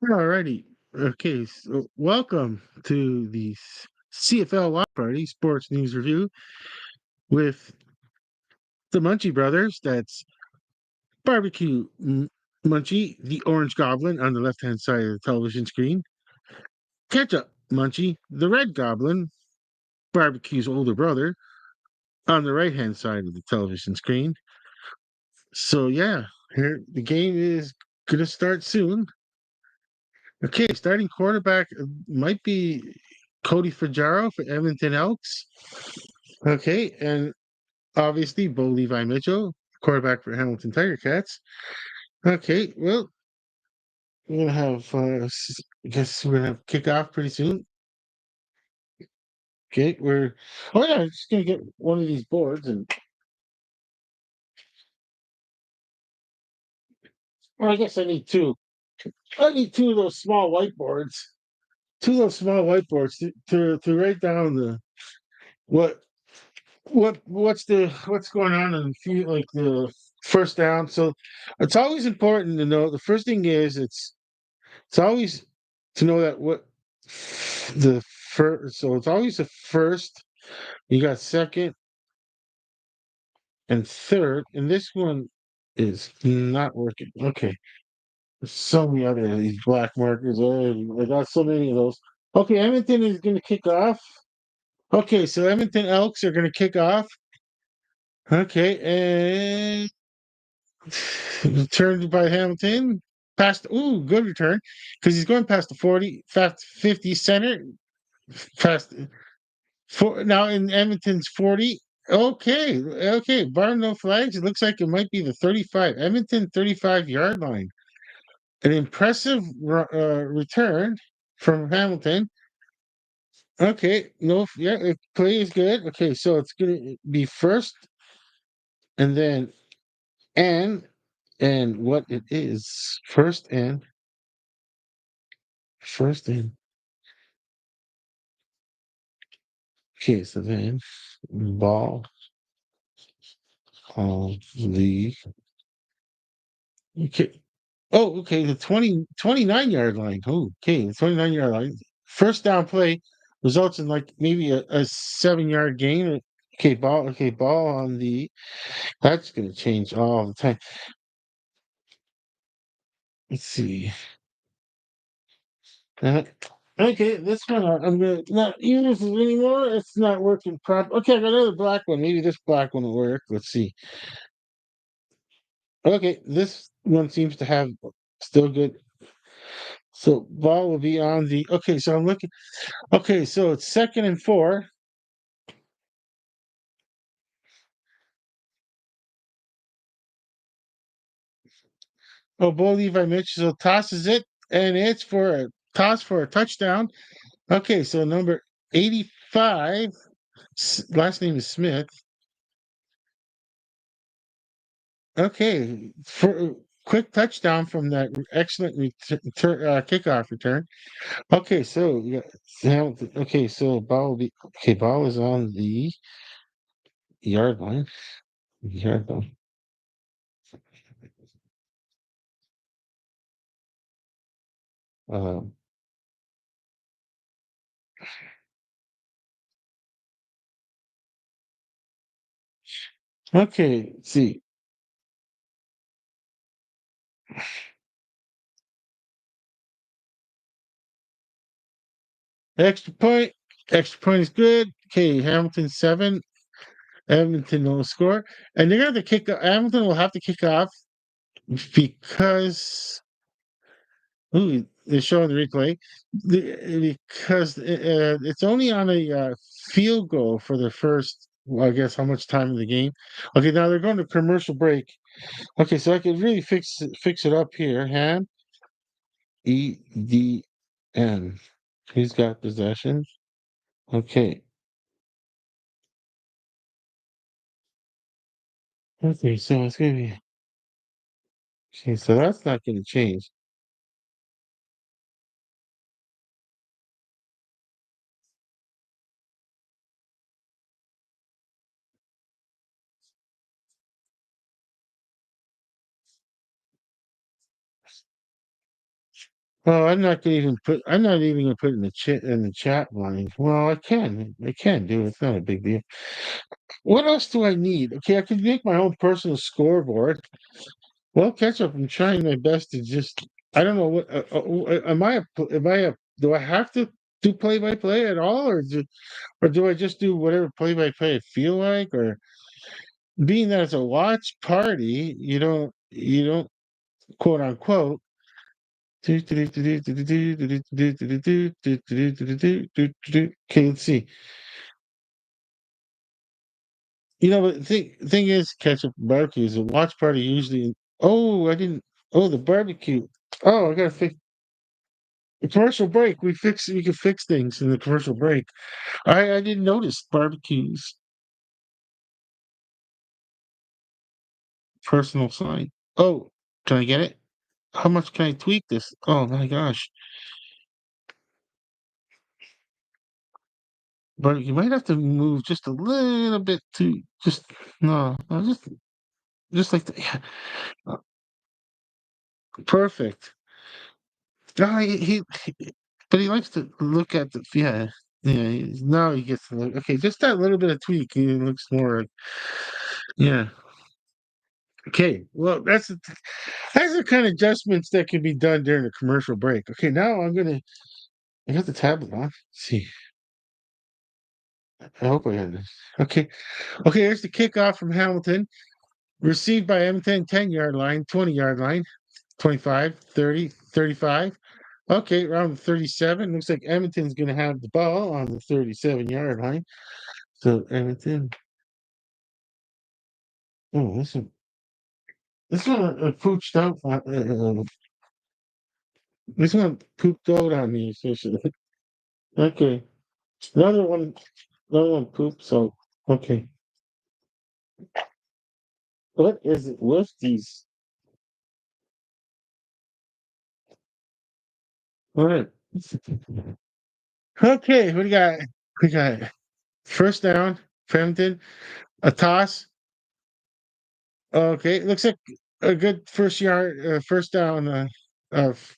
Alrighty. Okay, so welcome to the CFL Watchparty Sports News Review with the Munchie Brothers. That's Munchie, the Orange Goblin on the left-hand side of the television screen. Ketchup Munchie, the Red Goblin, Barbecue's older brother, on the right-hand side of the television screen. So yeah, here the game is gonna start soon. Okay, starting quarterback might be Cody Fajaro for Edmonton Elks. Okay, and obviously Bo Levi Mitchell, quarterback for Hamilton Tiger Cats. Okay, well, we're gonna have I guess we're gonna kick off pretty soon. Okay, I'm just gonna get one of these boards and well, I guess I need two. I need two of those small whiteboards. Two of those small whiteboards to write down the what what's going on in the like the first down. So it's always important to know the first thing is it's always to know that what the first, so it's always the first, you got second and third, and this one is not working. Okay. There's so many other of these black markers. I got so many of those. Okay, Edmonton is gonna kick off. Okay, so Edmonton Elks are gonna kick off. Okay, and returned by Hamilton. Past, ooh, good return because he's going past the 40, past 50 center, past for now in Edmonton's 40. Okay, okay, bar no flags. It looks like it might be the 35, Edmonton 35-yard line. An impressive return from Hamilton. Okay, no, yeah, play is good. Okay, so it's gonna be first and then and what it is first and okay, so then ball on the okay. Oh, okay, the 29-yard line. Oh, okay, the 29-yard line. First down play results in like maybe a 7-yard gain. Okay, ball on the that's gonna change all the time. Let's see. Uh, okay, this one I'm gonna not use it anymore. It's not working properly. Okay, I got another black one. Maybe this black one will work. Let's see. Okay, this one seems to have still good. So ball will be on the okay. So I'm looking. Okay, so it's second and four. Oh, Bo Levi Mitchell tosses it, and it's for a toss for a touchdown. Okay, so number 85, last name is Smith. Okay, for quick touchdown from that excellent kickoff return. Okay, so yeah, okay, so ball will be okay. Ball is on the yard line. Yard line. Uh, okay, let's see. Extra point. Extra point is good. Okay, Hamilton 7. Edmonton will score, and they're gonna have to kick. Hamilton will have to kick off because they're showing the replay because it's only on a field goal for the first. Well, I guess how much time in the game? Okay, now they're going to commercial break. Okay, so I could really fix it up here. Ham EDM. He's got possession. Okay. Okay, so it's gonna be okay. So that's not gonna change. Oh, I'm not even gonna put it in the chat line. Well, I can do it. It's not a big deal. What else do I need? Okay, I can make my own personal scoreboard. Well, Ketchup, I'm trying my best to just. I don't know what. Am I? Am I? Do I have to do play by play at all, or do I just do whatever play by play I feel like? Or being that it's a watch party, you don't quote unquote. Okay, let's see. But the thing is, Ketchup barbecue is a watch party usually. Oh, I didn't. Oh, the barbecue. Oh, I gotta fix the commercial break. We can fix things in the commercial break. I didn't notice barbecues personal sign. Oh, can I get it? How much can I tweak this? Oh my gosh. But you might have to move just a little bit to just no, just like that. Yeah, perfect. No, but he likes to look at the yeah. Now he gets to look. Okay, just that little bit of tweak. He looks more like yeah. Okay, well that's the kind of adjustments that can be done during a commercial break. Okay, now I got the tablet on. Let's see, I hope I got this. Okay, okay. Here's the kickoff from Hamilton. Received by Edmonton, 10-yard line, 20-yard line, 25, 30, 35. Okay, around 37. Looks like Edmonton's going to have the ball on the 37-yard line. So Edmonton. Oh, this one pooched out. This one pooped out on me, essentially. Okay, another one. Another one pooped. So okay, what is it with these? All right. Okay, what do you got? We got first down, Frampton, a toss. Okay, looks like a good first down. Uh, f-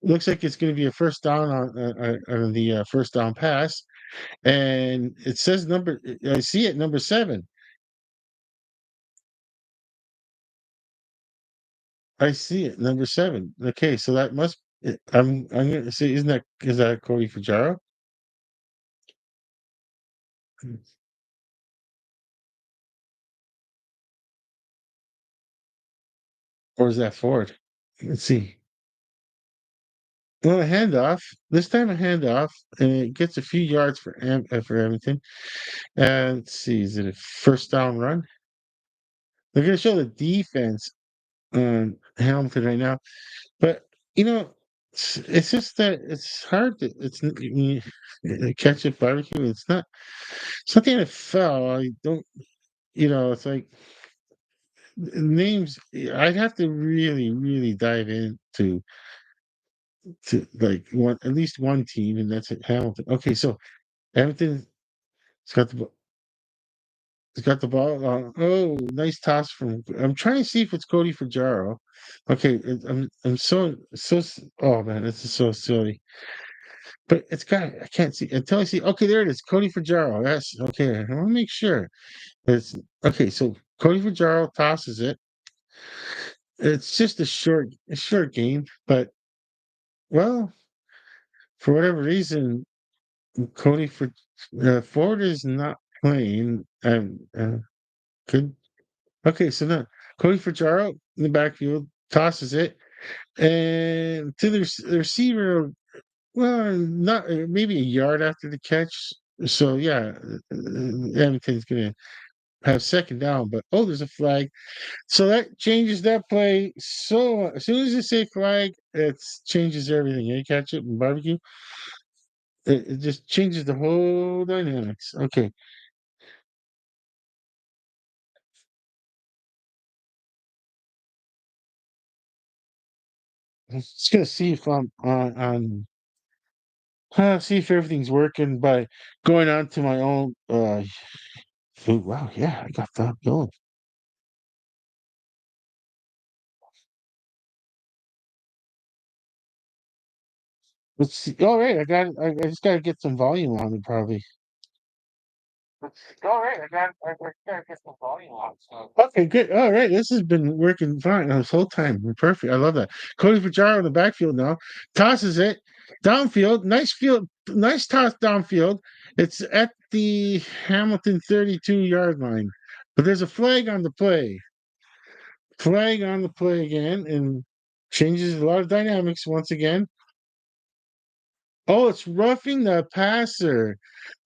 looks like it's going to be a first down on the first down pass, and it says number. I see it number 7. I see it number 7. Okay, so that must. I'm going to say, is that Cody Fajaro, or is that Ford? Let's see. Well, a handoff. This time a handoff, and it gets a few yards for Edmonton. And let's see, is it a first down run? They're going to show the defense on Hamilton right now, but you know, it's just that it's hard to catch a barbecue. It's not something that fell. I don't. It's like names. I'd have to really, really dive into like one at least one team, and that's it, Hamilton. Okay, so Hamilton's got the He's got the ball. Oh, nice toss from. I'm trying to see if it's Cody Fajaro. Okay, I'm Oh man, this is so silly. But it's got. I can't see until I see. Okay, there it is. Cody Fajaro. That's okay. I want to make sure. It's okay. So Cody Fajaro tosses it. It's just a short game, but well, for whatever reason, Cody for Ford is not playing. Could Okay, so now Cody Fajaro in the backfield tosses it and to the receiver. Well, not maybe a yard after the catch. So yeah, Edmonton's gonna have second down. But there's a flag, so that changes that play. So as soon as you say flag, it changes everything. You catch it in barbecue, it just changes the whole dynamics. Okay, I'm just gonna see if I'm on see if everything's working by going on to my own. Wow, yeah, I got that going. Let's see. All right, I just gotta get some volume on it, probably. All right, I gotta get some volume on. So. Okay, good. All right, this has been working fine this whole time. Perfect. I love that. Cody Fajardo in the backfield now tosses it downfield. Nice field, nice toss downfield. It's at the Hamilton 32-yard line, but there's a flag on the play. Flag on the play again, and changes a lot of dynamics once again. Oh, it's roughing the passer.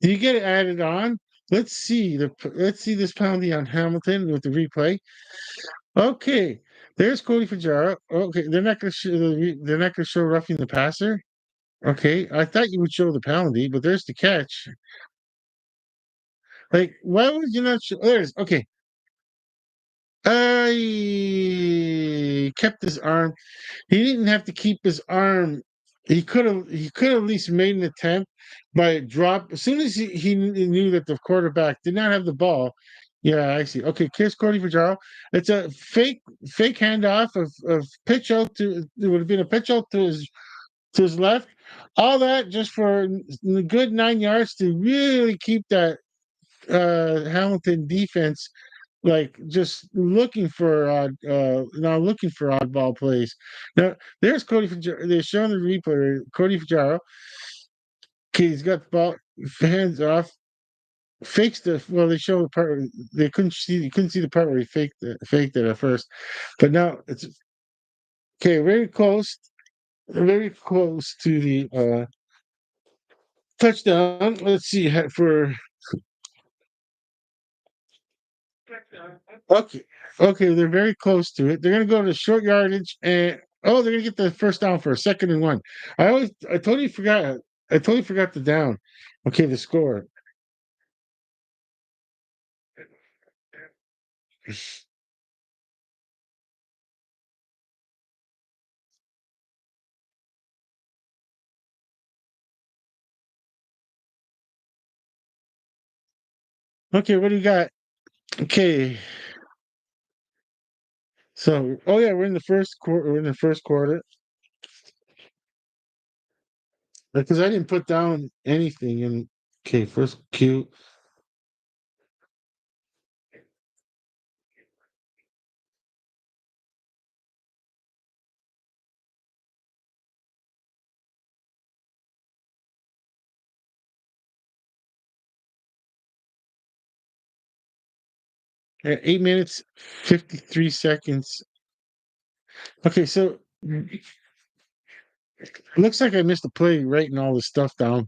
Do you get it added on? Let's see this penalty on Hamilton with the replay. Okay, there's Cody Fajardo. Okay, they're not gonna show roughing the passer. Okay, I thought you would show the penalty, but there's the catch. Like, why would you not show? There's okay. I kept his arm. He didn't have to keep his arm. He could at least made an attempt by drop as soon as he knew that the quarterback did not have the ball. Yeah, I see. Okay, here's Cody Fajardo. It's a fake handoff of pitch out to it would have been a pitch out to his left. All that just for a good 9 yards to really keep that Hamilton defense like just looking for now looking for oddball plays. Now there's Cody Fajardo. They're showing the replay. Cody Fajardo. Okay, he's got the ball, hands off, fakes the. Well, they show the part where they couldn't see. You couldn't see the part where he faked it at first, but now it's okay. Very close to the touchdown. Let's see for Okay, okay, they're very close to it. They're gonna go to short yardage and oh, they're gonna get the first down for a 2nd and 1. I totally forgot. I totally forgot the down. Okay, the score. Okay, what do you got? Okay, so oh yeah, we're in the first quarter. We're in the first quarter because I didn't put down anything. And okay, first cue at 8 minutes 53 seconds. Okay, so it looks like I missed a play writing all this stuff down.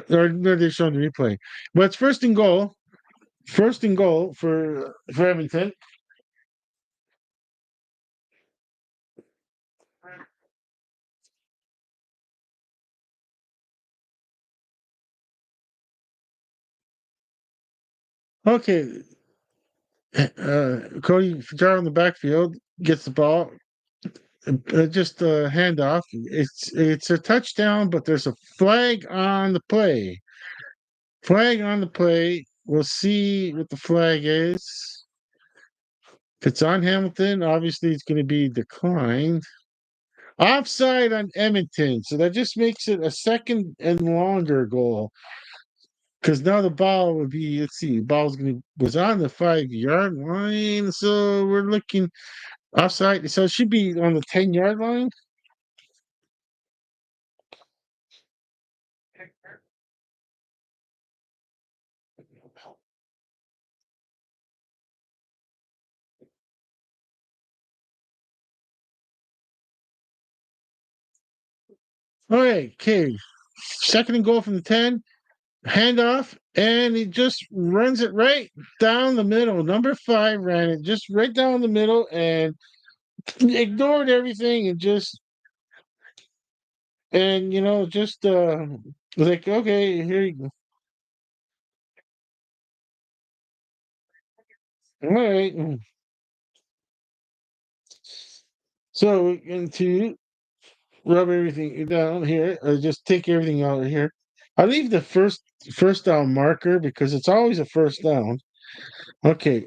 Or no, they're showing the replay, but it's first and goal. First and goal for Edmonton. Okay, Cody Fajardo in the backfield gets the ball. Just a handoff. It's a touchdown, but there's a flag on the play. Flag on the play. We'll see what the flag is. If it's on Hamilton, obviously it's going to be declined. Offside on Edmonton, so that just makes it a 2nd and longer goal. Because now the ball would be, let's see, the ball's gonna was on the 5 yard line, so we're looking offside. So it should be on the 10 yard line. All right, okay. 2nd and goal from the 10, handoff, and he just runs it right down the middle. Number 5 ran it just right down the middle and ignored everything and just and just like okay, here you go. All right. So we're going to rub everything down here, or just take everything out of here. I leave the first down marker because it's always a first down. Okay.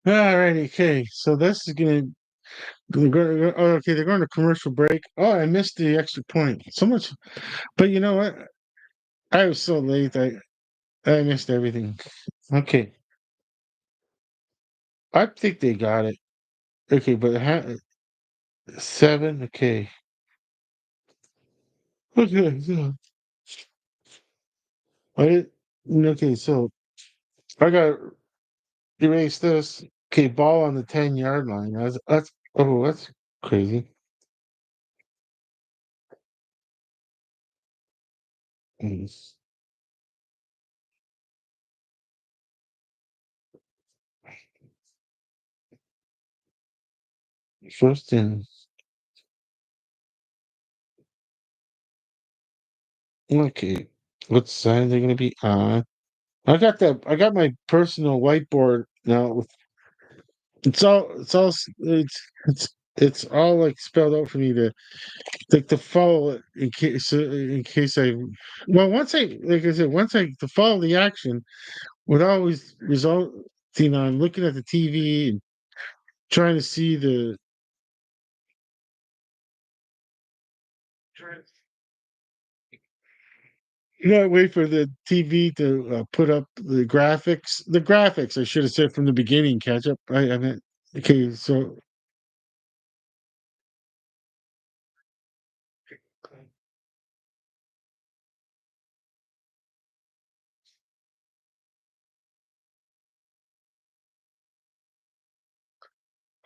All righty. Okay. So this is gonna go. Oh, okay. They're going to commercial break. Oh, I missed the extra point. So much. But you know what? I was so late. I missed everything. Okay. I think they got it. Okay, but seven. Okay. Okay. So I did. Okay. So I got erase this. Okay, ball on the 10-yard line. That's crazy. Mm. First and okay. What side are they gonna be on? I got my personal whiteboard now. It's all like spelled out for me to like to follow it in case I well once I like I said once I to follow the action would always resulting on looking at the TV and trying to see the you know, wait for the TV to put up the graphics. The graphics, I should have said from the beginning, catch up. I meant, okay, so,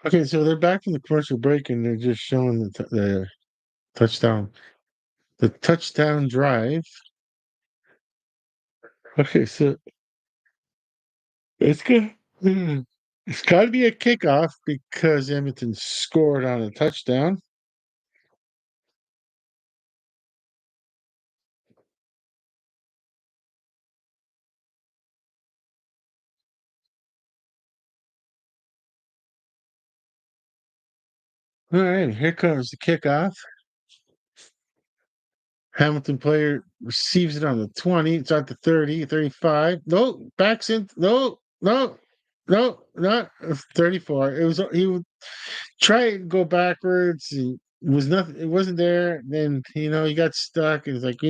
okay, so they're back from the commercial break and they're just showing the touchdown, the touchdown drive. Okay, so it's good. It's got to be a kickoff because Edmonton scored on a touchdown. All right, here comes the kickoff. Hamilton player receives it on the 20. It's at the 30, 35. No, backs in. No, not 34. It was he would try and go backwards. And it was nothing. It wasn't there. Then he got stuck. And it's like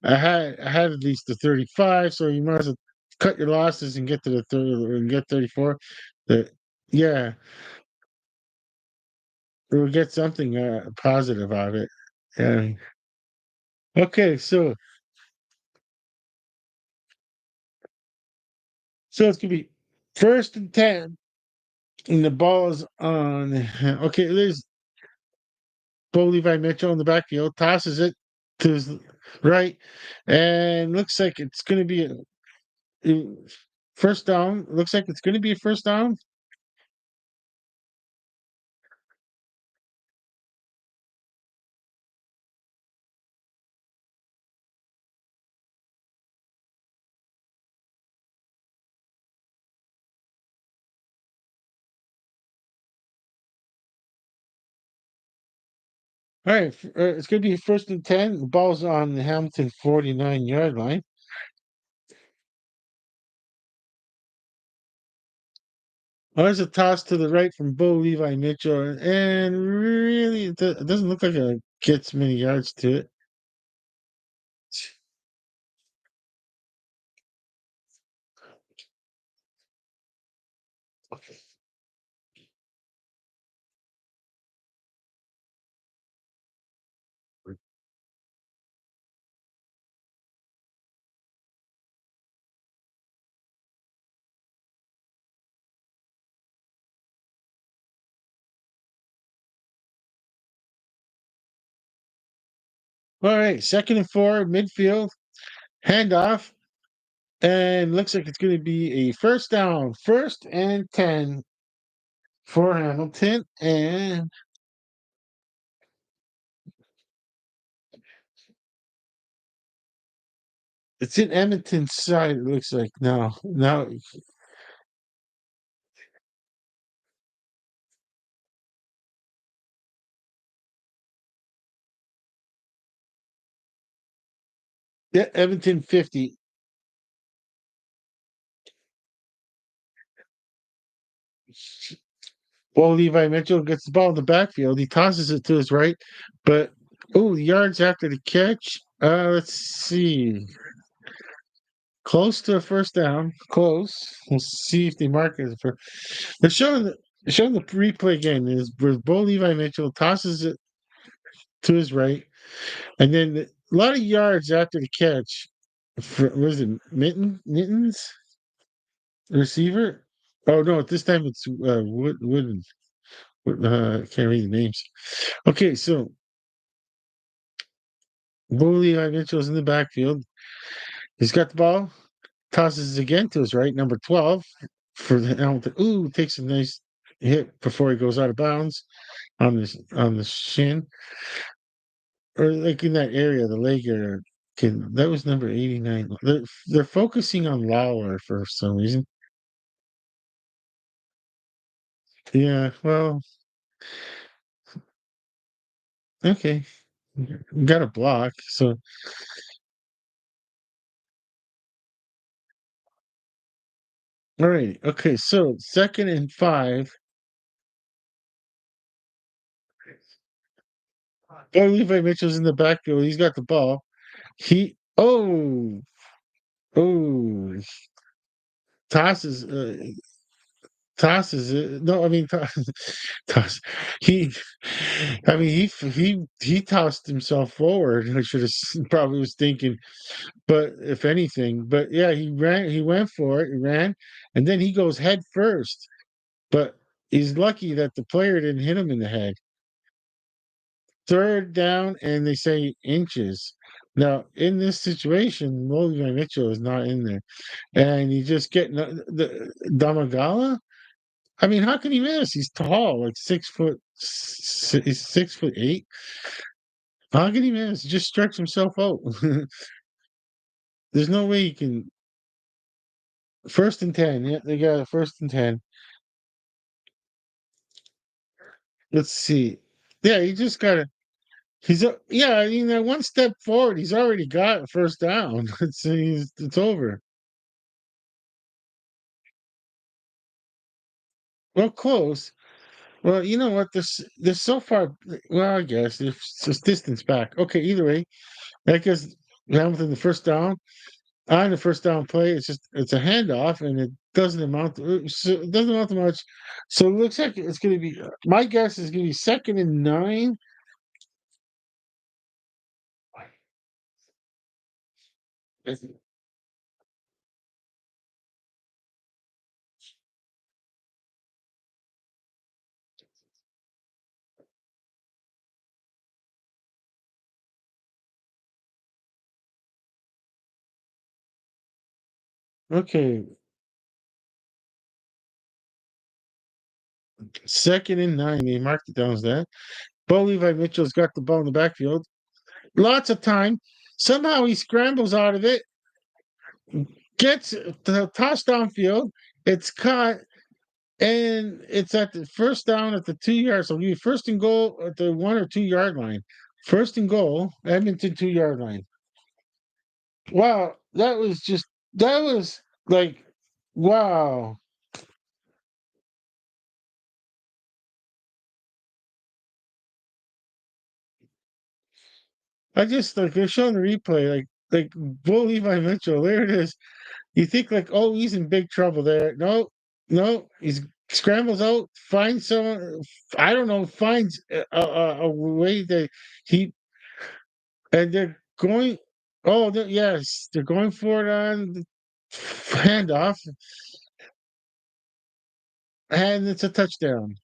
I had at least the 35. So you might as well cut your losses and get to the 30 and get 34. The yeah, or get something positive out of it. Yeah. Okay, so it's gonna be first and 10, and the ball is on. Okay, there's Bo Levi Mitchell in the backfield, tosses it to his right, and looks like it's gonna be a first down. Looks like it's gonna be a first down. All right, it's gonna be first and 10. The ball's on the Hamilton 49-yard line. Oh, there's a toss to the right from Bo Levi Mitchell, and really, it doesn't look like it gets many yards to it. All right, second and 4, midfield, handoff, and looks like it's going to be a first down, first and 10 for Hamilton, and it's in Edmonton's side. It looks like now, yeah, Edmonton 50. Well, Levi Mitchell gets the ball in the backfield. He tosses it to his right, but yards after the catch. Let's see. Close to a first down. Close. We'll see if they mark it for. They're showing the replay again. Is where Bo Levi Mitchell tosses it to his right, and then a lot of yards after the catch. For, what is it? Mittens, receiver. Oh no! This time it's Wooden. Can't read the names. Okay, so Bo Levi Mitchell's in the backfield. He's got the ball, tosses it again to his right, number 12 for the Hamilton. Ooh, takes a nice hit before he goes out of bounds on the shin or like in that area, the leg area. That was number 89. They're focusing on Lawler for some reason. Yeah, well, okay. Got a block. So, all right. Okay. So, second and 5. Oh, Levi Mitchell's in the backfield. He's got the ball. He, oh, tosses, tosses it. No, I mean, toss. He, I mean, he tossed himself forward. I should have probably was thinking, but if anything, but yeah, he ran. He went for it. He ran, and then he goes head first. But he's lucky that the player didn't hit him in the head. Third down, and they say inches. Now, in this situation, Logan Mitchell is not in there, and you just get the Damagala. I mean, how can he miss? He's tall, like 6 foot. He's 6'8". How can he miss? Just stretch himself out. There's no way he can. First and 10. Yeah, they got a first and 10. Let's see. Yeah, he just got to. Yeah. I mean, that one step forward, he's already got a first down. It's over. Well, close. Well, you know what? This so far. Well, I guess it's distance back. Okay, either way, that gives Hamilton the first down. On the first down play, it's a handoff, and it doesn't amount to it doesn't amount to much. So it looks like it's going to be. My guess is going to be second and 9. Okay, second and 9. They marked it down as that. Bo Levi Mitchell's got the ball in the backfield. Lots of time. Somehow he scrambles out of it, gets the toss downfield. It's caught, and it's at the first down at the 2 yards. So you first and goal at the 1 or 2 yard line. First and goal, Edmonton 2 yard line. Wow, that was like wow. I just like they're showing the replay, like Bo Levi Mitchell. There it is. You think like, oh, he's in big trouble there. No, no, he's scrambles out, finds someone. I don't know, finds a way that he and they're going. Oh, yes, they're going for it on the handoff, and it's a touchdown.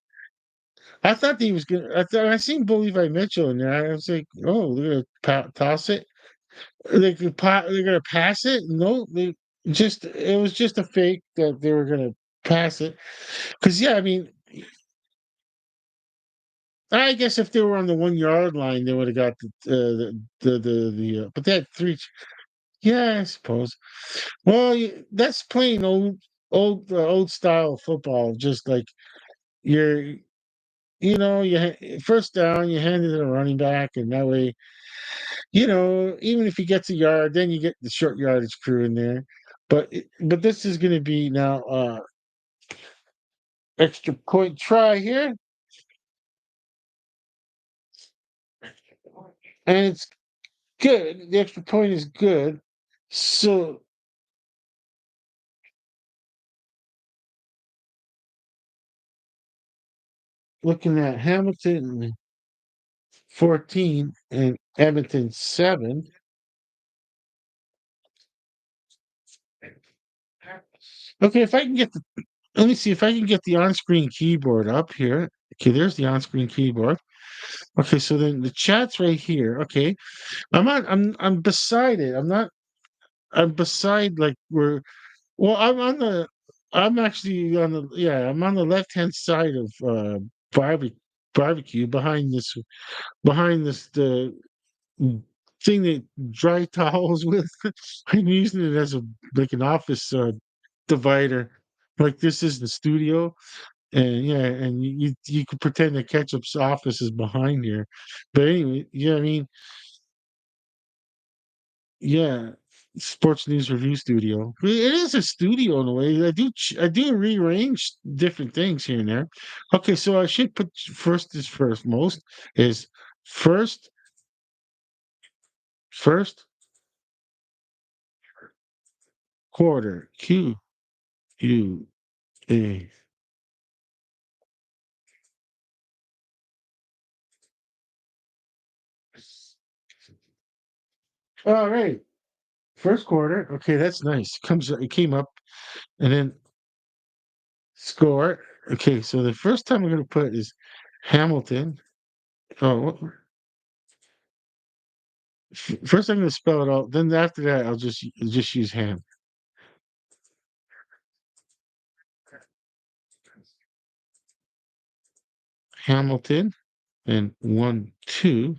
I thought he was gonna. I thought I seen Bo Levi Mitchell in there. I was like, oh, they're gonna toss it. They're gonna pass it. No, they just it was just a fake that they were gonna pass it. Because yeah, I mean, I guess if they were on the 1 yard line, they would have got but they had three. Yeah, I suppose. Well, that's plain old style football. Just like you're, first down, you hand it to the running back, and that way, even if he gets a yard, then you get the short yardage crew in there. But this is going to be now. extra point try here, and it's good. The extra point is good. So looking at Hamilton 14 and Edmonton 7. Okay, if I can get the let me see if I can get the on-screen keyboard up here. Okay, there's the on-screen keyboard. Okay, so then the chat's right here. Okay. I'm beside it. I'm beside like where well I'm actually on the yeah, I'm on the left-hand side of barbecue behind this the thing that dry towels with. I'm using it as a like an office divider. Like this is the studio, and yeah, and you could pretend that Ketchup's office is behind here. But anyway, yeah, I mean, yeah, sports news review studio. It is a studio in a way. I do rearrange different things here and there. Okay, so I should put first is first. Most is first first quarter. U A. All right, first quarter. Okay, that's nice. It came up and then score. Okay, so the first time I'm going to put is Hamilton. Oh, first I'm going to spell it out. Then after that, I'll just use Hamilton, and 1 2.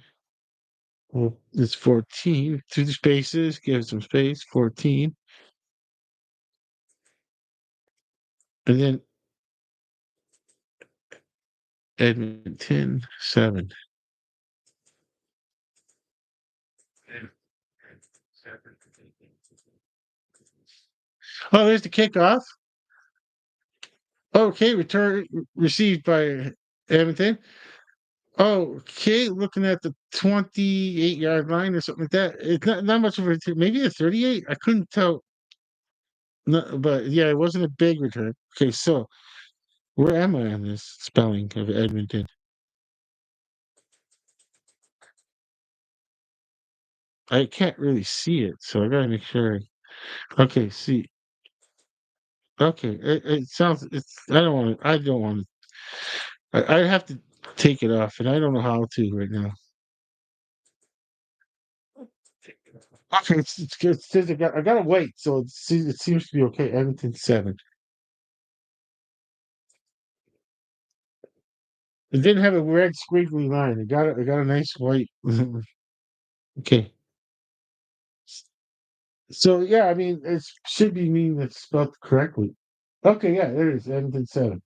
Well, it's 14. Through the spaces, give some space. 14, and then Edmonton 7. Oh, there's the kickoff. Okay, return received by Edmonton. Okay, looking at the 28-yard line or something like that. It's not much of a return. Maybe a 38. I couldn't tell. No, but yeah, it wasn't a big return. Okay, so where am I on this spelling of Edmonton? I can't really see it, so I gotta make sure. Okay, see. Okay, it sounds. It's. I don't want to. I don't want to. I have to take it off, and I don't know how to right now. Okay, it's good. It says I gotta wait, so it seems to be okay. Edmonton 7. It didn't have a red squiggly line. It got a nice white. Okay. So yeah, I mean it should be mean it's spelled correctly. Okay, yeah, there it is. Edmonton 7.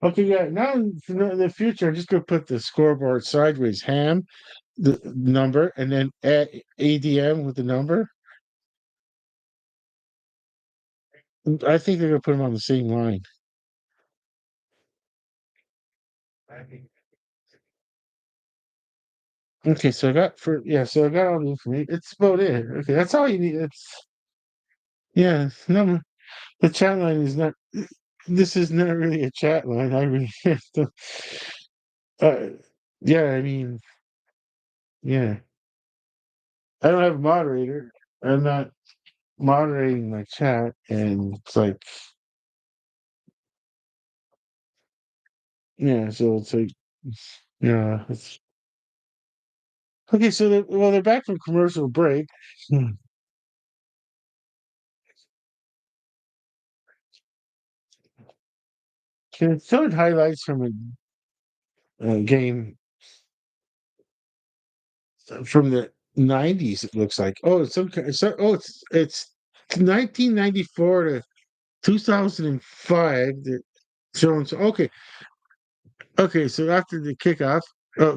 Okay, yeah. Now in the future, I'm just gonna put the scoreboard sideways. Ham, the number, and then ADM with the number. I think they're gonna put them on the same line. Okay, so I got all the information. It's about it. Okay, that's all you need. It's yeah, no, the chat line is not. This is not really a chat line. I really have to. Uh, yeah, I mean, yeah, I don't have a moderator. I'm not moderating my chat, and it's like, yeah, so it's like, yeah, it's okay. So they're back from commercial break. Hmm. Can it showed highlights from a game from the '90s. It looks like. Oh, it's some kind. So, oh, it's 1994 to 2005. That shows. Okay, okay. So after the kickoff,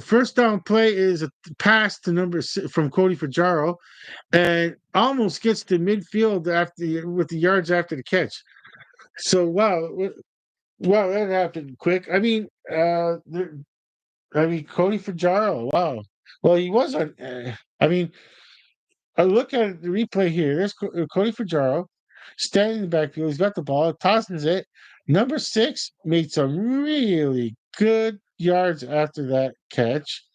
first down play is a pass to from Cody Fajaro, and almost gets to midfield after with the yards after the catch. So wow, wow, that happened quick. I mean, Cody Fajaro. Wow. Well, he was on. I mean, I look at the replay here. There's Cody Fajaro standing in the backfield. He's got the ball, tosses it. Number six made some really good yards after that catch.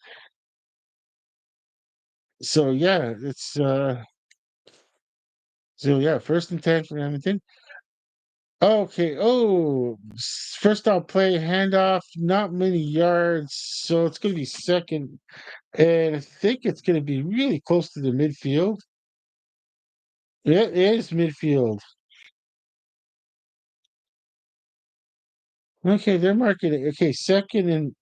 So yeah, it's so yeah, 1st and 10 for Edmonton. Okay. Oh, first down play, handoff, not many yards. So it's going to be second. And I think it's going to be really close to the midfield. It is midfield. Okay, they're marking it. Okay, second and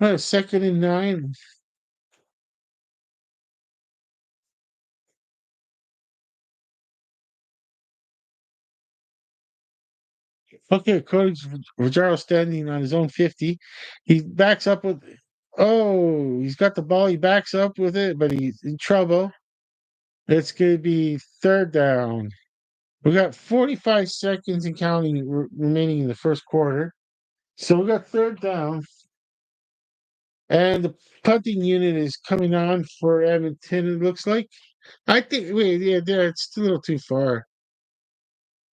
9. Okay, Cody Rogero standing on his own 50. He backs up with. Oh, he's got the ball. He backs up with it, but he's in trouble. It's going to be third down. We got 45 seconds and counting remaining in the first quarter. So we got third down, and the punting unit is coming on for Edmonton, it looks like. I think, wait, yeah, it's a little too far.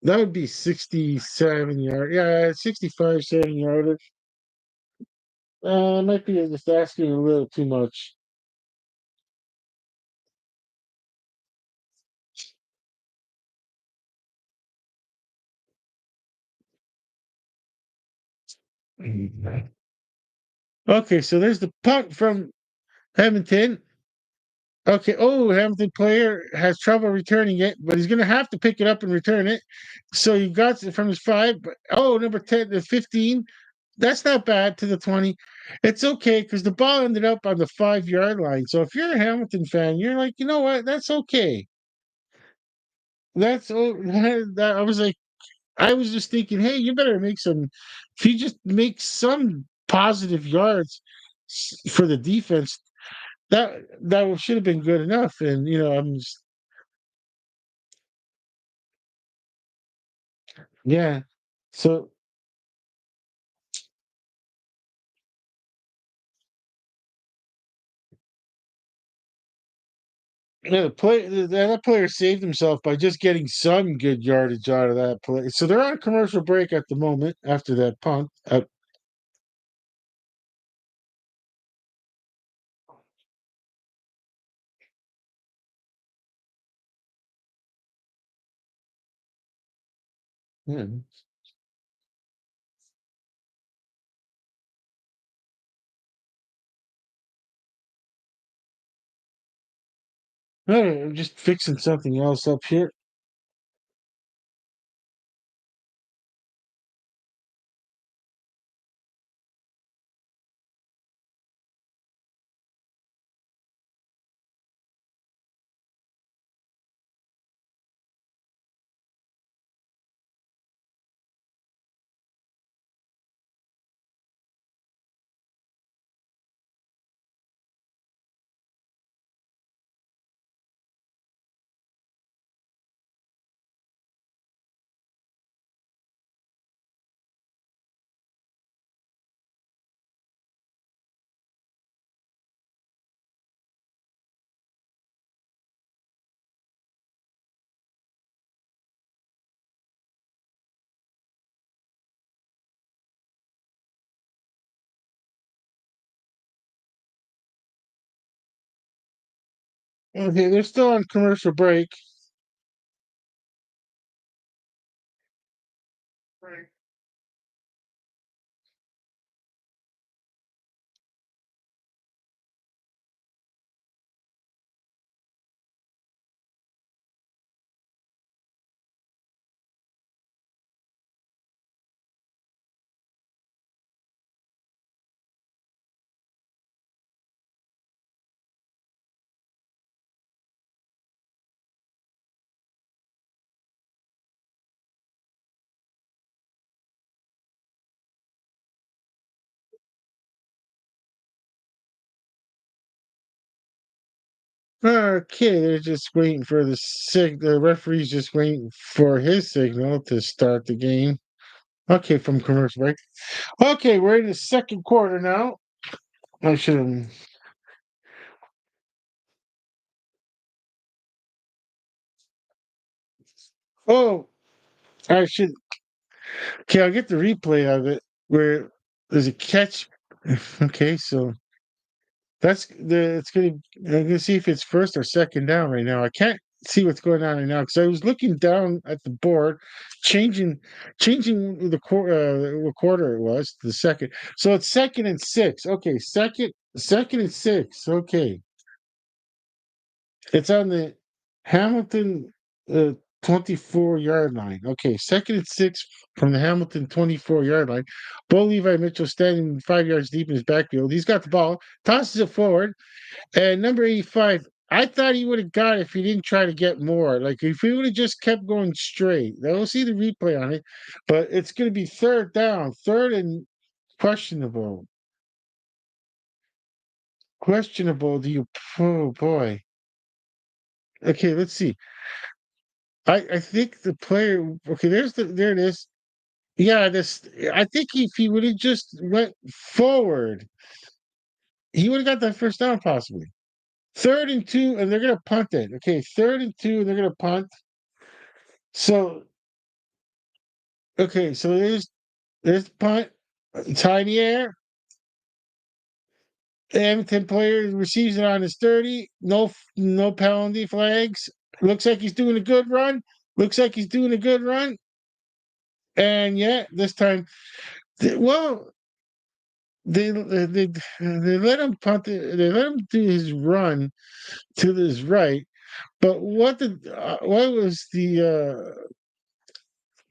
That would be 67 yard. Yeah, 65, 7 yarder. Might be just asking a little too much. Okay, so there's the punt from Edmonton. Okay. Oh, Hamilton player has trouble returning it, but he's going to have to pick it up and return it. So he got it from his 5. But, oh, number 10 to 15. That's not bad to the 20. It's okay because the ball ended up on the 5 yard line. So if you're a Hamilton fan, you're like, you know what? That's okay. That's oh, that I was like, I was just thinking, hey, you better make some. If you just make some positive yards for the defense, that should have been good enough. And I'm just, yeah. So yeah, that player saved himself by just getting some good yardage out of that play. So they're on commercial break at the moment after that punt. Yeah. I'm just fixing something else up here. Okay, they're still on commercial break. Okay, they're just waiting for the referee's just waiting for his signal to start the game. Okay, from commercial break. Okay, we're in the second quarter now. I should have. Oh, I should. Okay, I'll get the replay of it where there's a catch. Okay, so it's gonna. I'm gonna see if it's first or second down right now. I can't see what's going on right now because I was looking down at the board, changing, changing what quarter it was to the second. So it's second and six. Okay, second and six. Okay, it's on the Hamilton 24-yard line. Okay, second and six from the Hamilton 24-yard line. Bo Levi Mitchell standing 5 yards deep in his backfield. He's got the ball, tosses it forward, and number 85. I thought he would have got it if he didn't try to get more. Like if he would have just kept going straight. Now we'll see the replay on it, but it's going to be third down, third and questionable. Questionable. Do you? Oh boy. Okay, let's see. I think the player. Okay, there it is. Yeah, this. I think if he would have just went forward, he would have got that first down possibly. Third and two, and they're gonna punt it. Okay, third and two, and they're gonna punt. So okay, so there's the punt. It's high in the air. The Edmonton player receives it on his 30. No penalty flags. Looks like he's doing a good run. Looks like he's doing a good run. And yeah, this time, well, they let him punt it, they let him do his run to his right, but what was the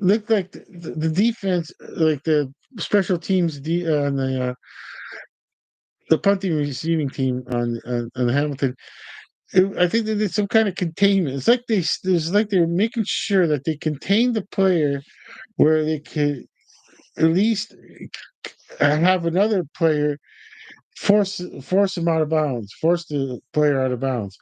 looked like the defense, like the special teams on the punting receiving team on Hamilton. I think they did some kind of containment. It's like there's like they're making sure that they contain the player where they could at least have another player force him out of bounds, force the player out of bounds.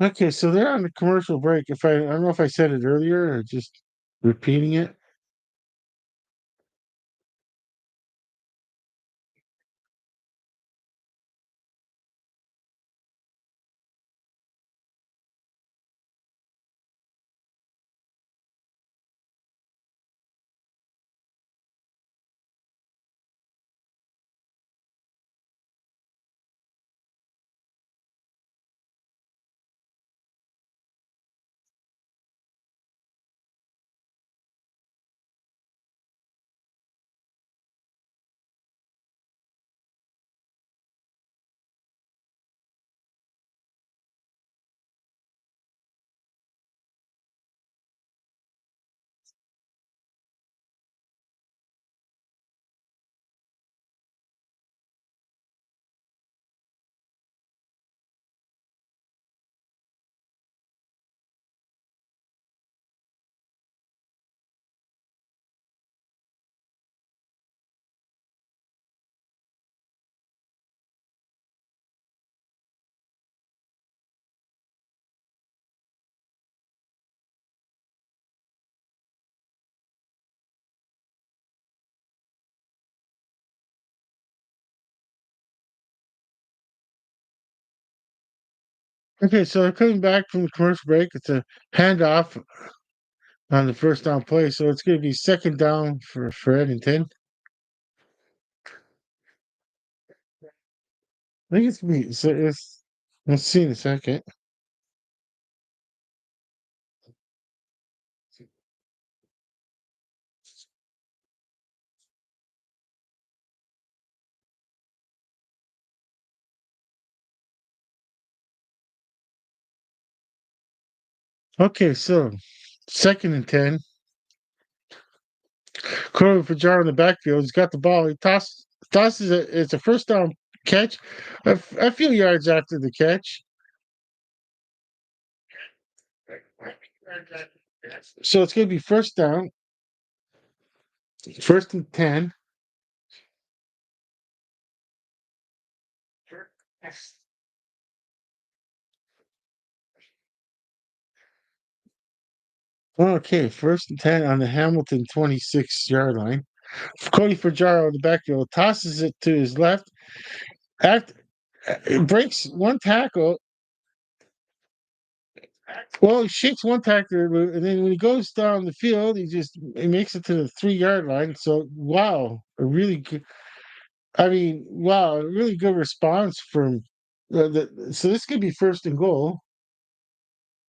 Okay, so they're on the commercial break. I don't know if I said it earlier or just repeating it. Okay, so they're coming back from the commercial break. It's a handoff on the first down play, so it's going to be second down for Edmonton. I think it's going to be. So it's. Let's see in a second. Okay, so second and 10. Corey Fajar in the backfield. He's got the ball. Tosses it. It's a first down catch, a few yards after the catch. So it's going to be first down, first and 10. Okay, first and 10 on the Hamilton 26-yard line. Cody Fajaro in the backfield tosses it to his left. Act, it breaks one tackle. Well, he shakes one tackle, and then when he goes down the field, he makes it to the 3-yard line. So, wow, a really good. I mean, wow, a really good response from. So this could be first and goal.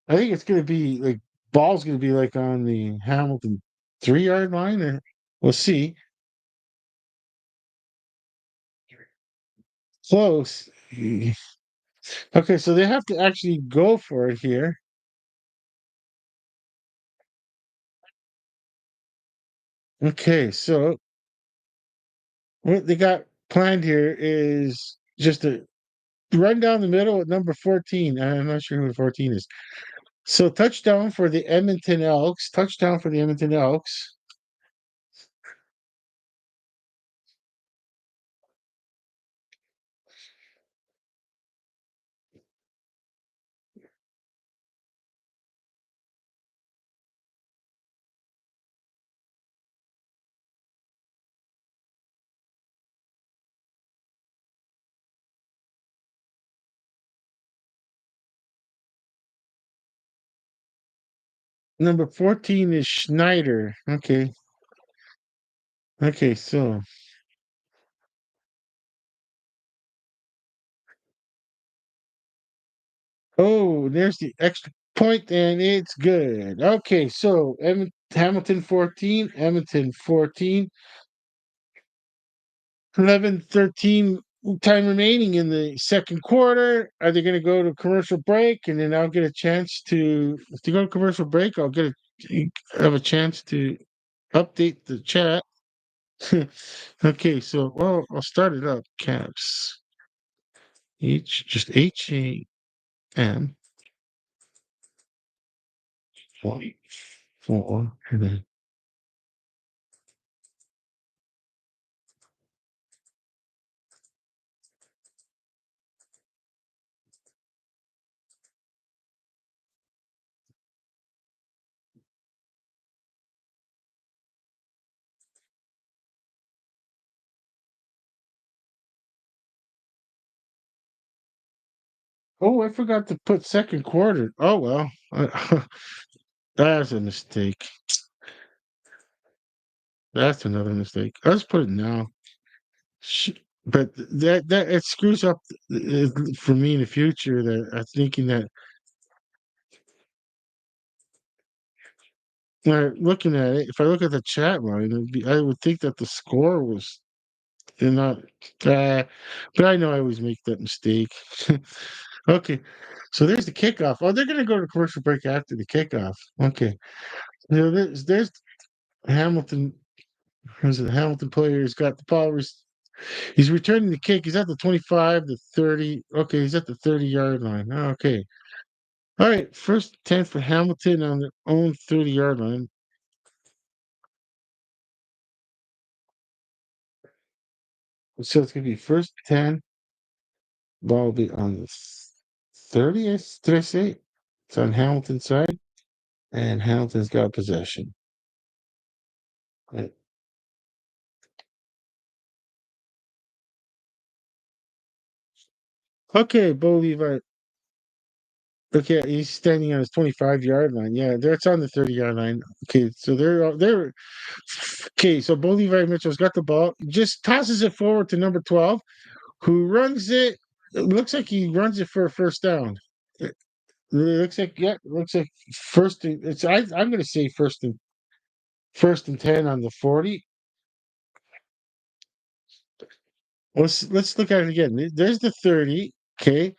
I think it's going to be like ball's going to be like on the Hamilton 3-yard line, or we'll see. Close. Okay, so they have to actually go for it here. Okay, so what they got planned here is just a run down the middle at number 14. I'm not sure who the 14 is. So touchdown for the Edmonton Elks. Touchdown for the Edmonton Elks. Number 14 is Schneider. Okay. Okay, so oh, there's the extra point, and it's good. Okay, so Hamilton 14, Edmonton 14, 11-13 time remaining in the second quarter. Are they going to go to commercial break, and then I'll get a chance to, if they go to commercial break, have a chance to update the chat. Okay, so well, I'll start it up. Caps just HAM 4, and then oh, I forgot to put second quarter. Oh well, that's a mistake. That's another mistake. Let's put it now. But that it screws up for me in the future. That I'm thinking that looking at it, if I look at the chat line, I would think that the score was not. Uh, but I know I always make that mistake. Okay, so there's the kickoff. Oh, they're going to go to commercial break after the kickoff. Okay, there's Hamilton. Who's the Hamilton player? He's got the ball. He's returning the kick. He's at the 25, the 30. Okay, he's at the 30-yard line. Okay. All right. First 10 for Hamilton on their own 30-yard line. So it's going to be first 10. Ball will be on the 30. Did I say? It's on Hamilton's side. And Hamilton's got possession. Right. Okay, Bo Levi. Okay, he's standing on his 25-yard line. Yeah, that's on the 30-yard line. Okay, so they're okay. So Bo Levi Mitchell's got the ball, just tosses it forward to number 12, who runs it. It looks like he runs it for a first down. It looks like looks like I'm going to say first and 10 on the 40. Let's look at it again. There's the 30. Okay,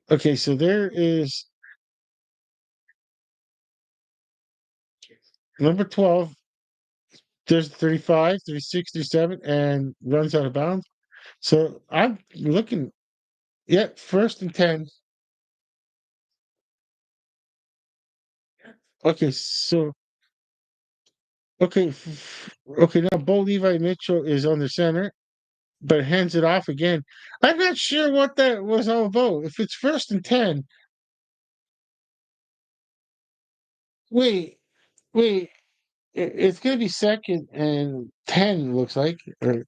okay. So there is number 12. There's 35, 36, 37, and runs out of bounds. So I'm looking, yeah, first and 10. Okay, so okay. Now Bo Levi Mitchell is on the center, but hands it off again. I'm not sure what that was all about. If it's 1st and 10, wait, wait. It's gonna be 2nd and 10. Looks like. Or,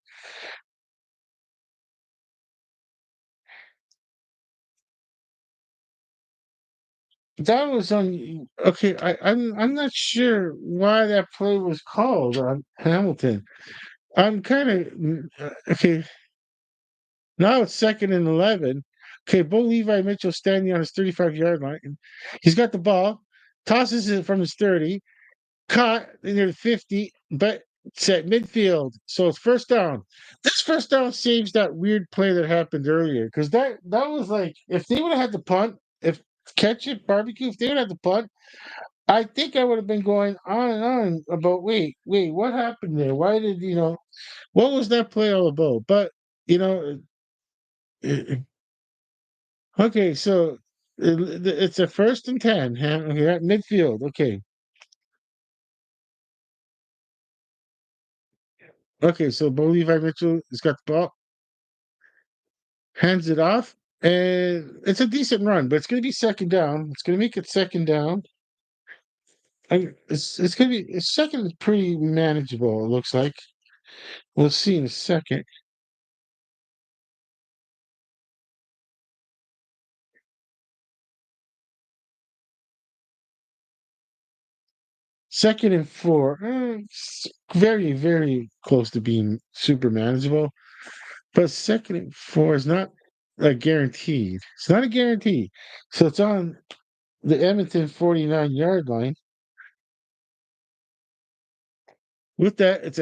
that was on. Okay, I'm not sure why that play was called on Hamilton. I'm kind of okay. Now it's 2nd and 11. Okay, Bo Levi Mitchell standing on his 35-yard line. He's got the ball, tosses it from his 30, caught near the 50, but it's at midfield. So it's first down. This first down saves that weird play that happened earlier. Because that was like if they would have had the punt, if catch it barbecue, if they would have had the punt, I think I would have been going on and on about what happened there? Why did what was that play all about? But you know, okay, so it's a 1st and 10. Okay, at midfield. Okay, so Bo Levi Mitchell has got the ball, hands it off, and it's a decent run, but it's going to be second down. It's going to make it second down. It's going to be second is pretty manageable. It looks like we'll see in a second. Second and 4, it's very close to being super manageable. But 2nd and 4 is not a guaranteed. It's not a guarantee. So it's on the Edmonton 49-yard line. With that, it's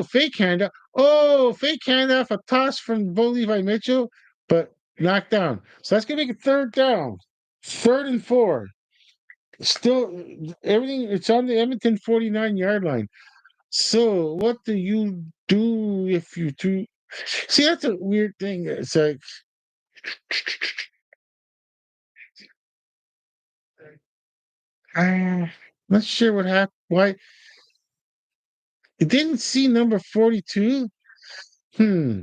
fake handoff. Oh, fake handoff, a toss from Bo Levi Mitchell, but knocked down. So that's gonna make it third down. 3rd and 4. Still everything it's on the Edmonton 49-yard line. So what do you do if you do see that's a weird thing. It's like not sure what happened. Why it didn't see number 42? Hmm.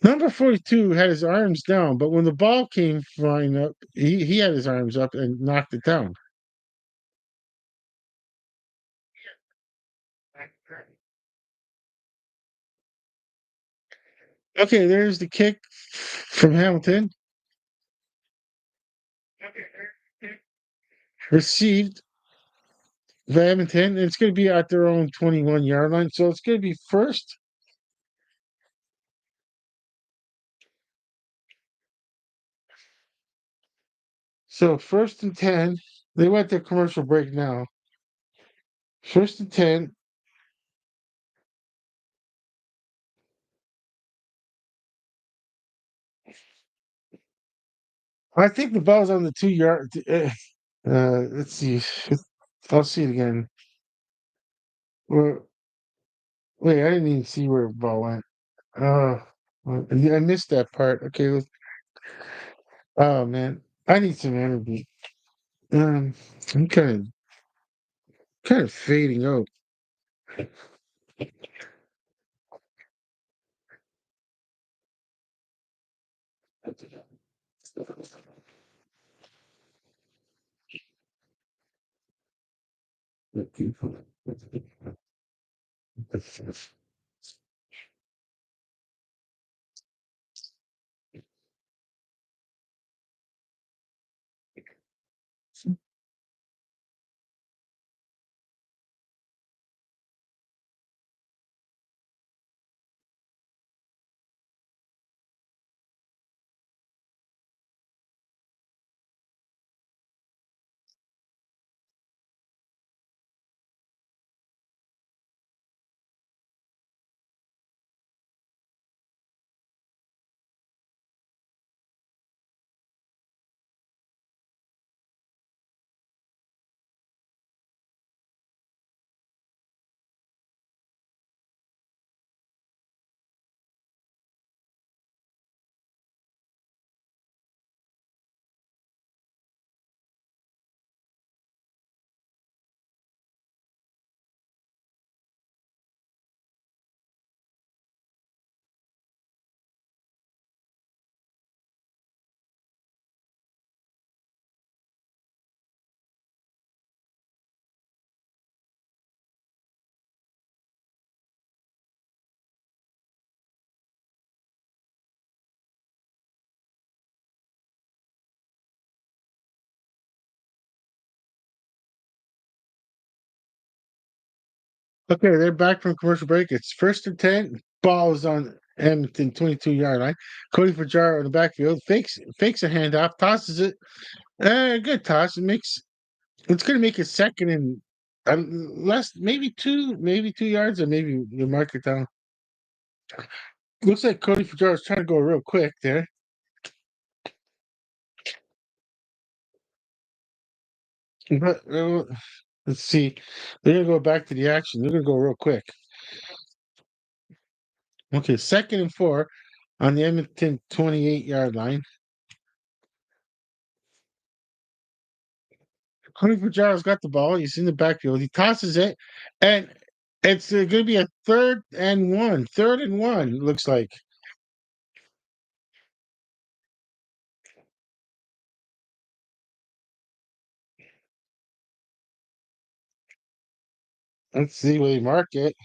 Number 42 had his arms down, but when the ball came flying up, he had his arms up and knocked it down. Okay, there's the kick from Hamilton. Received by Hamilton. It's going to be at their own 21-yard line. So it's going to be first. So 1st and 10. They went to commercial break now. 1st and 10. I think the ball's on the 2 yard. Let's see. I'll see it again. Well, wait, I didn't even see where the ball went. Oh, I missed that part. Okay. Oh man, I need some energy. Um, I'm kind of fading out. Okay, they're back from commercial break. It's first and 10. Ball is on Edmonton 22-yard line. Cody Fajar on the backfield fakes a handoff, tosses it. Good toss. It's going to make it second and less, maybe 2 yards, or maybe you mark it down. Looks like Cody Fajar is trying to go real quick there. But let's see. They're going to go back to the action. They're going to go real quick. Okay, second and 4 on the Edmonton 28-yard line. Cody Fajardo's got the ball. He's in the backfield. He tosses it, and it's going to be a third and one. Third and one, looks like. Let's see where they mark it.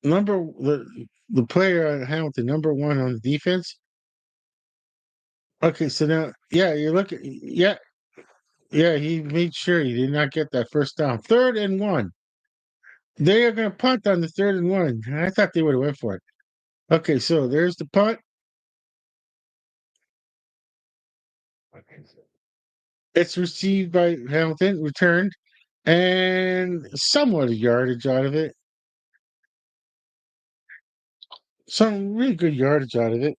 The player at Hamilton, number one on the defense. Okay, so now, yeah, you're looking. Yeah, he made sure he did not get that first down. Third and one. They are going to punt on the third and one. I thought they would have went for it. Okay, so there's the punt. It's received by Hamilton, returned, and somewhat a yardage out of it. Some really good yardage out of it.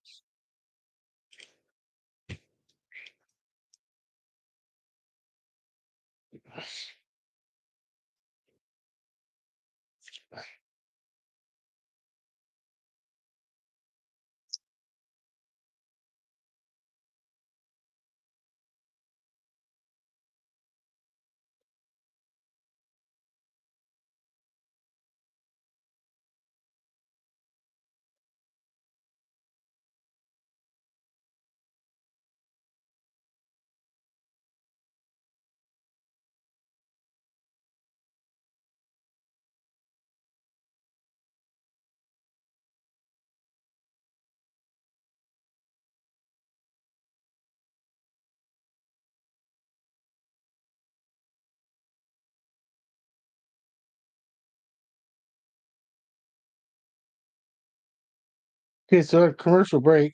Okay, so a commercial break.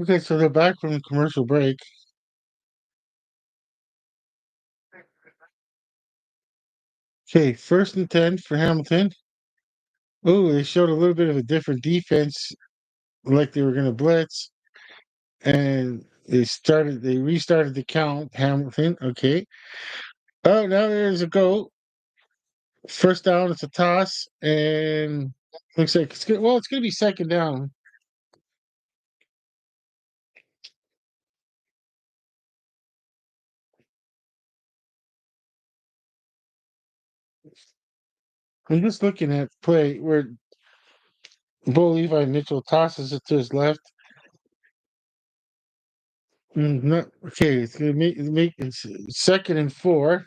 Okay, so they're back from the commercial break. Okay, first and 10 for Hamilton. Oh, they showed a little bit of a different defense, like they were going to blitz, and they restarted the count. Hamilton, okay. Oh, now there's a go. First down, it's a toss, and looks like it's going to be second down. I'm just looking at play where Bo Levi Mitchell tosses it to his left. No, okay, it's gonna make it second and 4.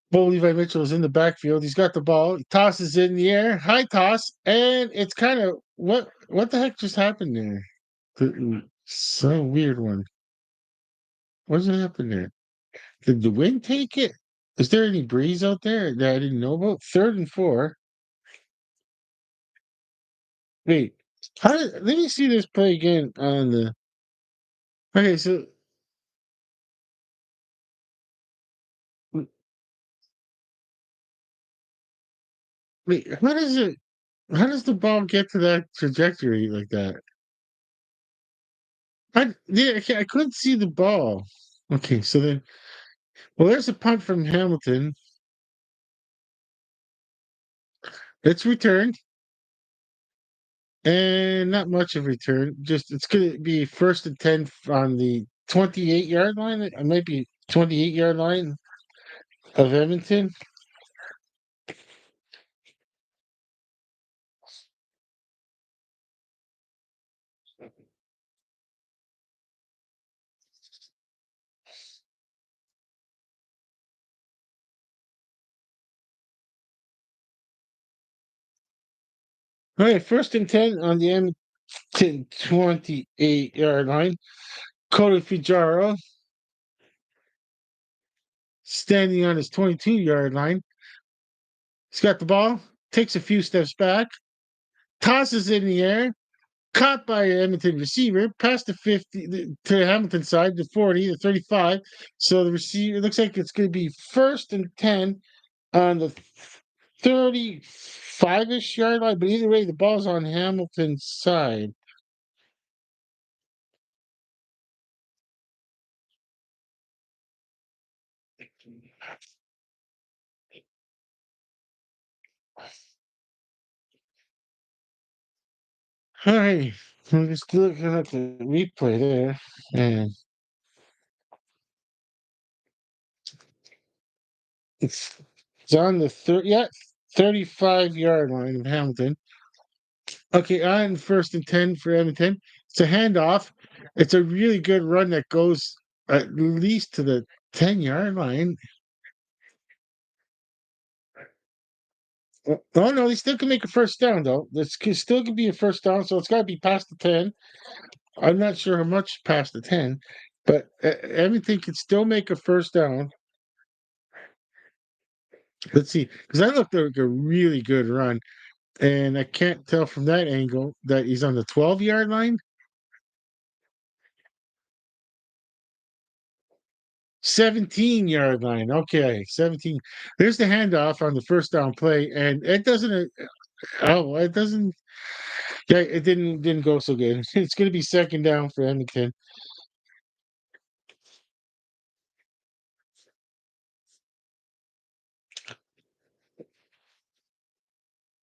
Bo Levi Mitchell is in the backfield. He's got the ball. He tosses it in the air, high toss, and it's kind of what the heck just happened there? So weird one. What's happened there? Did the wind take it? Is there any breeze out there that I didn't know about? Third and 4. Wait. Let me see this play again on the. Okay, so wait, how does it? How does the ball get to that trajectory like that? I couldn't see the ball. Okay, so then, well, there's a punt from Hamilton. It's returned, and not much of return. Just it's going to be first and 10 on the 28-yard line. It might be 28-yard line of Edmonton. All right, first and 10 on the Edmonton 28-yard line. Cody Fijaro standing on his 22-yard line. He's got the ball, takes a few steps back, tosses it in the air, caught by an Edmonton receiver, past the 50 to the Hamilton side, the 40, the 35. So the receiver, it looks like it's going to be first and 10 on the 35-ish yard line. But either way, the ball's on Hamilton's side. All right. I'm just looking at the replay there. And it's, it's on the 35-yard line of Hamilton. Okay, on first and 10 for Edmonton. It's a handoff. It's a really good run that goes at least to the 10-yard line. Oh, no, they still can make a first down, though. Still can be a first down, so it's got to be past the 10. I'm not sure how much past the 10, but Edmonton can still make a first down. Let's see, because that looked like a really good run, and I can't tell from that angle that he's on the 12-yard line. 17-yard line. Okay, 17. There's the handoff on the first down play, and it doesn't. Oh, it doesn't. Yeah, it didn't go so good. It's going to be second down for Edmonton.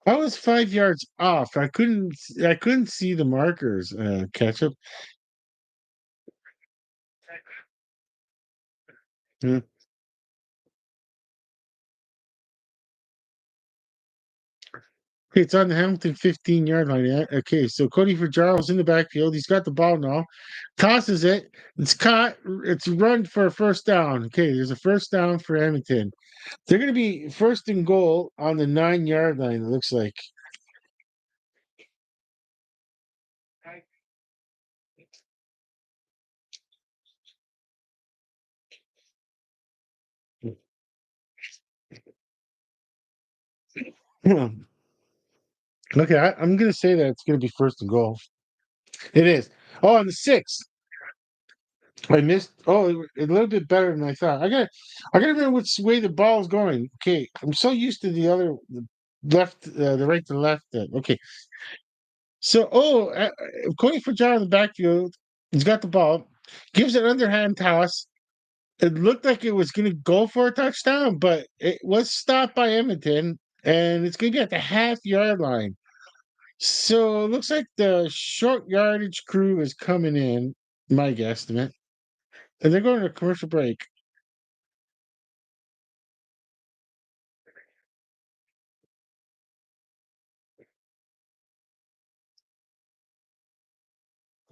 I was 5 yards off. I couldn't see the markers. Ketchup. Yeah. Okay, it's on the Hamilton 15-yard line. Yeah. Okay, so Cody Fajardo's in the backfield. He's got the ball now. Tosses it. It's caught. It's run for a first down. Okay, there's a first down for Edmonton. They're going to be first and goal on the 9-yard line, it looks like. Okay, I'm going to say that it's going to be first and goal. It is. Oh, on the 6th. I missed. Oh, a little bit better than I thought. I gotta remember which way the ball's going. Okay, I'm so used to the left, the right to left. Okay, so Cody Fajar in the backfield, he's got the ball, gives an underhand toss. It looked like it was going to go for a touchdown, but it was stopped by Edmonton, and it's going to be at the half-yard line. So it looks like the short yardage crew is coming in, my guesstimate, and they're going to a commercial break.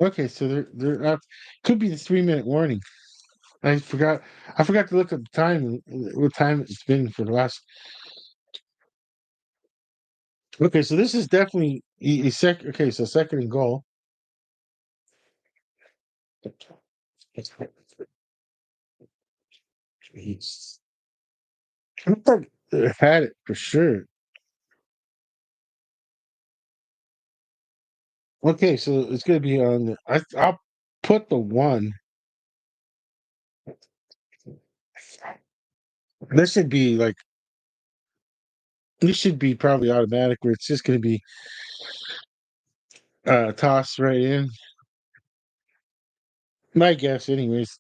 Okay, so they're up. Could be the 3-minute warning. I forgot. I forgot to look at the time. What time it's been for the last. Okay, so this is definitely a second. Okay, so second and goal. Jeez. I thought they had it for sure. Okay, so it's gonna be on. I'll put the one. This should be like this should be probably automatic, where it's just gonna be tossed right in. My guess, anyways.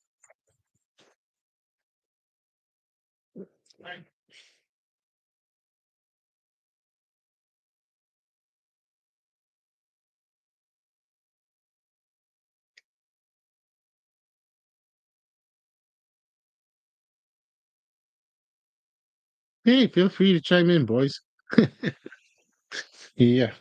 Hey, feel free to chime in, boys. Yeah.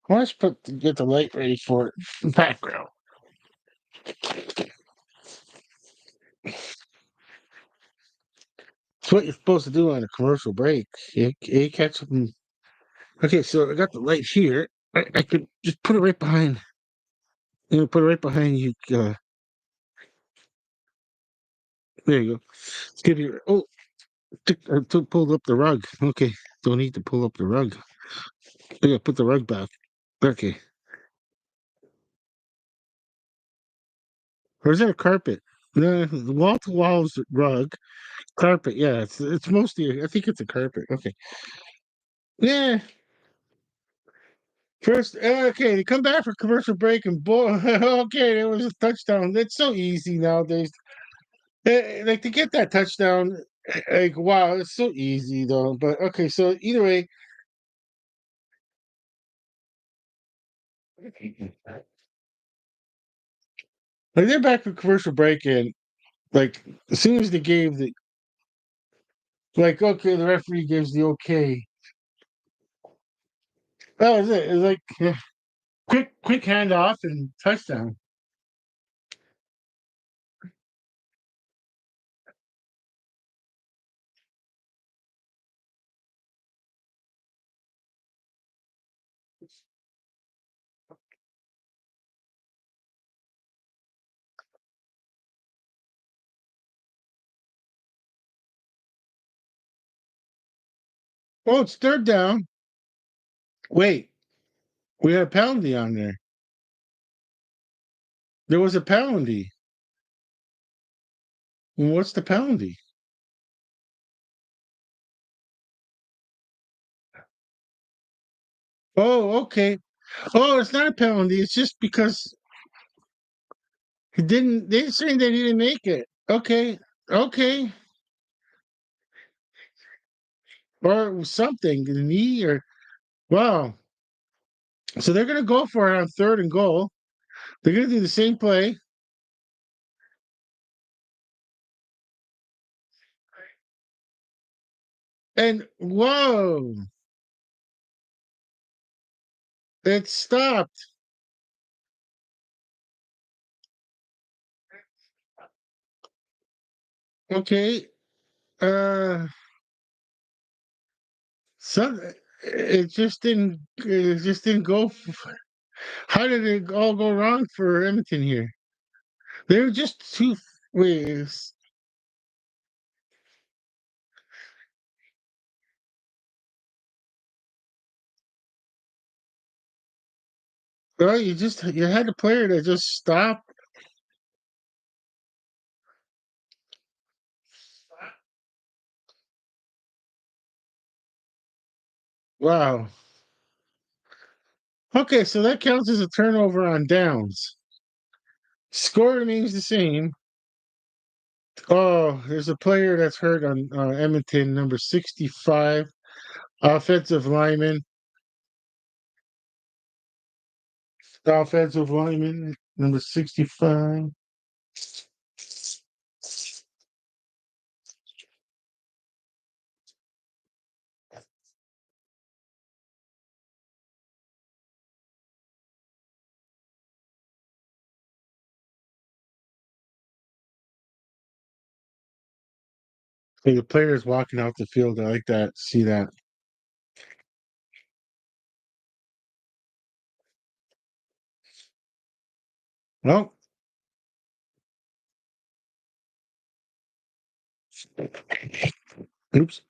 Let's get the light ready for it. Background. It's what you're supposed to do on a commercial break. You catch them. Okay, so I got the light here. I could just put it right behind. Put it right behind you. There you go. Let's give you. Oh, pulled up the rug. Okay, don't need to pull up the rug. I gotta put the rug back. Okay. Or is that a carpet? No, wall to walls rug. Carpet, yeah. It's mostly. I think it's a carpet. Okay. Yeah. First, okay, they come back for commercial break, and boy, okay, there was a touchdown. That's so easy nowadays. Like to get that touchdown, like wow, it's so easy though. But okay, so either way, like they're back for commercial break, and like as soon as they gave the like, okay, the referee gives the okay. That was it. It's like quick handoff and touchdown. Oh, it's third down. Wait, we had a penalty on there. There was a penalty. What's the penalty? Oh, okay. Oh, it's not a penalty. It's just because he didn't. They're saying that he didn't make it. Okay, okay, or something. The knee or wow. So they're gonna go for it on third and goal. They're gonna do the same play. And whoa, it stopped. Okay. Uh, some it just didn't go. How did it all go wrong for Edmonton here? They were just too ways. Well, you had a player that just stopped. Wow. Okay, so that counts as a turnover on downs. Score remains the same. Oh, there's a player that's hurt on Edmonton, number 65, offensive lineman. Offensive lineman, number 65. Hey, the player is walking out the field. I like that. See that. Well, oops.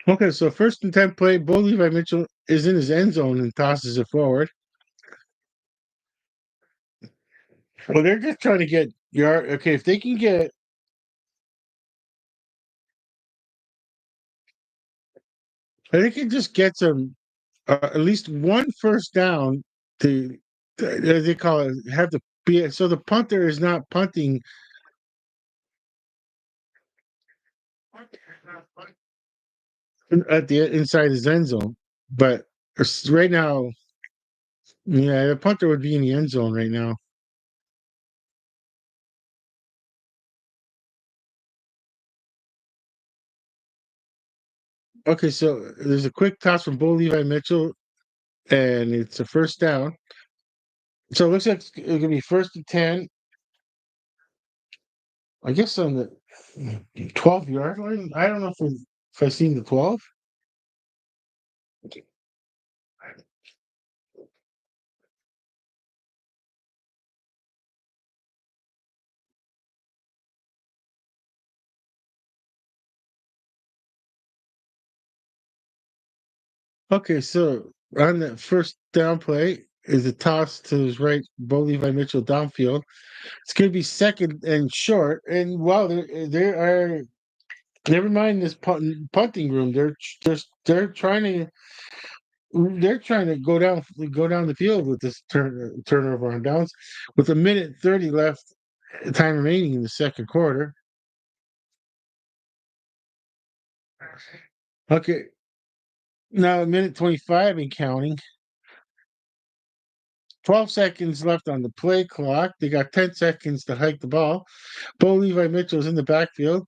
Okay, so first and 10 play, Bo Levi Mitchell is in his end zone and tosses it forward. Well, they're just trying to get yard. Okay, if they can get, if they can just get some, at least one first down as they call it, have to be so the punter is not punting at the inside his end zone. But right now, yeah, the punter would be in the end zone right now. Okay, so there's a quick toss from Bo Levi Mitchell, and it's a first down. So it looks like it's gonna be first and 10. I guess on the 12-yard line. I don't know if I seen the 12. Okay, so on the first down play is a toss to his right, Bo Levi Mitchell downfield. It's going to be second and short. And wow, there are never mind this punting room. They're trying to go down the field with this turnover on downs with a minute 30 left time remaining in the second quarter. Okay, now a minute 25 and counting. 12 seconds left on the play clock. They got 10 seconds to hike the ball. Bo Levi Mitchell's in the backfield,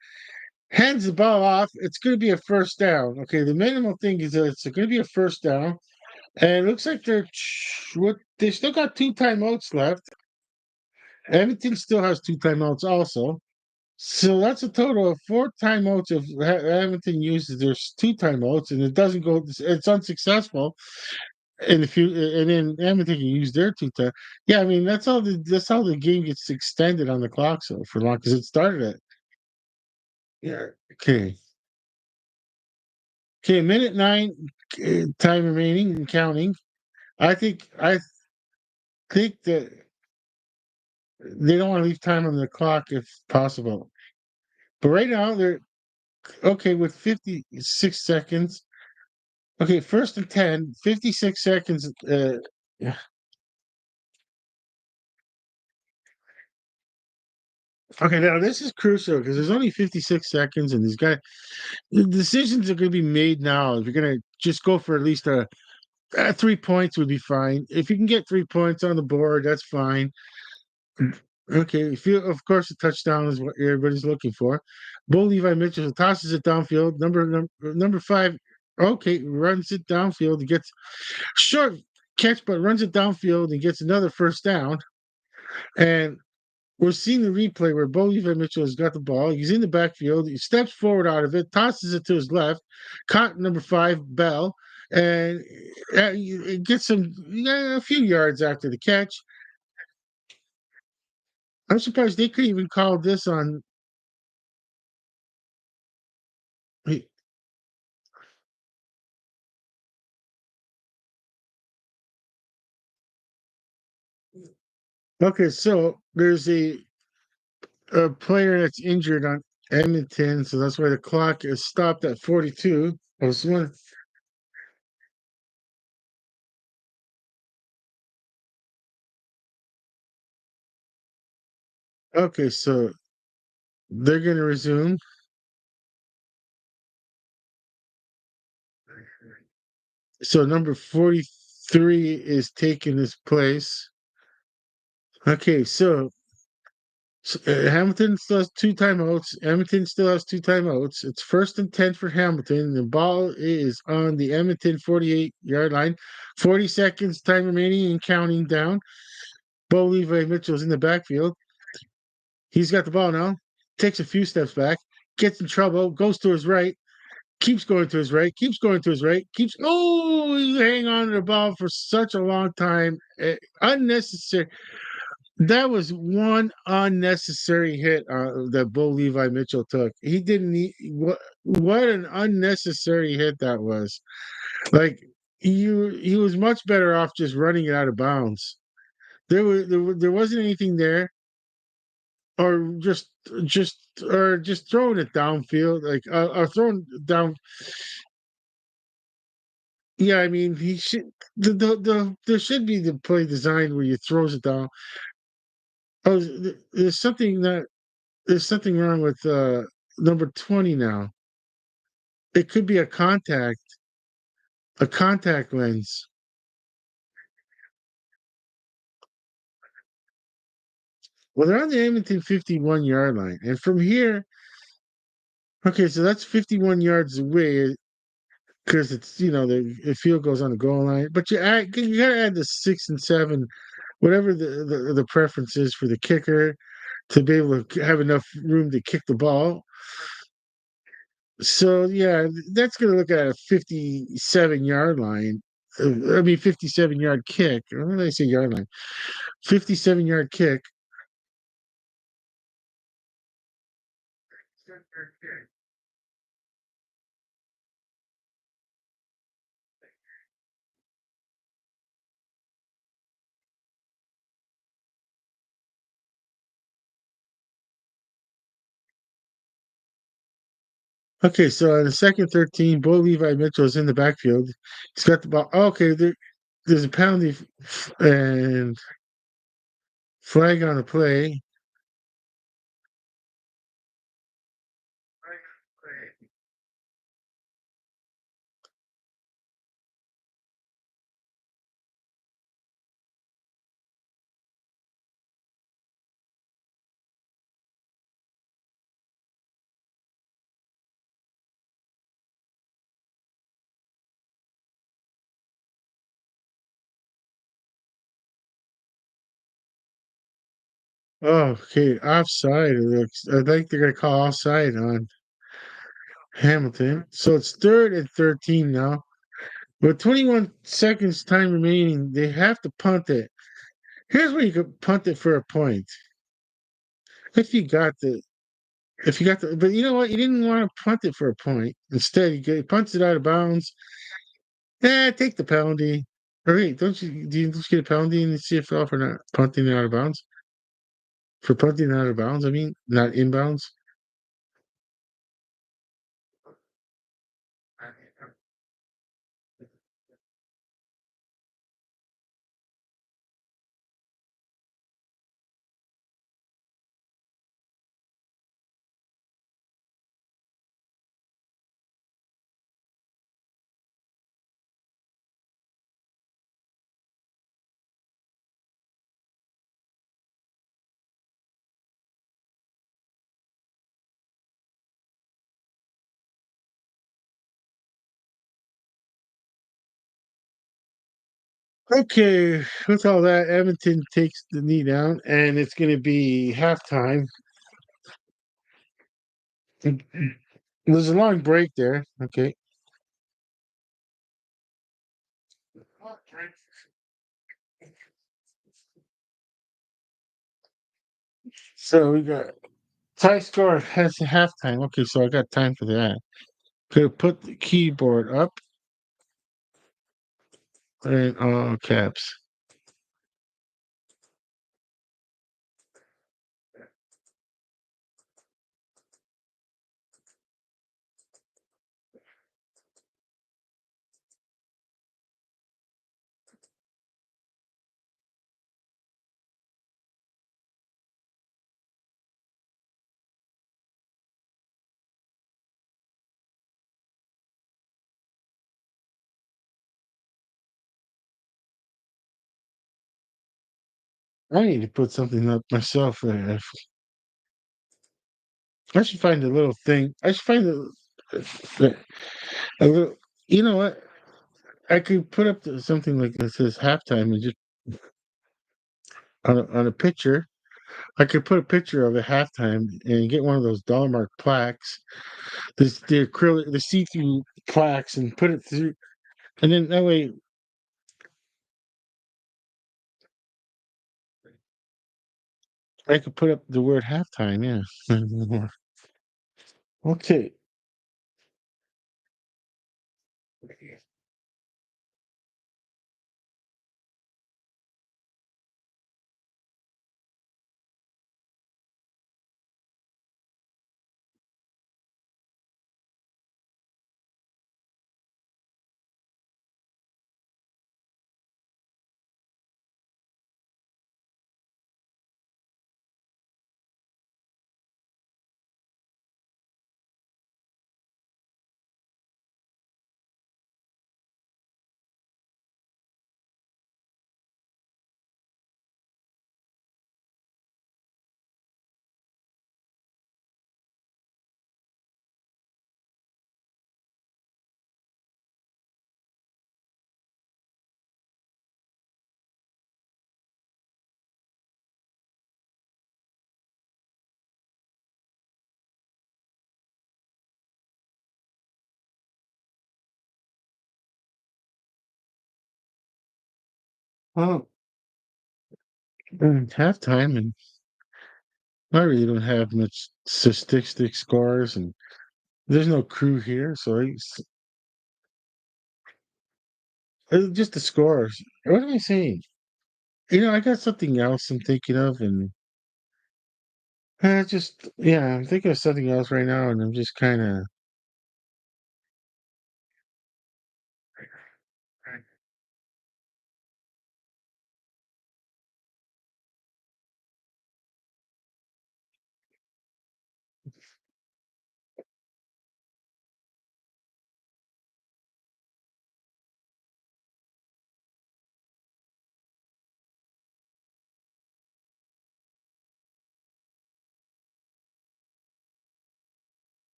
hands the ball off. It's going to be a first down. Okay, the minimal thing is that it's going to be a first down. And it looks like they still got two timeouts left. Edmonton still has two timeouts also. So that's a total of four timeouts. If Edmonton uses there's two timeouts and it doesn't go, it's unsuccessful. And if you and then Edmonton can use their two time. Yeah, I mean that's how the game gets extended on the clock so for long because it started at yeah. Okay, minute nine time remaining and counting. I think that they don't want to leave time on the clock if possible. But right now they're okay with 56 seconds. Okay, first and 10, 56 seconds. Yeah. Okay, now this is crucial because there's only 56 seconds, and these guys, the decisions are going to be made now. If you're going to just go for at least 3 points, would be fine. If you can get 3 points on the board, that's fine. Okay, if you, of course, a touchdown is what everybody's looking for. Bo Levi Mitchell tosses it downfield. Number five, okay, runs it downfield. He gets short catch, but runs it downfield and gets another first down. And we're seeing the replay where Bo Levi Mitchell has got the ball. He's in the backfield. He steps forward out of it, tosses it to his left. Caught number five, Bell, and it gets him a few yards after the catch. I'm surprised they couldn't even call this on. Okay, so there's a player that's injured on Edmonton, so that's why the clock is stopped at 42. I was wondering. Okay, so they're going to resume. So number 43 is taking his place. Okay, so Hamilton still has two timeouts. Edmonton still has two timeouts. It's first and 10 for Hamilton. The ball is on the Edmonton 48-yard line. 40 seconds time remaining and counting down. Bo Levi Mitchell's in the backfield. He's got the ball now. Takes a few steps back. Gets in trouble. Goes to his right. keeps going to his right, keeps going to his right, keeps he's hanging on to the ball for such a long time. Unnecessary. That was one unnecessary hit that Bo Levi Mitchell took. He didn't need what an unnecessary hit that was. Like he was much better off just running it out of bounds. There wasn't anything there, or just throwing it downfield, like or throwing down. Yeah, I mean he should there should be the play design where you throws it down. Oh, there's something wrong with number 20 now. It could be a contact lens. Well, they're on the Edmonton 51-yard line, and from here, okay, so that's 51 yards away because it's the field goes on the goal line. But you gotta add the 6 and 7, whatever the preference is for the kicker to be able to have enough room to kick the ball. So yeah, that's going to look at a 57-yard line. I mean, 57-yard kick. What did I say yard line? 57-yard kick. Okay, so on the second 13, Bo Levi Mitchell is in the backfield. He's got the ball. Okay, there's a penalty and flag on the play. Oh, okay, offside. It looks. I think they're gonna call offside on Hamilton. So it's third and 13 now. With 21 seconds time remaining, they have to punt it. Here's where you could punt it for a point. If you got the, but you know what? You didn't want to punt it for a point. Instead, he punts it out of bounds. Take the penalty. Or wait, do you just get a penalty in the CFL for not punting it out of bounds? For punting it out of bounds, I mean, not inbounds. Okay, with all that, Edmonton takes the knee down, and it's going to be halftime. There's a long break there. Okay. So we got tie score has halftime. Okay, so I got time for that. Could put the keyboard up and all caps. I need to put something up myself. I should find a little thing. I should find a little. You know what? I could put up something like that says halftime and just on a picture I could put a picture of it halftime and get one of those dollar mark plaques, the acrylic, the see-through plaques, and put it through, and then that way I could put up the word halftime. Yeah. Okay. Well, halftime, and I really don't have much statistic scores, and there's no crew here, so just the scores. What am I saying? I got something else I'm thinking of, and I'm thinking of something else right now, and I'm just kind of.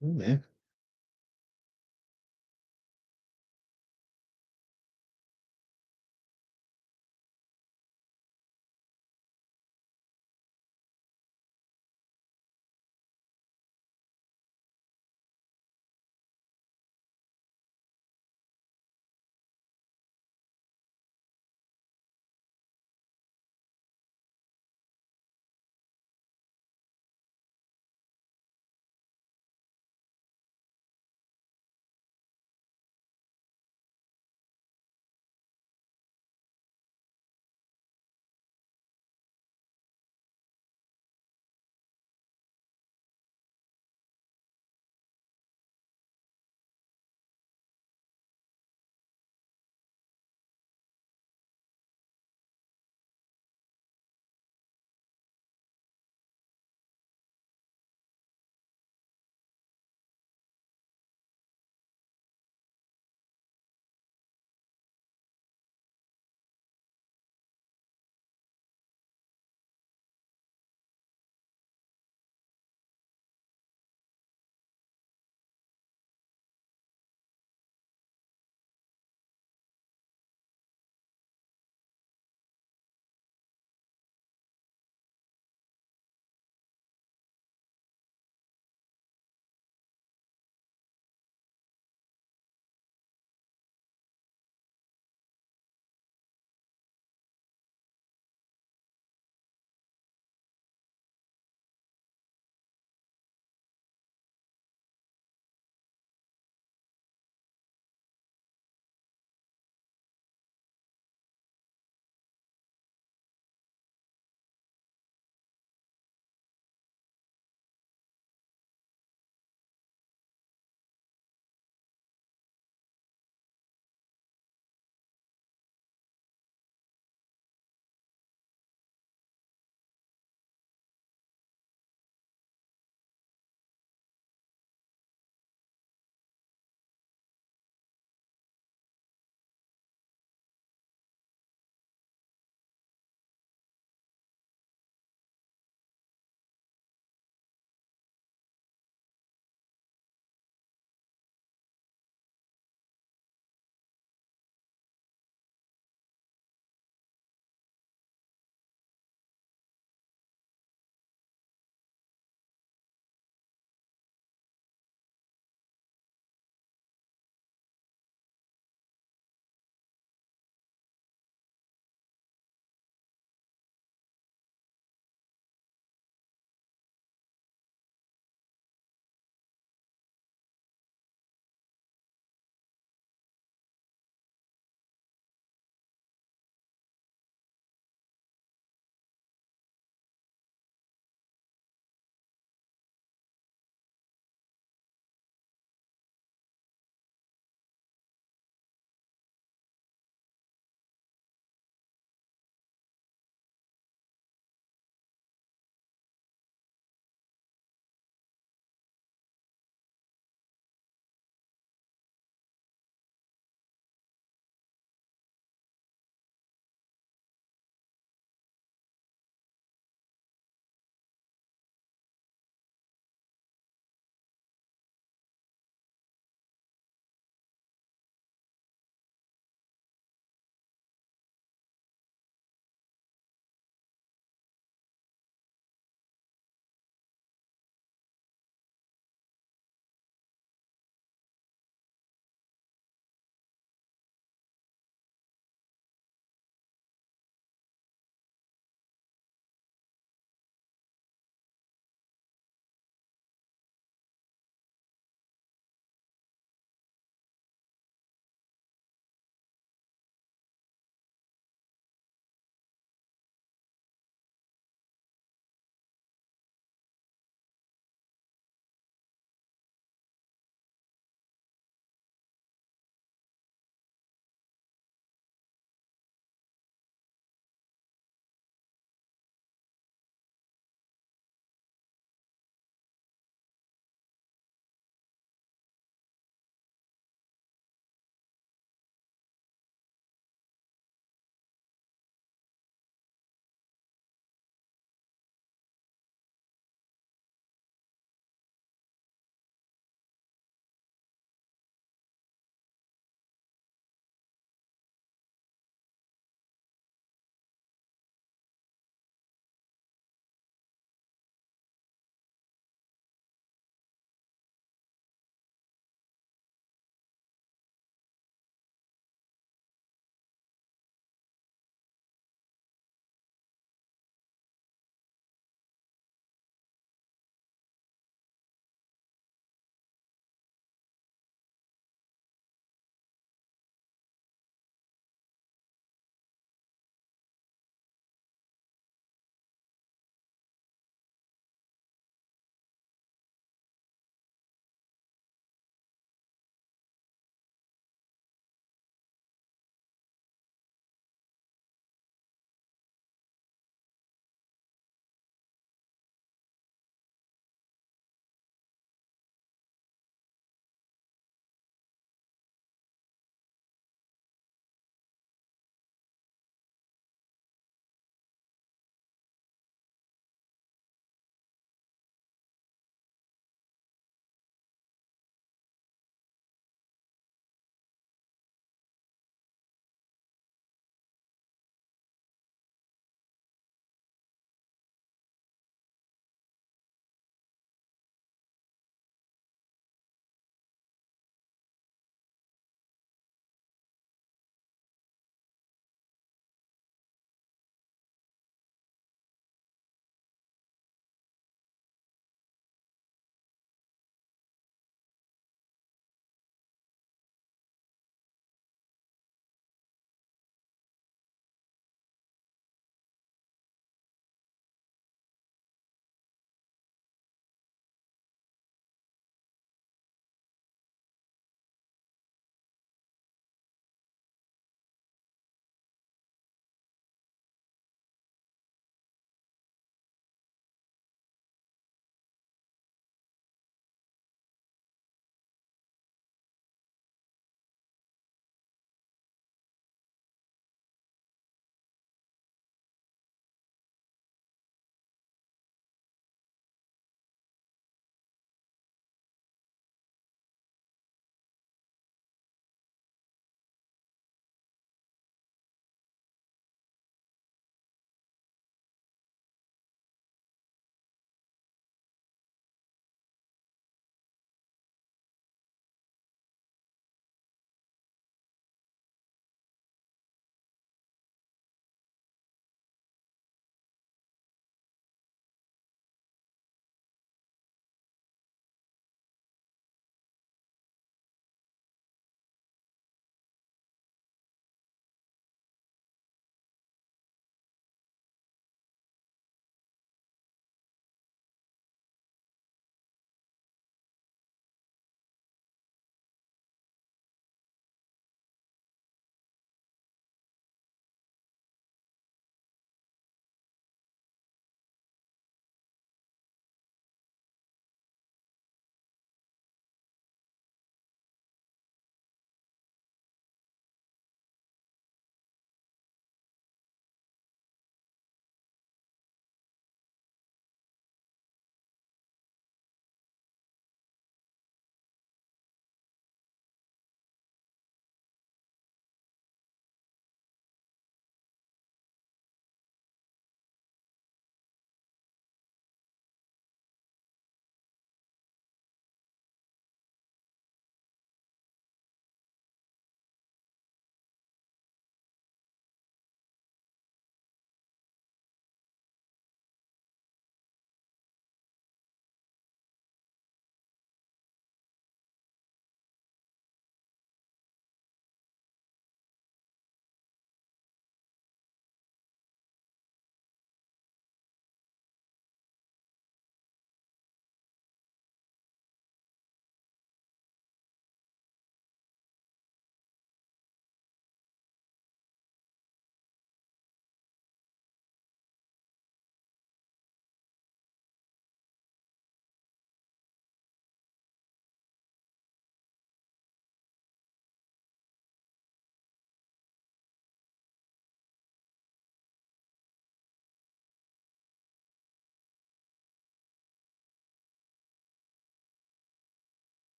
Man.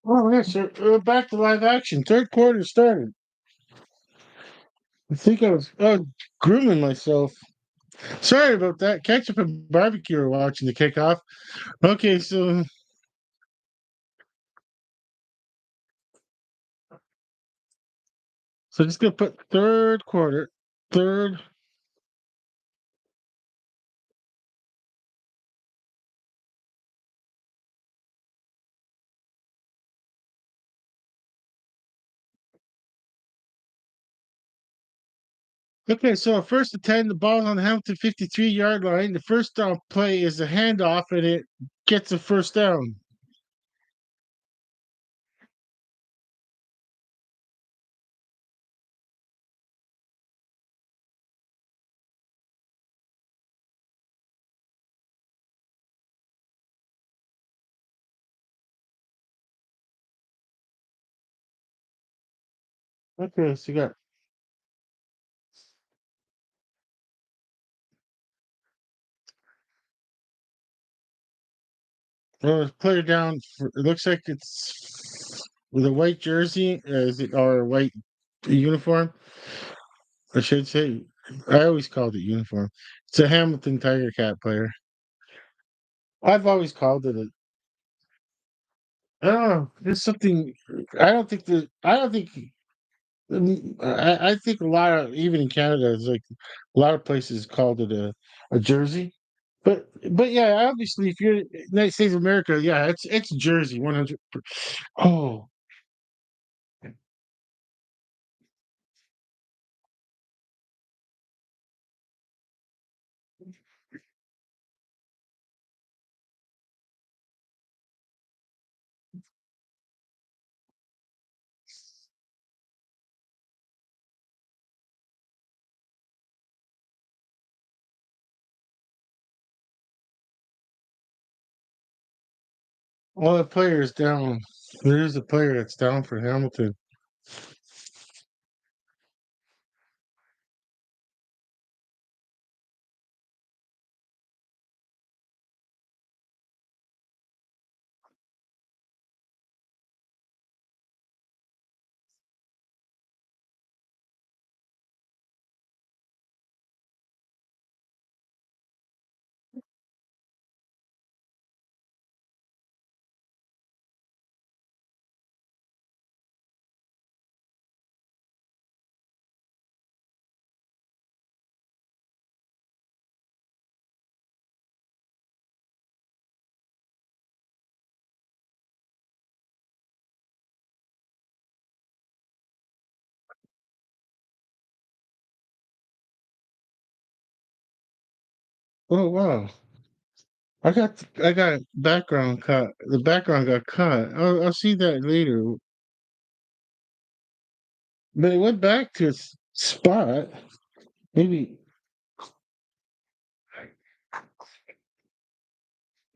Oh, yes, sir. Back to live action. Third quarter started. I think I was grooming myself. Sorry about that. Ketchup and barbecue are watching the kickoff. Okay, so just gonna put third quarter. Third. Okay, so first and 10, the ball's on the Hamilton 53-yard line. The first down play is a handoff, and it gets a first down. Okay, so you got player down. It looks like it's with a white jersey, or a white uniform. I should say. I always called it uniform. It's a Hamilton Tiger Cat player. I've always called it a. I don't know. There's something. I don't think that. I don't think. I think a lot of, even in Canada, it's like a lot of places called it a jersey. But yeah, obviously, if you're United States of America, yeah, it's jersey 100. Oh, well, the player is down. There is a player that's down for Hamilton. Oh wow! I got background cut. The background got cut. I'll see that later. But it went back to its spot. Maybe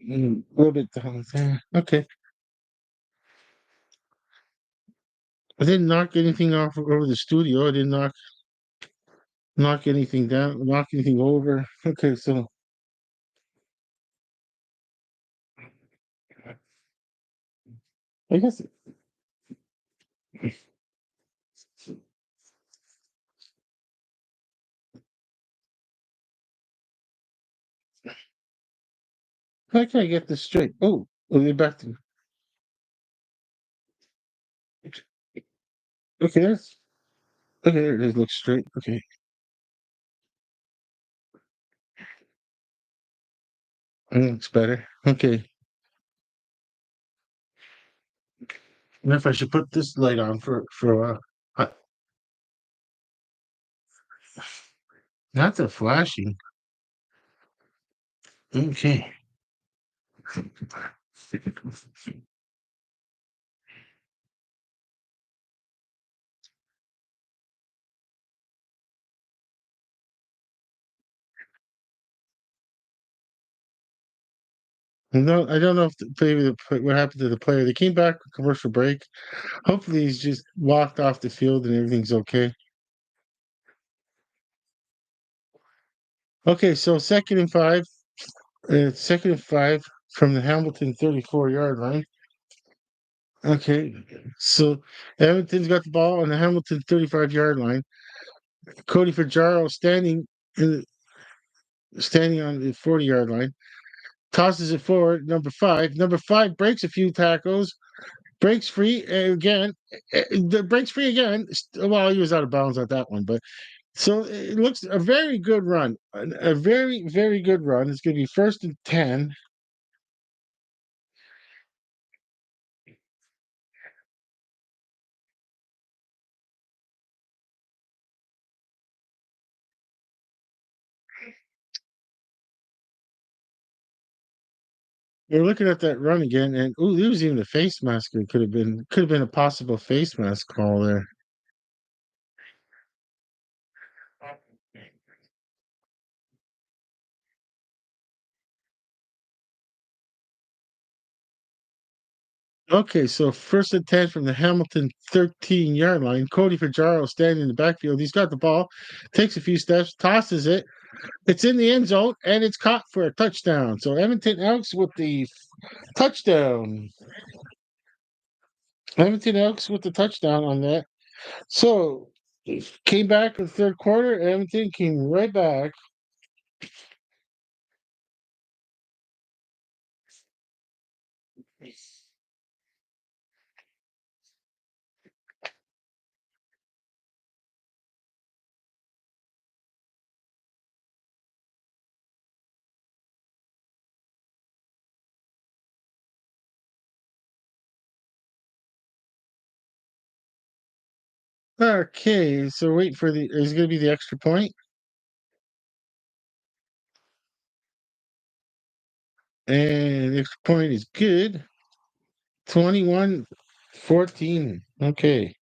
a little bit down there. Okay. I didn't knock anything off over the studio. I didn't knock anything down, knock anything over. Okay, so I guess how can I get this straight? Oh, we're back to okay. That's okay. There it is. Looks straight. Okay, that looks better. Okay, and if I should put this light on for a while. Uh, Not the flashing. Okay. No, I don't know if what happened to the player. They came back from commercial break. Hopefully, he's just walked off the field and everything's okay. Okay, so second and five. Second and five from the Hamilton 34-yard line. Okay, so Edmonton's got the ball on the Hamilton 35-yard line. Cody Fajardo standing on the 40-yard line, tosses it forward. Number five breaks a few tackles, breaks free again. Breaks free again. Well, he was out of bounds at that one, but so it looks a very good run, a very very good run. It's going to be 1st and 10. We're looking at that run again, and ooh, there was even a face mask. It could have been a possible face mask call there. Okay, so 1st and 10 from the Hamilton 13-yard line. Cody Fajardo standing in the backfield. He's got the ball, takes a few steps, tosses it. It's in the end zone, and it's caught for a touchdown. So Edmonton Elks with the touchdown. Edmonton Elks with the touchdown on that. So came back in the third quarter. Edmonton came right back. Okay, so wait for the is going to be the extra point, and the extra point is good. 21-14. Okay.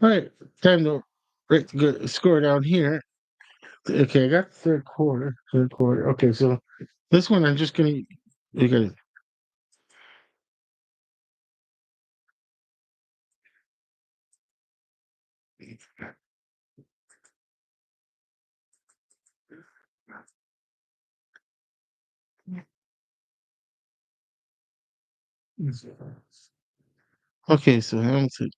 All right, time to score down here. Okay, I got the third quarter. Third quarter. Okay, so this one I'm just gonna you got okay, so Hamilton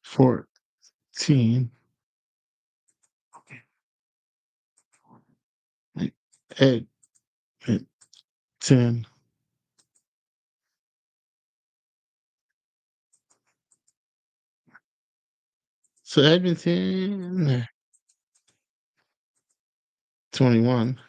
14, Ed at 10. So Edmonton 21.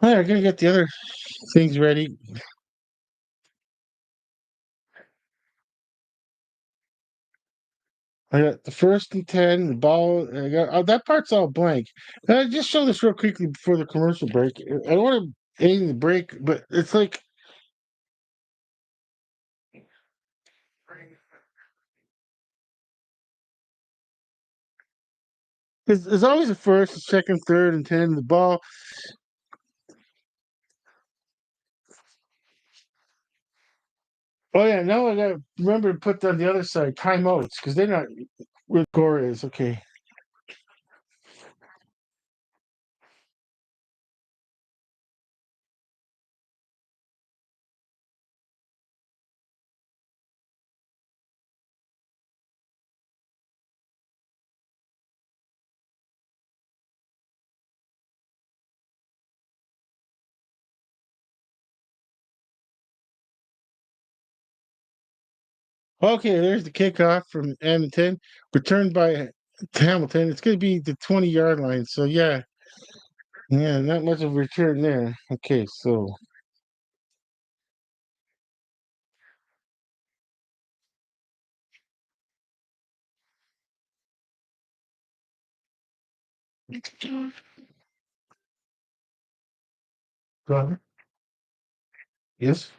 All right, I'm gonna get the other things ready. I got the 1st and 10, the ball. I got that part's all blank. Just show this real quickly before the commercial break. I don't want to aim the break, but it's like there's always a first, a second, third, and 10. The ball. Oh yeah, now I gotta remember to put on the other side timeouts because they're not where the score is. Okay. Okay, there's the kickoff from Edmonton, returned by Hamilton. It's gonna be the 20-yard line. So yeah, not much of a return there. Okay, so go ahead. Yes.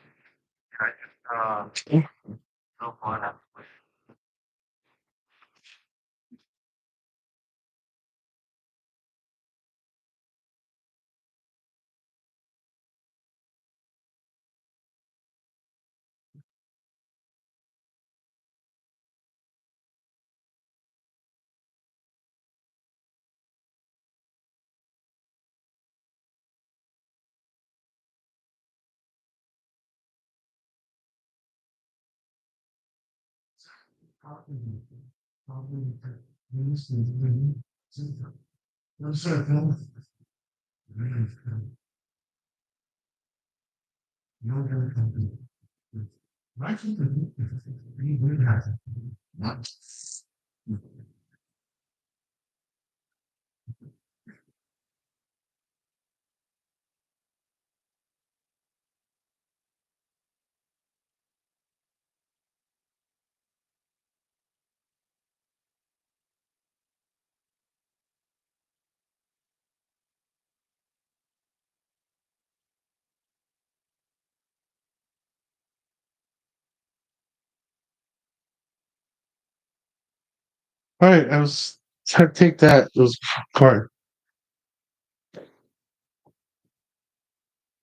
All right, I was trying to take that. Those part.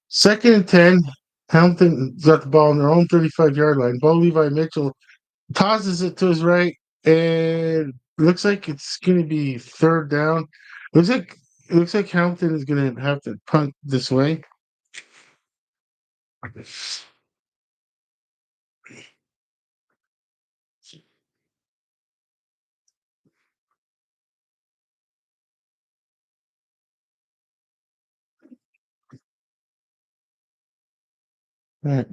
Second and 10. Hamilton got the ball on their own 35-yard line. Bo Levi Mitchell tosses it to his right, and looks like it's going to be third down. Looks like it looks like Hamilton is going to have to punt this way. All right.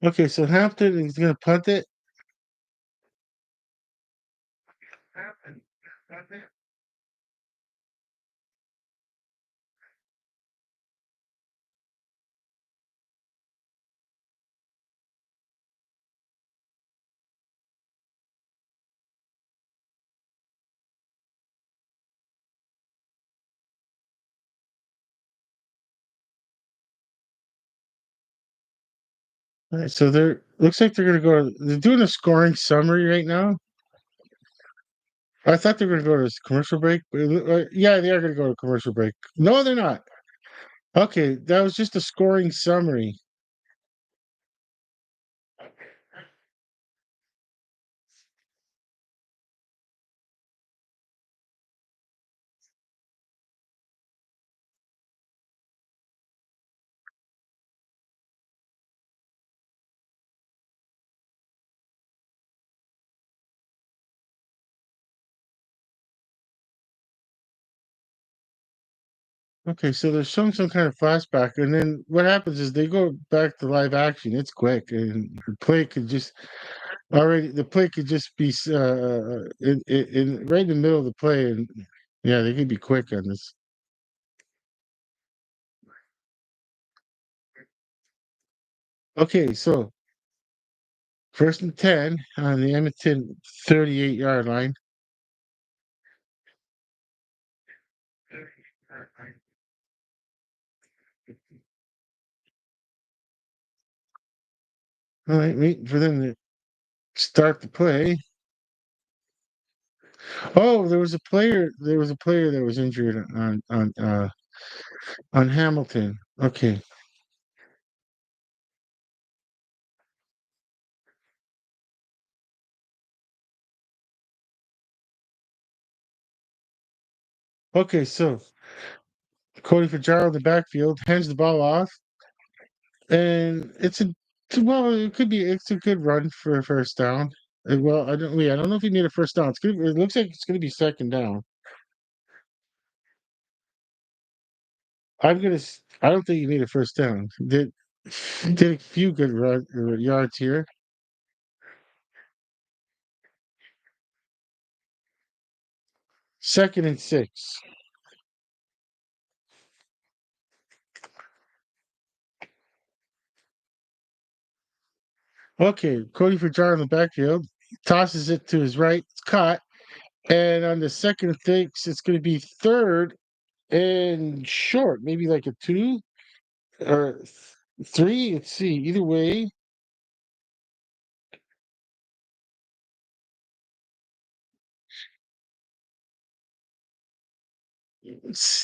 Okay, so Hampton is going to punt it. All right, so they're looks like they're going to go. They're doing a scoring summary right now. I thought they were going to go to this commercial break, but yeah, they are going to go to commercial break. No, they're not. Okay, that was just a scoring summary. Okay, so they're showing some kind of flashback, and then what happens is they go back to live action. It's quick, and the play could just be in right in the middle of the play, and yeah, they can be quick on this. Okay, so first and 10 on the Edmonton 38-yard line. All right, wait for them to start the play. Oh, there was a player. There was a player that was injured on Hamilton. Okay. Okay, so Cody Fajardo in the backfield hands the ball off, and well, it's a good run for a first down. Well, I don't know if you need a first down. It looks like it's gonna be second down. I don't think you need a first down. Did a few good yards here. Second and 6. Okay, Cody Fajardo in the backfield tosses it to his right. It's caught. And on the second fix, it's going to be third and short, maybe like a 2 or 3. Let's see. Either way,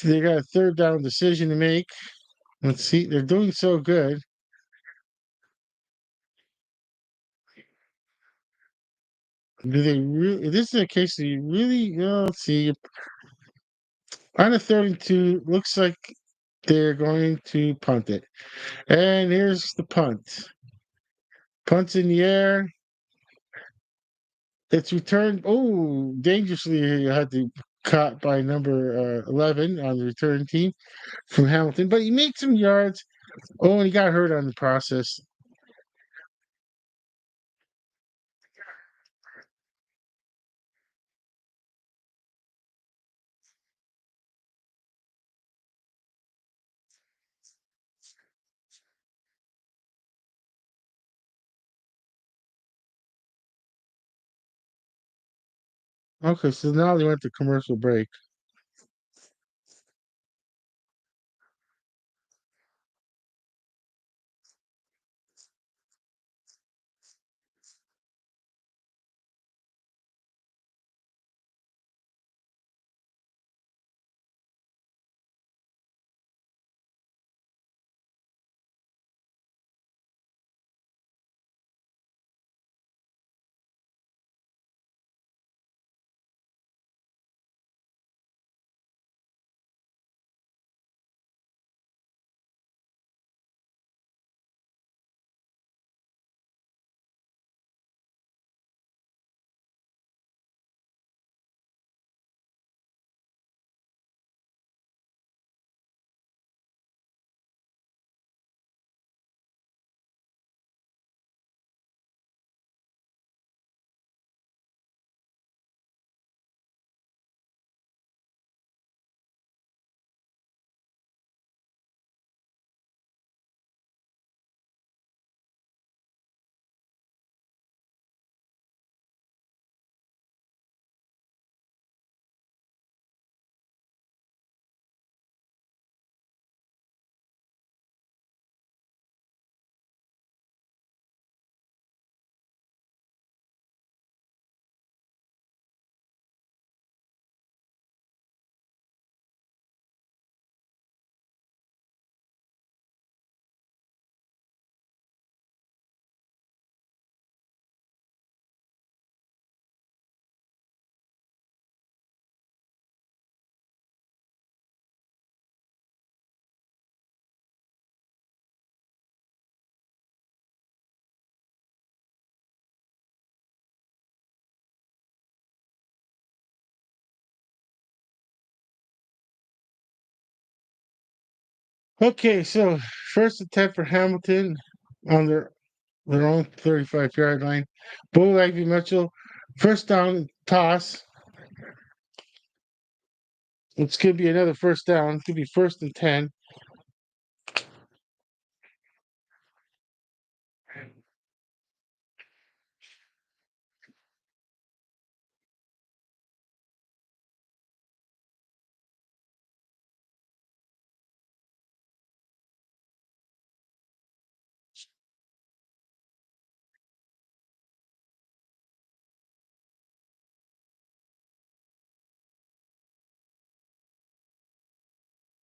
they got a third down decision to make. Let's see. They're doing so good. Do they really? This is a case that you really, let's see. On a 32, looks like they're going to punt it. And here's the punt. Punt's in the air. It's returned. Oh, dangerously, you had to caught by number 11 on the return team from Hamilton, but he made some yards. Oh, and he got hurt on the process. Okay, so now they went to commercial break. Okay, so first attempt for Hamilton on their own 35-yard line. Bo Ivy Mitchell, first down toss. It's going to be another first down. It could be first and 10.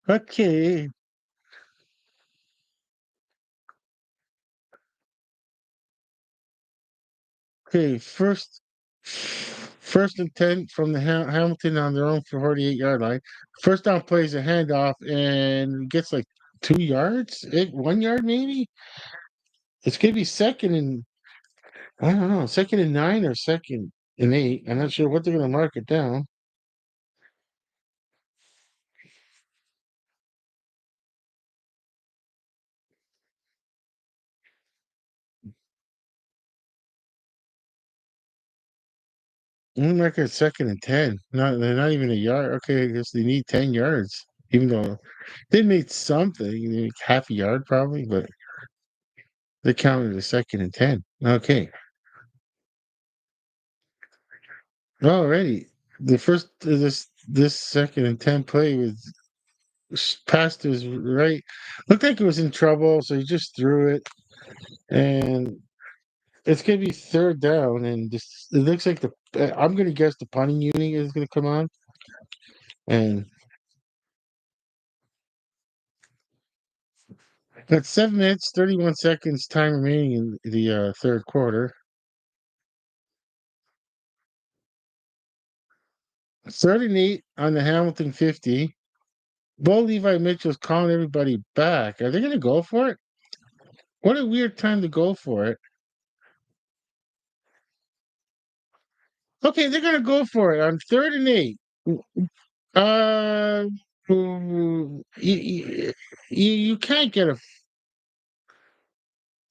Okay, okay, first and 10 from the Hamilton on their own 48-yard line. First down plays a handoff and gets like 2 yards, 1 yard maybe. It's gonna be second and I don't know, second and 9 or second and 8. I'm not sure what they're gonna mark it down. I'm gonna mark it second and 10. They're not even a yard. Okay, I guess they need 10 yards, even though they made something, like half a yard probably, but they counted a second and 10. Okay. Alrighty. The first this second and 10 play was past his right. Looked like it was in trouble, so he just threw it. And it's gonna be third down, and this it looks like I'm gonna guess the punting unit is gonna come on. And got 7 minutes, 31 seconds time remaining in the third quarter. Third and 8 on the Hamilton 50. Bo Levi Mitchell's calling everybody back. Are they going to go for it? What a weird time to go for it. Okay, they're going to go for it on 3rd and 8. Uh, you can't get a.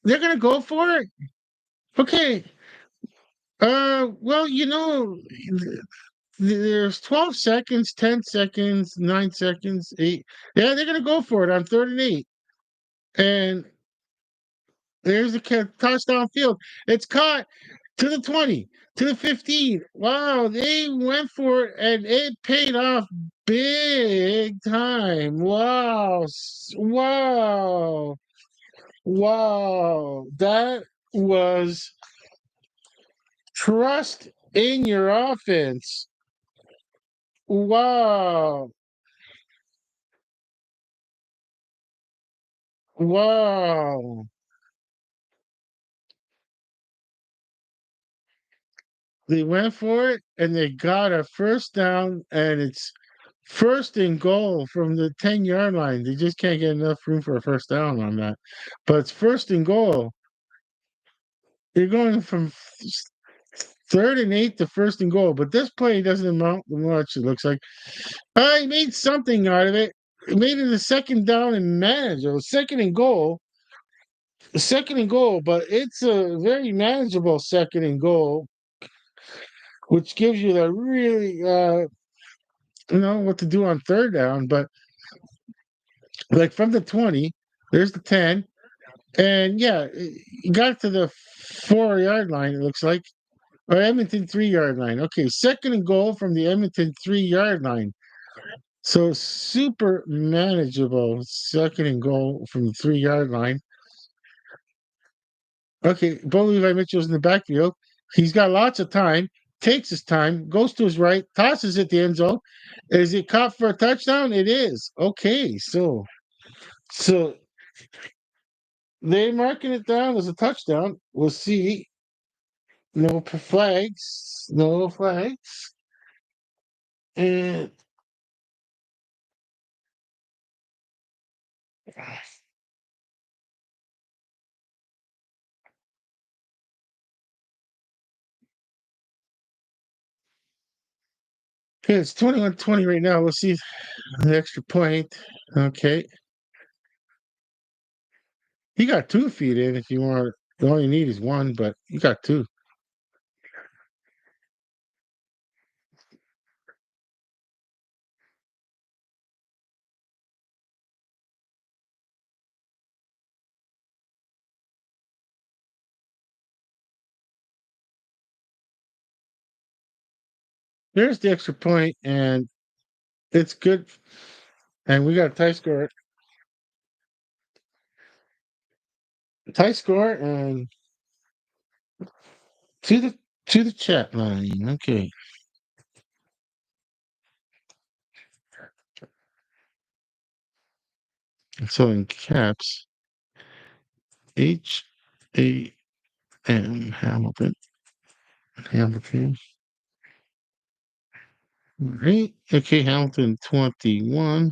They're going to go for it. Okay. Well, there's 12 seconds, 10 seconds, 9 seconds, 8. Yeah, they're going to go for it on 3rd and 8. And there's a touchdown field. It's caught to the 20, to the 15. Wow, they went for it and it paid off big time. Wow. Wow. Wow. That was trust in your offense. Wow. Wow. They went for it and they got a first down, and it's first and goal from the 10-yard line. They just can't get enough room for a first down on that. But it's first and goal. You're going from 3rd and 8 to first and goal. But this play doesn't amount to much, it looks like. He made something out of it. He made it a second down and manageable. Second and goal, but it's a very manageable second and goal, which gives you the really what to do on third down. But like from the 20, there's the 10, and yeah, you got to the 4-yard line, it looks like, or Edmonton 3-yard line. Okay, second and goal from the Edmonton 3-yard line. So super manageable second and goal from the 3-yard line. Okay, Bo Levi Mitchell's in the backfield. He's got lots of time, takes his time, goes to his right, tosses it the end zone. Is it caught for a touchdown? It is. Okay, so they're marking it down as a touchdown. We'll see. No flags. No flags. And okay, it's 21-20 right now. We'll see the extra point. Okay. He got 2 feet in if you want. All you need is one, but you got 2. There's the extra point, and it's good. And we got a tie score. Tie score and to the chat line. Okay. So in caps, HAM Hamilton. Hamilton. Right. Okay, Hamilton 21.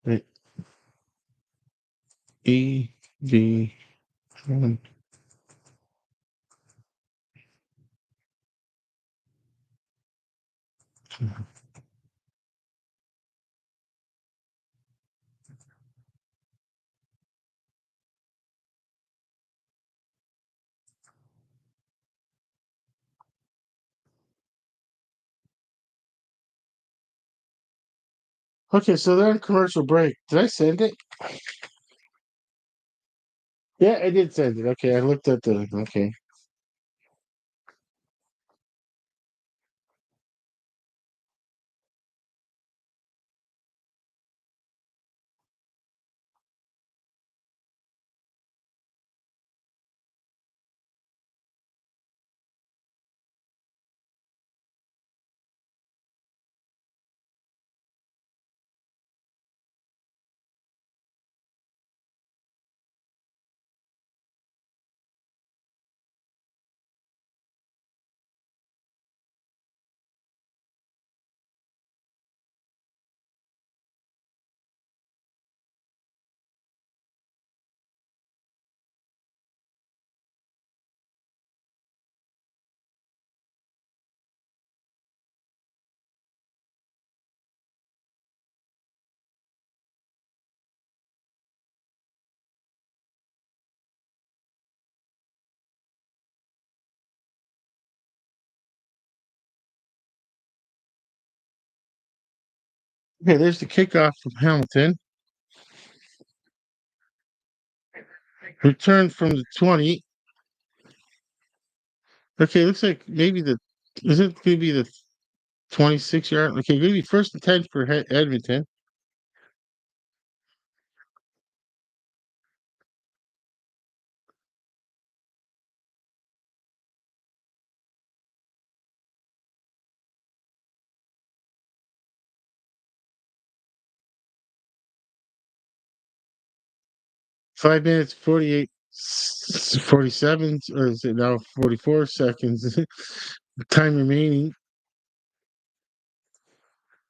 Right. ED. Okay, so they're on commercial break. Did I send it? Yeah, I did send it. Okay, I looked at the. Okay. Okay, there's the kickoff from Hamilton. Return from the 20. Okay, looks like maybe the is it going to be the 26 yard? Okay, going to be first and 10 for Edmonton. 5 minutes, 47, or is it now 44 seconds? Time remaining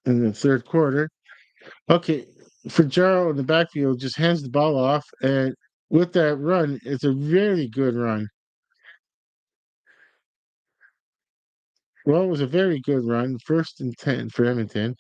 in the third quarter. Okay, for Jarl in the backfield, just hands the ball off, and with that run, it's a very good run. Well, it was a very good run. First and 10 for Edmonton.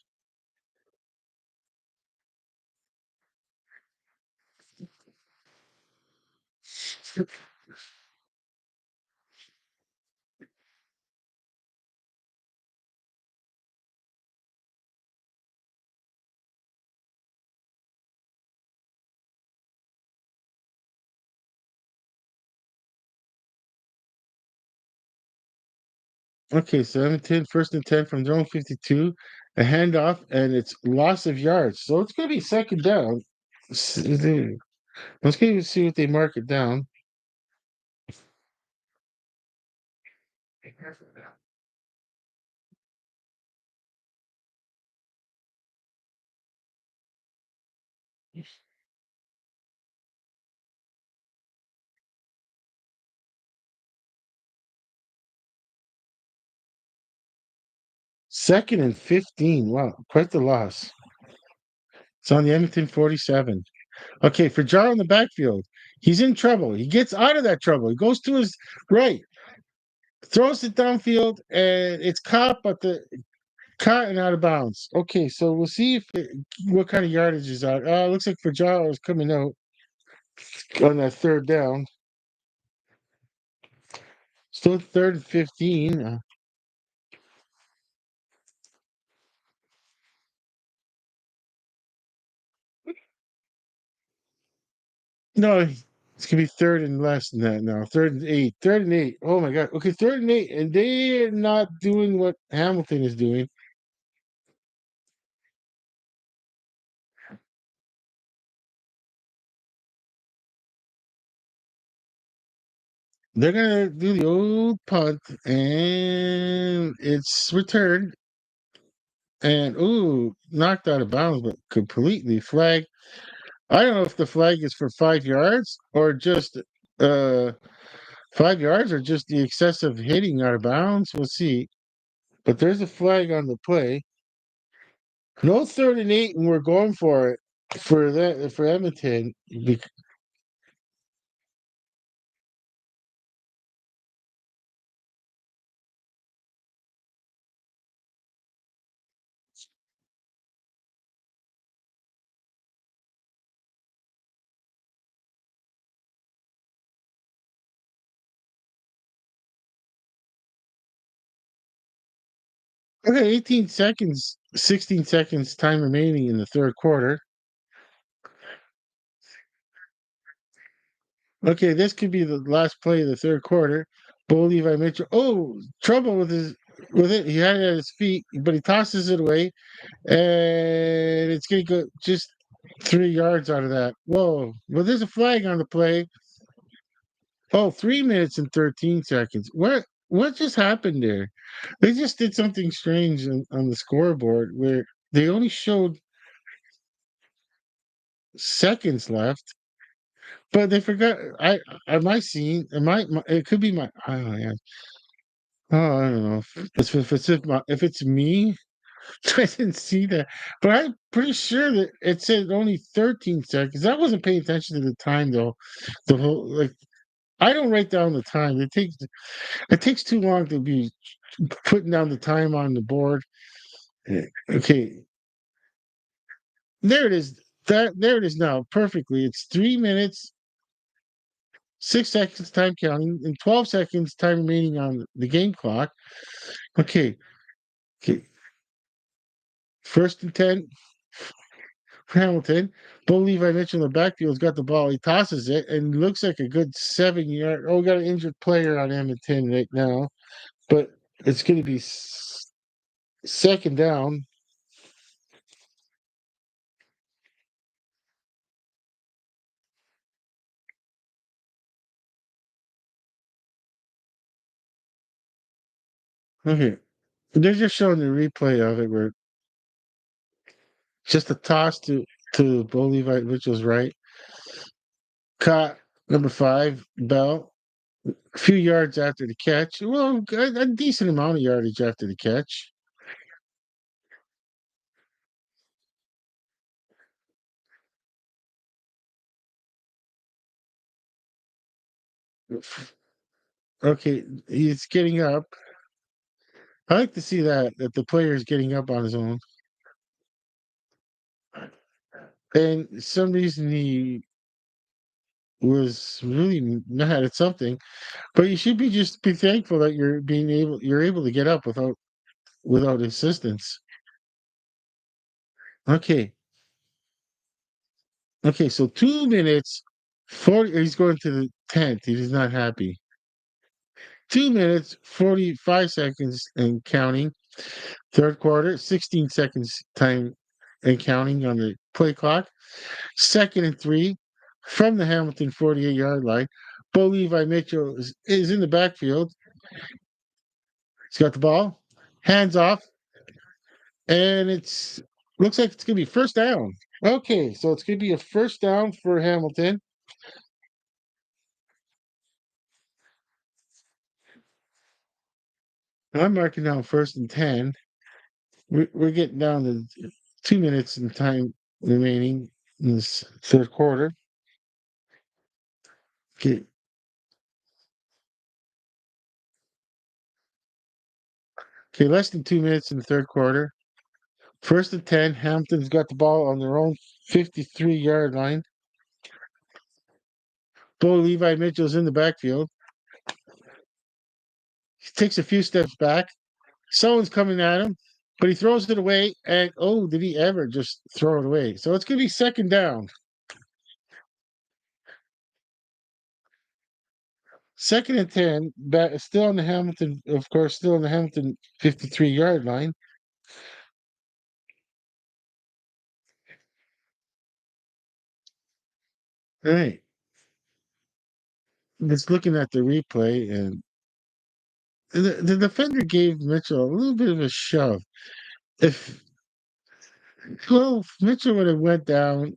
Okay, so Edmonton, first and 10 from their own 52, a handoff, and it's loss of yards. So it's going to be second down. Let's get see what they mark it down. Second and 15. Wow, quite the loss. It's on the Edmonton 47. Okay, for Jar in the backfield, he's in trouble. He gets out of that trouble. He goes to his right, throws it downfield, and it's caught, but the caught and out of bounds. Okay, so we'll see what kind of yardage is out. Looks like for Jar is coming out on that third down. Still third and 15. No, it's gonna be third and less than that now. Third and 8. Third and 8. Oh my god. Okay, third and 8, and they're not doing what Hamilton is doing. They're gonna do the old punt, and it's returned, and ooh, knocked out of bounds, but completely flagged. I don't know if the flag is for 5 yards or just 5 yards or just the excessive hitting out of bounds. We'll see. But there's a flag on the play. No third and 8, and we're going for it for Edmonton. Okay, 18 seconds, 16 seconds time remaining in the third quarter. Okay, this could be the last play of the third quarter. Bo Levi Mitchell. Oh, trouble with it. He had it at his feet, but he tosses it away, and it's gonna go just 3 yards out of that. Whoa! Well, there's a flag on the play. Oh, 3 minutes and 13 seconds. What just happened there? They just did something strange on the scoreboard where they only showed seconds left, but they forgot. Am I seeing? It could be my. Oh yeah. Oh, I don't know. If it's me, I didn't see that. But I'm pretty sure that it said only 13 seconds. I wasn't paying attention to the time though. The whole like I don't write down the time. It takes too long to be putting down the time on the board. Okay, there it is. There it is now perfectly. It's 3 minutes, 6 seconds time counting, and 12 seconds time remaining on the game clock. Okay, okay. First and 10. for Hamilton. Bo Levi Mitchell in the backfield's got the ball. He tosses it and looks like a good 7 yard. Oh, we got an injured player on Hamilton right now, but it's going to be second down. Okay. They're just showing the replay of it where just a toss to Bo Levi Mitchell's right. Caught number 5, Bell, a few yards after the catch. Well, a decent amount of yardage after the catch. Okay, he's getting up. I like to see that the player is getting up on his own. And some reason he was really mad at something, but you should be just be thankful that you're able to get up without assistance. Okay. Okay, so 2 minutes 40 he's going to the 10th. He is not happy. 2 minutes 45 seconds and counting. Third quarter, 16 seconds time and counting on the play clock. Second and 3 from the Hamilton 48-yard line. Bo Levi Mitchell is in the backfield. He's got the ball, hands off, and it's looks like it's gonna be first down. Okay, so it's gonna be a first down for Hamilton. I'm marking down first and 10. We're getting down to 2 minutes and time remaining in this third quarter. Okay, okay, less than 2 minutes in the third quarter. First and 10. Hampton's got the ball on their own 53-yard line. Bo Levi Mitchell's in the backfield. He takes a few steps back. Someone's coming at him, but he throws it away. And oh, did he ever just throw it away? So it's going to be second down. Second and 10. Still on the Hamilton, of course, still on the Hamilton 53-yard line. All right. Just looking at the replay, and the defender gave Mitchell a little bit of a shove. If if Mitchell would have went down,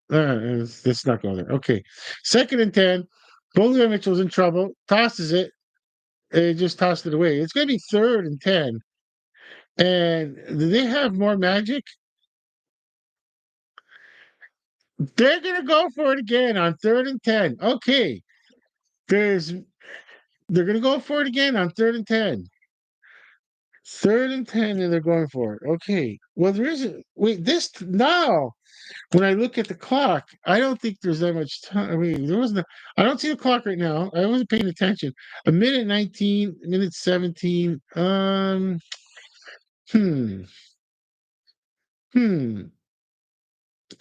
let's not go there. Okay, second and 10. Bolger Mitchell's in trouble. Tosses it. And he just tossed it away. It's going to be third and 10. And do they have more magic? They're going to go for it again on third and 10. Okay, there's they're going to go for it again on third and 10. Third and 10, and they're going for it. Okay. Well, there isn't. Wait, this now, when I look at the clock, I don't think there's that much time. I mean, there wasn't. I don't see the clock right now. I wasn't paying attention. A minute 19, minute 17. Hmm, hmm.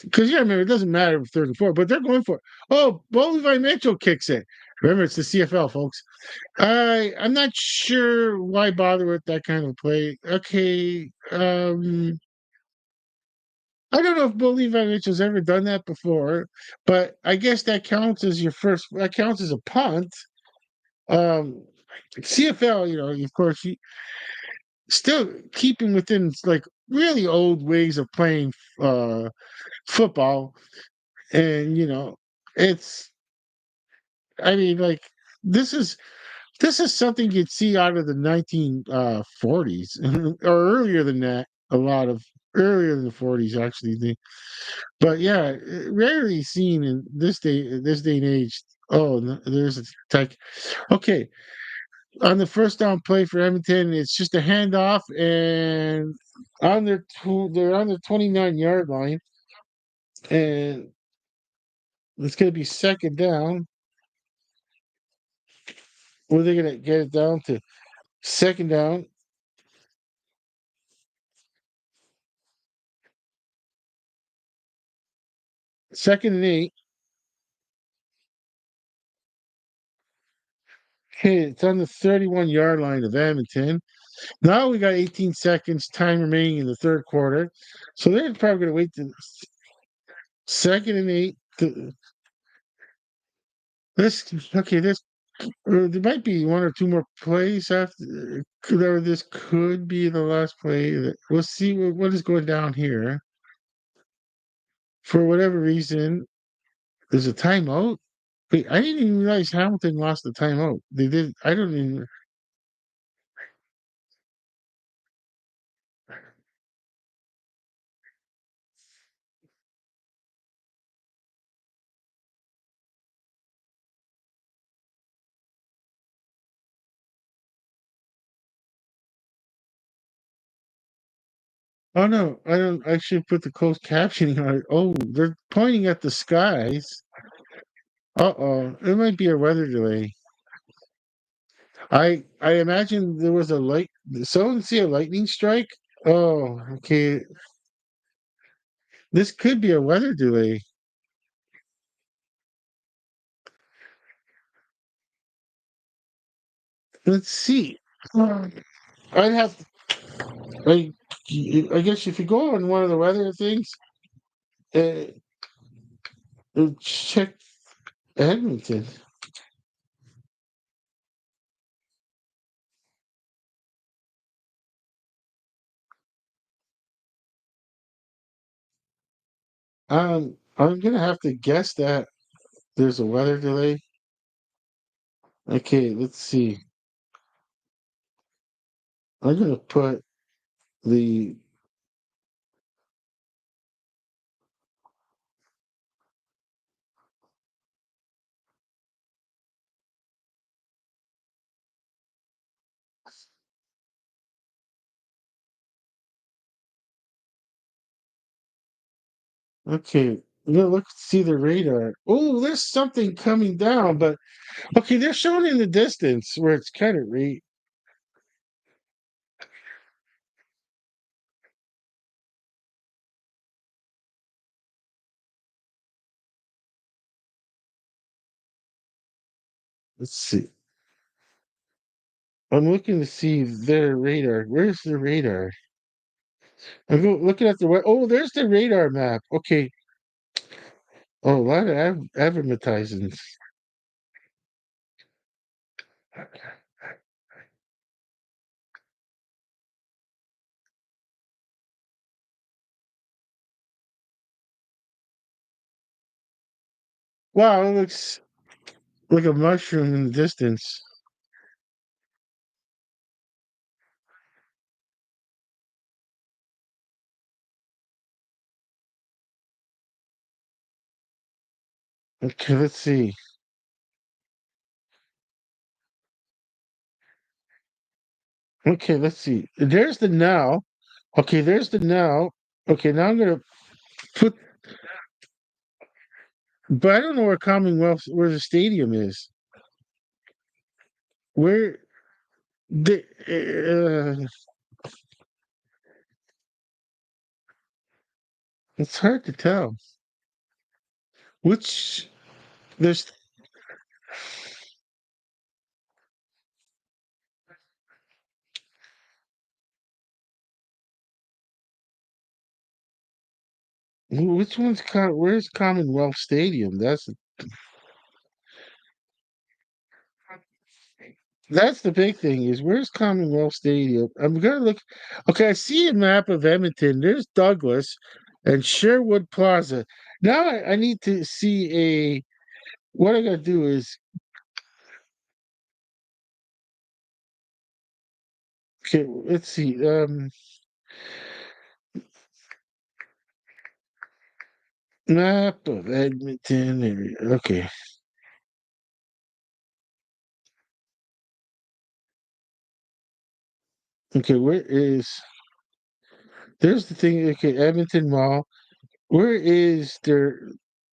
Because yeah, remember, it doesn't matter if third and four, but they're going for it. Oh, Bo Levi Mitchell kicks it. Remember, it's the CFL, folks. I'm not sure why bother with that kind of play. Okay, I don't know if Bo Levi Mitchell's ever done that before, but I guess that counts as your first. That counts as a punt. Um, CFL, of course, still keeping within like really old ways of playing football, and it's. I mean, like this is this is something you'd see out of the 1940s or earlier than that. A lot of earlier than the 40s, actually. But yeah, rarely seen in this day and age. Oh, no, there's a tech. Okay, on the first down play for Edmonton, it's just a handoff, and they're on the 29-yard line, and it's going to be second down. Where they going to get it down to second down? Second and 8. Okay, it's on the 31-yard line of Edmonton. Now we got 18 seconds time remaining in the third quarter. So they're probably going to wait to second and 8. This okay. There might be one or two more plays after. This could be the last play. We'll see what is going down here. For whatever reason, there's a timeout. Wait, I didn't even realize Hamilton lost the timeout. They did. I don't even. Oh no, I don't. I should put the closed captioning on it. Oh, they're pointing at the skies. Uh-oh, it might be a weather delay. I imagine there was a light. Someone see a lightning strike? Oh, okay. This could be a weather delay. Let's see. Um, I'd have. I, I guess if you go on one of the weather things, uh, check Edmonton. I'm gonna have to guess that there's a weather delay. Okay, let's see. I'm gonna put the. Okay, I'm gonna look see the radar. Oh, there's something coming down, but okay, they're showing in the distance where it's kind of let's see. I'm looking to see their radar. Where's the radar? I'm looking at the oh, there's the radar map. Okay. Oh, a lot of advertisements. Wow, it looks like a mushroom in the distance. Okay, let's see. Okay, let's see. There's the now. Okay, there's the now. Okay, now I'm gonna put, but I don't know where Commonwealth, where the stadium is. Where the it's hard to tell. Which there's which one's where's Commonwealth Stadium? That's the big thing is where's Commonwealth Stadium? I'm gonna look. Okay, I see a map of Edmonton. There's Douglas and Sherwood Plaza. Now I need to see a. What I gotta do is okay. Let's see. Map of Edmonton area. Okay. Okay. Where is? There's the thing. Okay, Edmonton Mall. Where is there?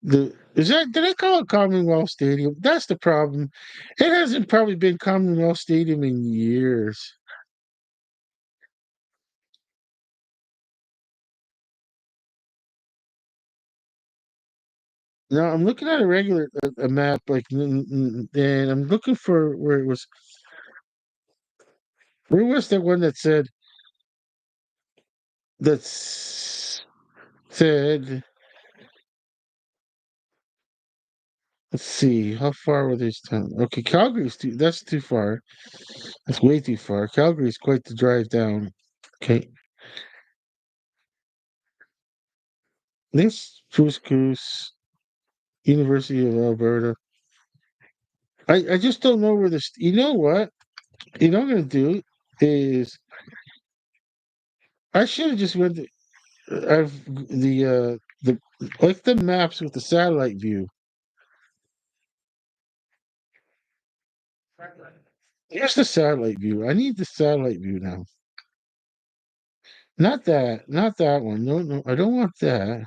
The is that? Did I call it Commonwealth Stadium? That's the problem. It hasn't probably been Commonwealth Stadium in years. Now I'm looking at a regular a map, like, and I'm looking for where it was. Where was the one that said? Let's see, how far were these towns? Okay, Calgary's too. That's too far. That's way too far. Calgary's quite the drive down. Okay, this Spruce Goose, University of Alberta. I just don't know where this. You know what? You know what I'm gonna do is I should have just went. I've the like the maps with the satellite view. Here's the satellite view. I need the satellite view now. Not that. Not that one. No, no, I don't want that.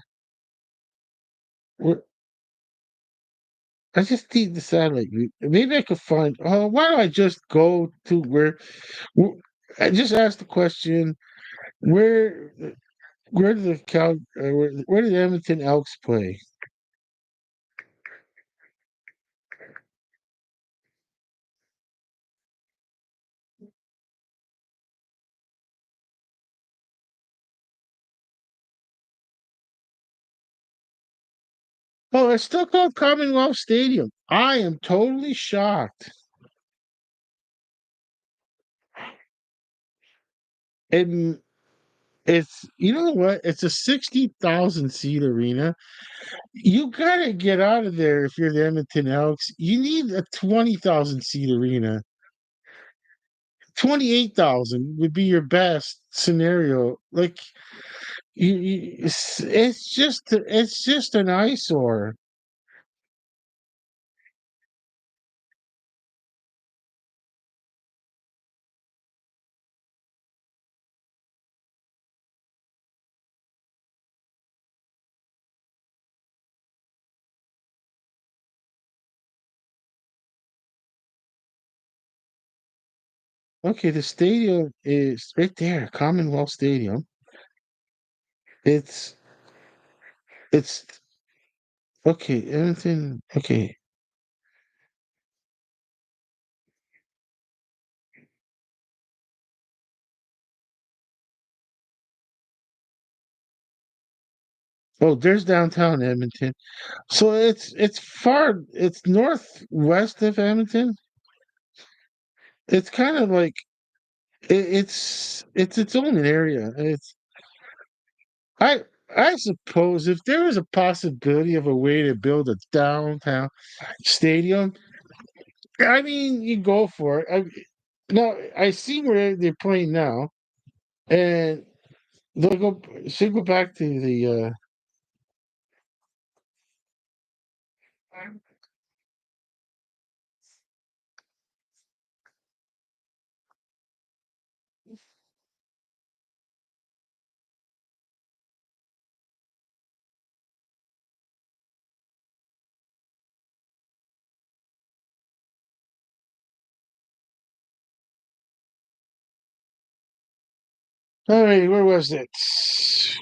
Where, I just need the satellite view. Maybe I could find. Oh, why don't I just go to where I just asked the question. Where where did the where did Edmonton Elks play? Oh, it's still called Commonwealth Stadium. I am totally shocked. And it's you know what? It's a 60,000 seat arena. You gotta get out of there if you're the Edmonton Elks. You need a 20,000 seat arena. 28,000 would be your best scenario. Like it's just an eyesore. Okay, the stadium is right there, Commonwealth Stadium. It's it's okay, Edmonton. Okay. Oh, there's downtown Edmonton. So it's northwest of Edmonton. It's kind of like it's its own area. It's I I suppose if there was a possibility of a way to build a downtown stadium, I mean, you go for it. Now I see where they're playing now, and they'll go should go back to the. All right, where was it?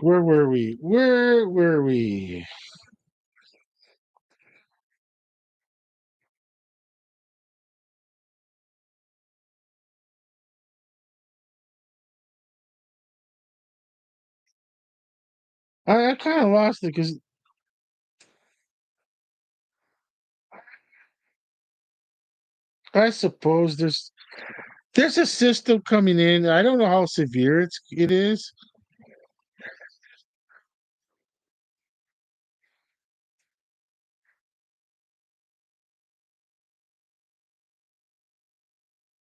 Where were we? Where were we? I kind of lost it because I suppose there's a system coming in. I don't know how severe it is.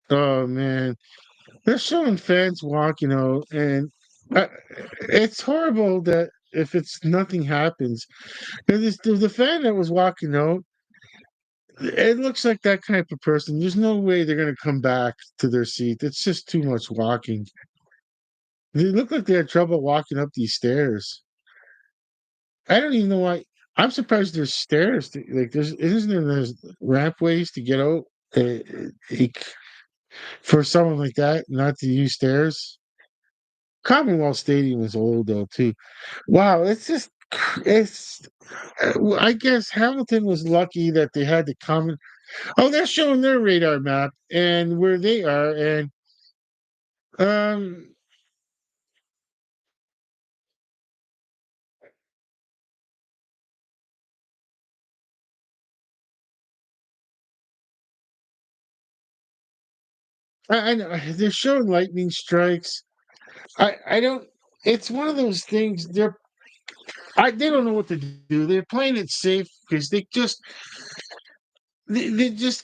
Oh man, they're showing fans walking out, and uh, it's horrible that if it's nothing happens. The fan that was walking out, it looks like that type of person. There's no way they're gonna come back to their seat. It's just too much walking. They look like they had trouble walking up these stairs. I don't even know why. I'm surprised there's stairs. Like there's ramp ways to get out uh, uh, for someone like that not to use stairs. Commonwealth Stadium is old though too. Wow, it's just It's well, I guess Hamilton was lucky that they had the common. Oh, they're showing their radar map and where they are, and um, I know they're showing lightning strikes. I don't. It's one of those things. They don't know what to do. They're playing it safe because they just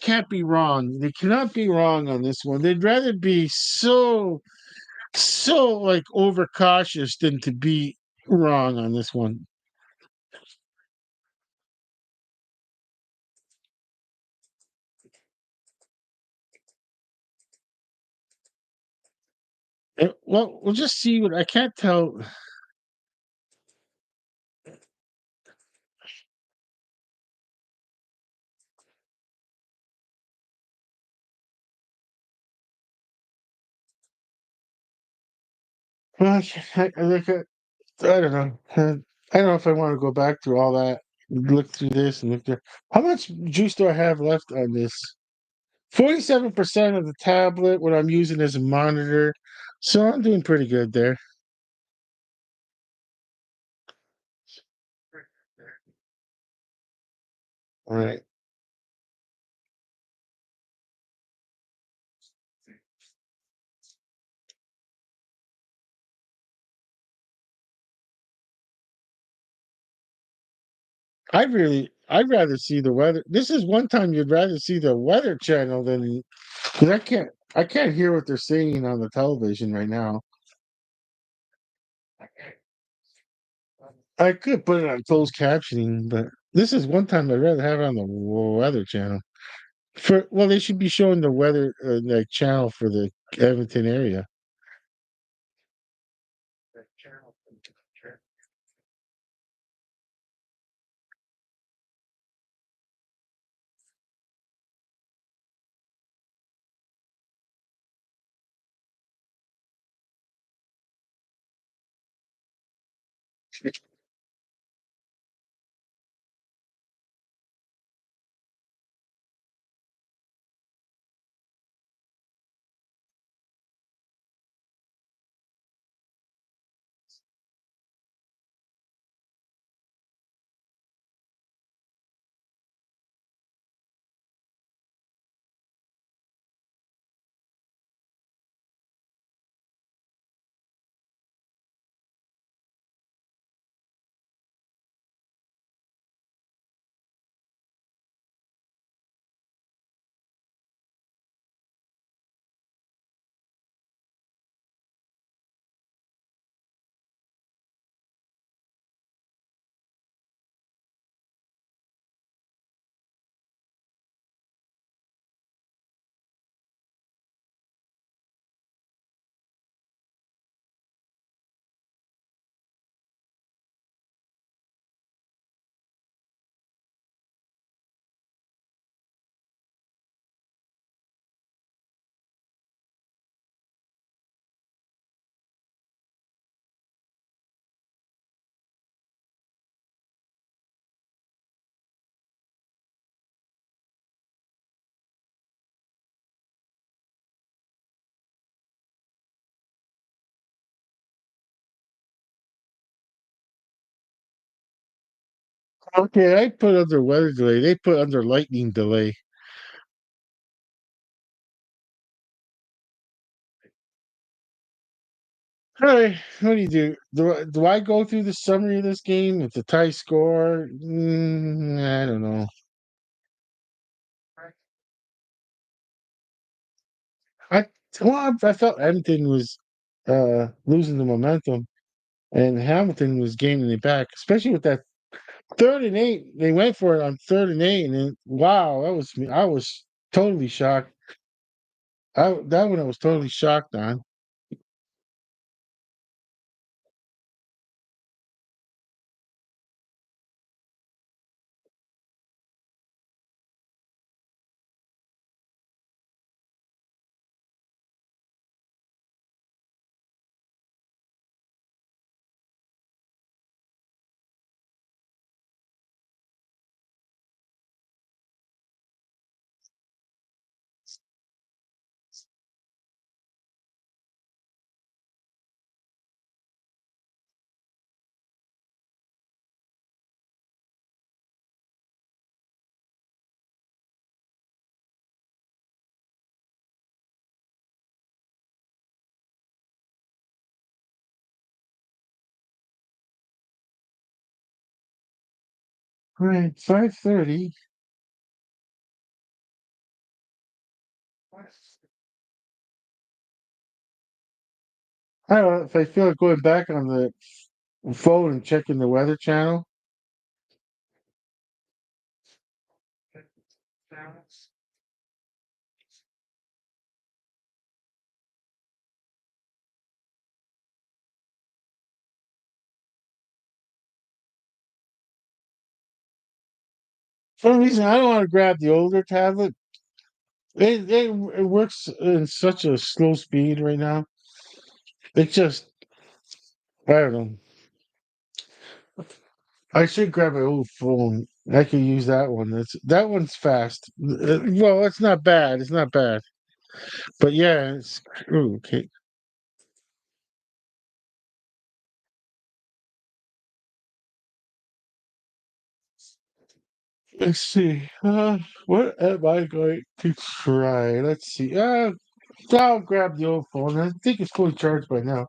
can't be wrong. They cannot be wrong on this one. They'd rather be so like overcautious than to be wrong on this one. Well, we'll just see what I can't tell. Well, I don't know. I don't know if I want to go back through all that, look through this and look there. How much juice do I have left on this? 47% of the tablet, what I'm using as a monitor. So I'm doing pretty good there. All right. I'd rather see the weather. This is one time you'd rather see the weather channel than because I can't hear what they're saying on the television right now. I could put it on closed captioning, but this is one time I'd rather have it on the weather channel. They should be showing the weather like channel for the Edmonton area. Okay, I put under weather delay. They put under lightning delay. All right, what do you do? Do I go through the summary of this game with the tie score? I don't know. I I felt Edmonton was losing the momentum, and Hamilton was gaining it back, especially with that 3rd and 8. They went for it on 3rd and 8, and then, wow, that was me. I was totally shocked. That one I was totally shocked on. Right, 5:30. I don't know if I feel like going back on the phone and checking the weather channel. For some reason, I don't want to grab the older tablet. It works in such a slow speed right now. It just, I don't know. I should grab my old phone. I could use that one. That one's fast. Well, it's not bad. It's not bad. But yeah, it's ooh, okay. Let's see. What am I going to try? Let's see. I'll grab the old phone. I think it's fully charged by now.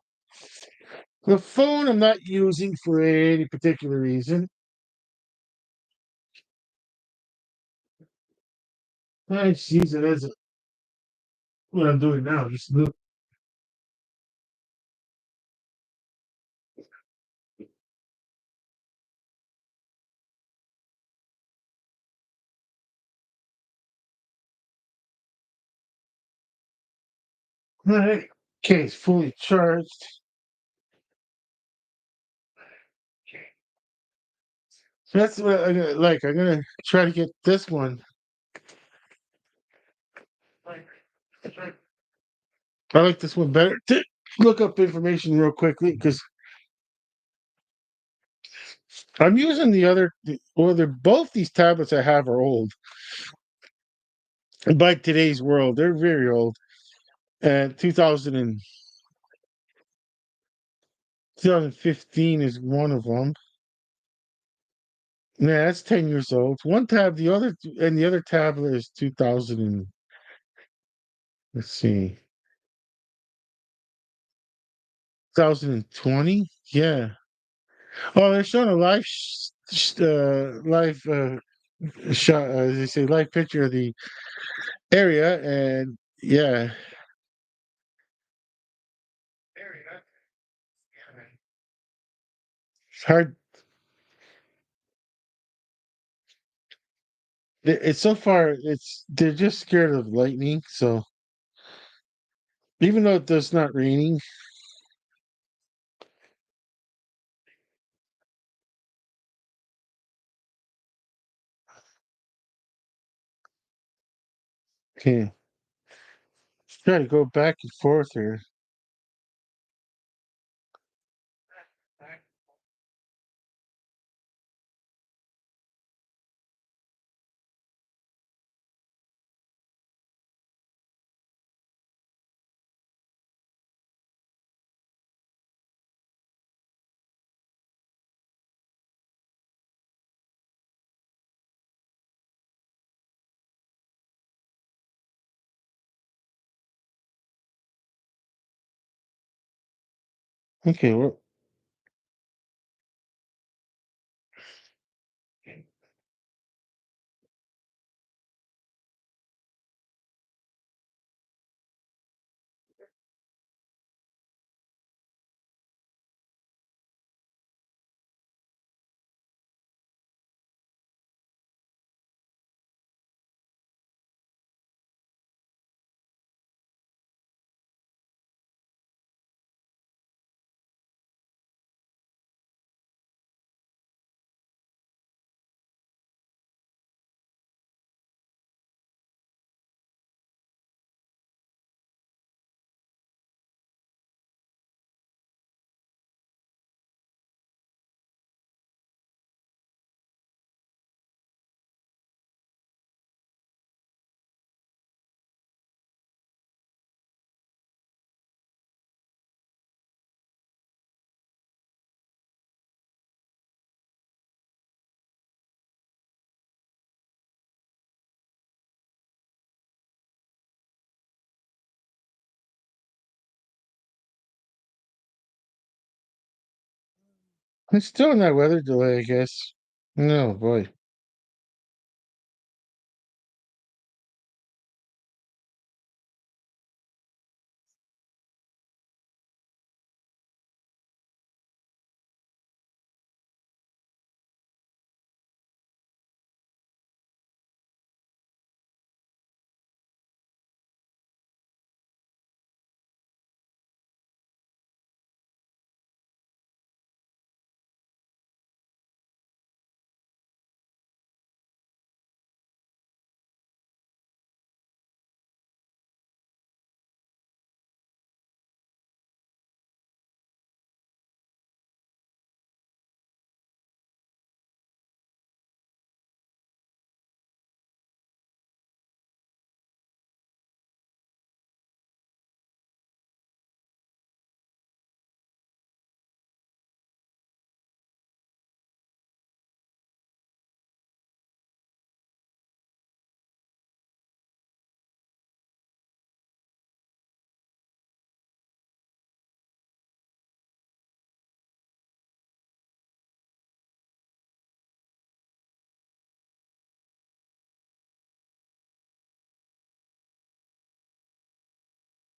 The phone I'm not using for any particular reason. I just use it as what I'm doing now. Just look. All right. Okay, it's fully charged. So that's what I'm gonna like. I'm gonna try to get this one. I like this one better. Look up information real quickly because I'm using the other. Well, they're both these tablets I have are old. By today's world, they're very old. And 2015 is one of them. Yeah, that's 10 years old. One tab, the other tablet is 2000 and let's see, 2020. Yeah. Oh, they're showing a live shot, as they say, live picture of the area, and yeah, it's hard. It's so far, they're just scared of lightning. So even though it's not raining, okay, try to go back and forth here. Okay, well, it's still in that weather delay, I guess. No, boy.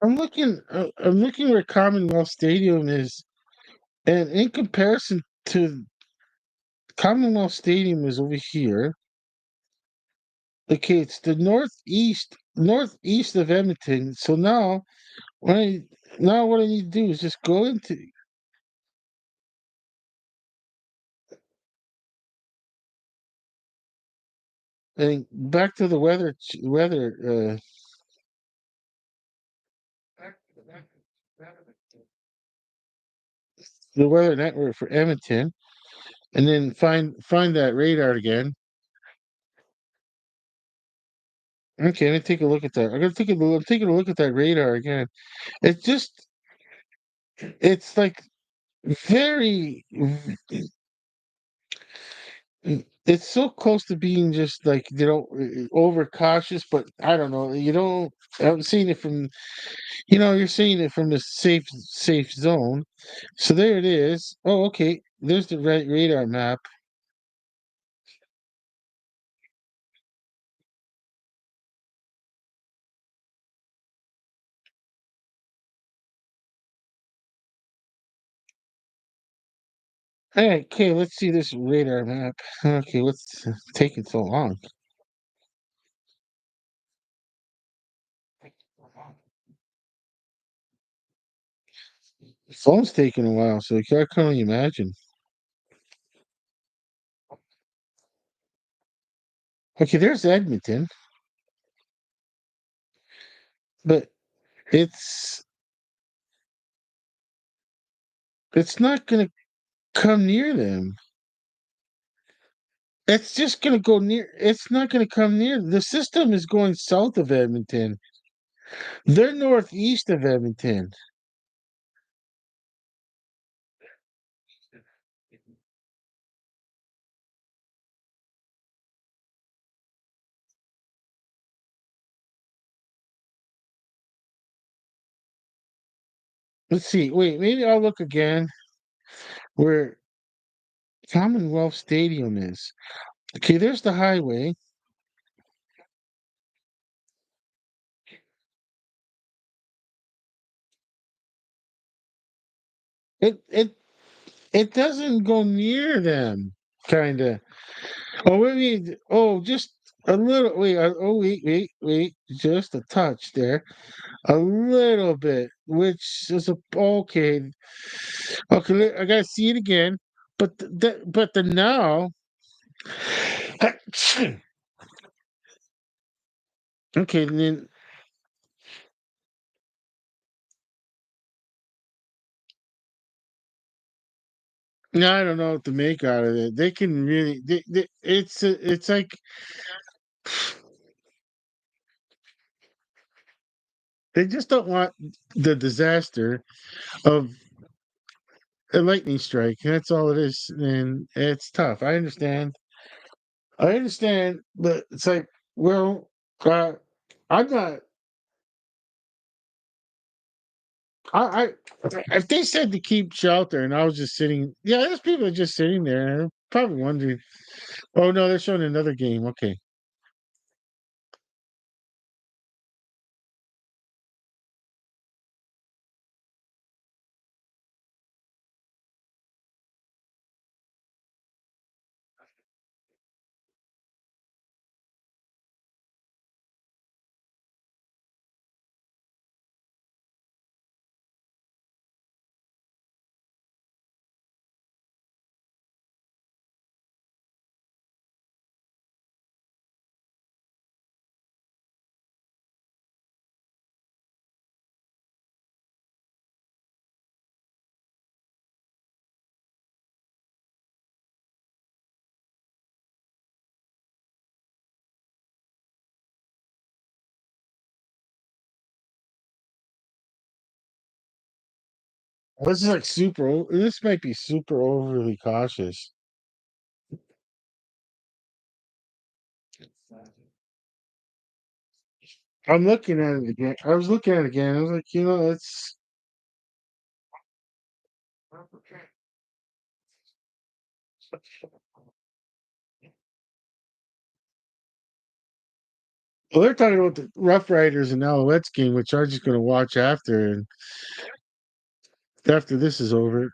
I'm looking where Commonwealth Stadium is, and in comparison to Commonwealth Stadium is over here. Okay, it's the northeast of Edmonton. So when I now what I need to do is just go into and back to the the weather network for Edmonton, and then find that radar again. Okay, let me take a look at that. I'm taking a look at that radar again. It's just it's like very it's so close to being just like overcautious, but I don't know. I'm seeing it from you're seeing it from the safe zone. So there it is. Oh, okay. There's the radar map. Hey, okay, let's see this radar map. Okay, what's taking so long? The phone's taking a while, so I can only imagine. Okay, there's Edmonton, but it's it's not gonna come near them. It's just gonna go near. It's not gonna come near. The system is going south of Edmonton. They're northeast of Edmonton. Let's see. Wait, maybe I'll look again where Commonwealth Stadium is. Okay, there's the highway. It it doesn't go near them. Kind of. Oh, wait. Oh, just a little. Wait. Wait. Just a touch there. A little bit, which is okay. Okay, I gotta see it again. But the now. Okay, then now I don't know what to make out of it. They can really. It's like they just don't want the disaster of a lightning strike. That's all it is, and it's tough. I understand, but it's like, well, I'm not. I, if they said to keep shelter, and I was just sitting, yeah, there's people just sitting there, probably wondering. Oh no, they're showing another game. Okay, this is like This might be super overly cautious. I'm looking at it again. I was looking at it again. I was like, it's Well, they're talking about the Rough Riders and Alouettes game, which I'm just going to watch after, and after this is over.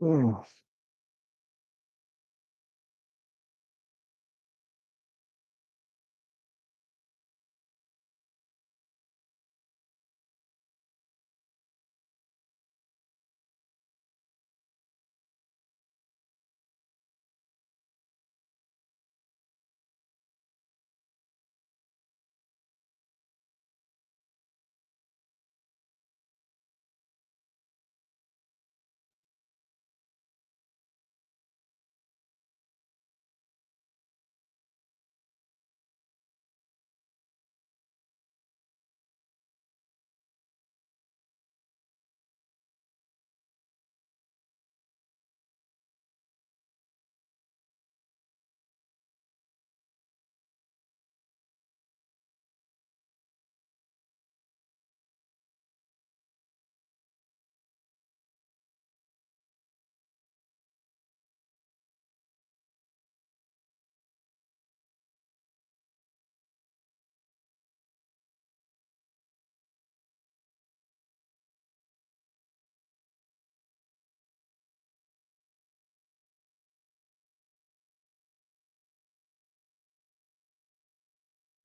Oh,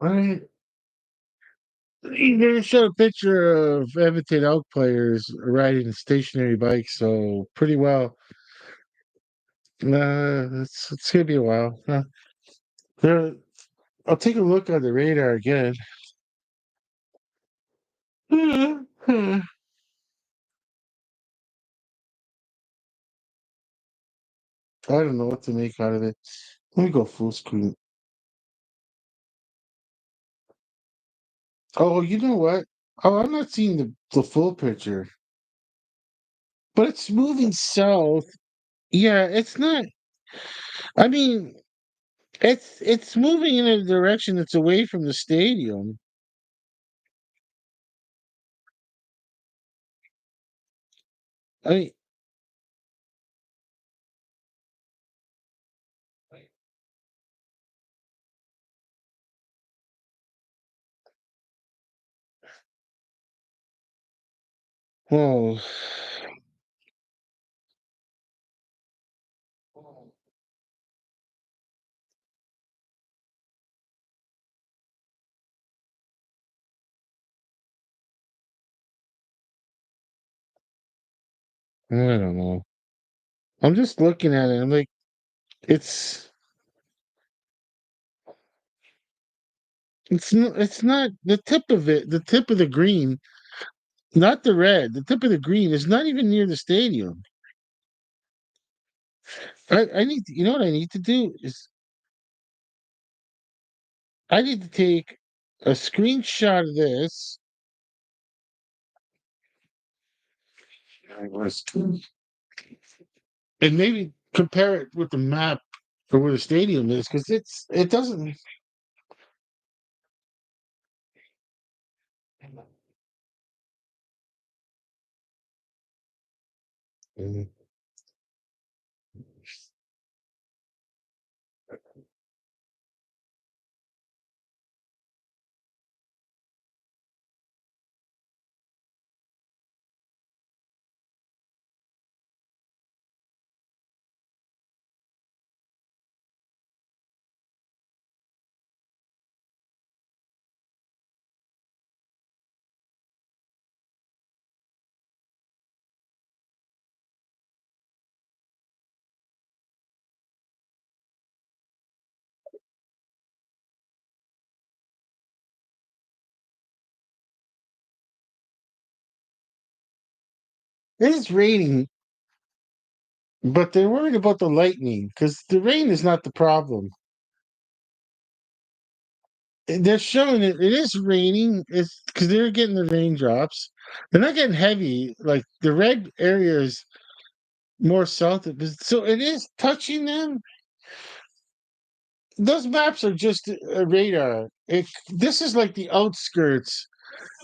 I they showed a picture of Edmonton Elk players riding stationary bikes, so pretty well. It's gonna be a while. There, I'll take a look on the radar again. I don't know what to make out of it. Let me go full screen. Oh, you know what? Oh, I'm not seeing the full picture, but it's moving south. Yeah, it's not. I mean, it's moving in a direction that's away from the stadium. I mean, well, I don't know. I'm just looking at it. I'm like, it's it's not the tip of it. The tip of the green, not the red. The tip of the green is not even near the stadium. I need to, you know what I need to do is I need to take a screenshot of this and maybe compare it with the map or where the stadium is because it doesn't. Mhm. It is raining. but they're worried about the lightning because the rain is not the problem. They're showing it. It is raining. It's because they're getting the raindrops. They're not getting heavy. Like the red area is more south, so it is touching them. Those maps are just a radar. This is like the outskirts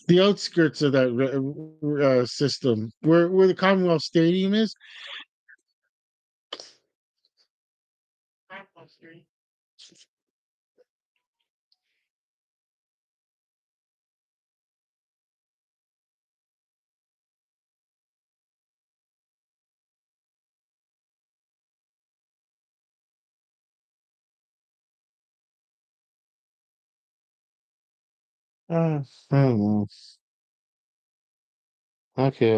of that system, where the Commonwealth Stadium is. I don't know. Okay,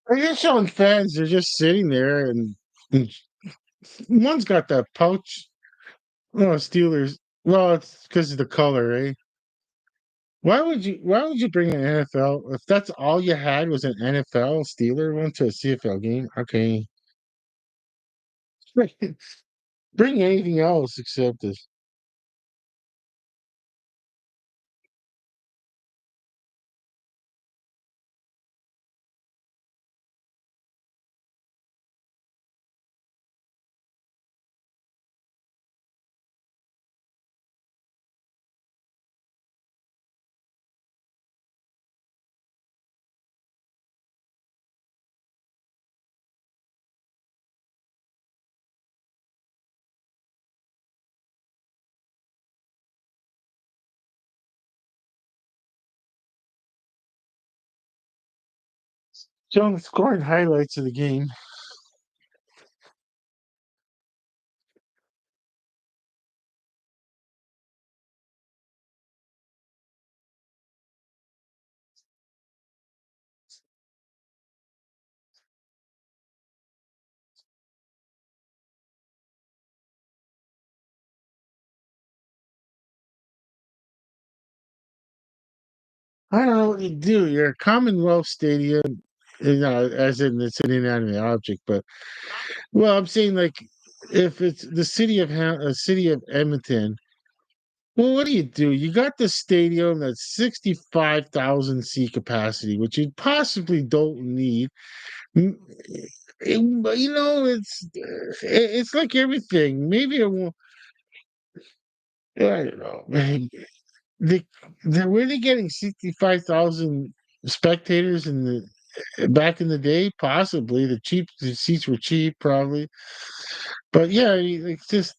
they're just showing fans. They're just sitting there, and one's got that pouch. Oh, Steelers. Well, it's because of the color, eh? Why would you bring an NFL if that's all you had was an NFL Steeler one to a CFL game? Okay. Bring anything else except this. Showing scoring highlights of the game. I don't know what you do. Your Commonwealth Stadium, as in it's an inanimate object, but well, I'm saying like if it's the city of Edmonton. Well, what do you do? You got the stadium that's 65,000 seat capacity, which you possibly don't need. Mm, it's like everything. Maybe it won't. I don't know. Man. They, were they getting 65,000 spectators in the back in the day? Possibly. The seats were cheap, probably. But yeah, it's just.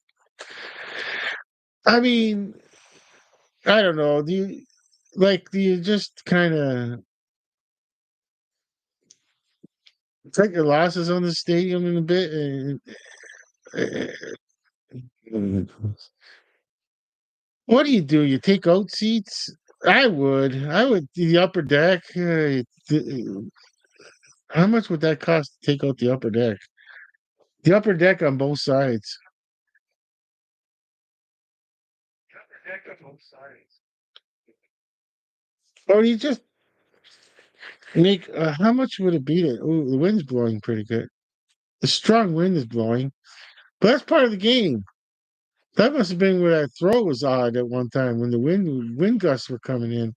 I mean, I don't know. Do you just kind of take your losses on the stadium in a bit. And what do? You take out seats? I would. I would. The upper deck. How much would that cost to take out the upper deck? The upper deck on both sides. Deck on both sides. Or you just make. How much would it be? Oh, the wind's blowing pretty good. The strong wind is blowing, but that's part of the game. That must have been where that throw was odd at one time when the wind gusts were coming in.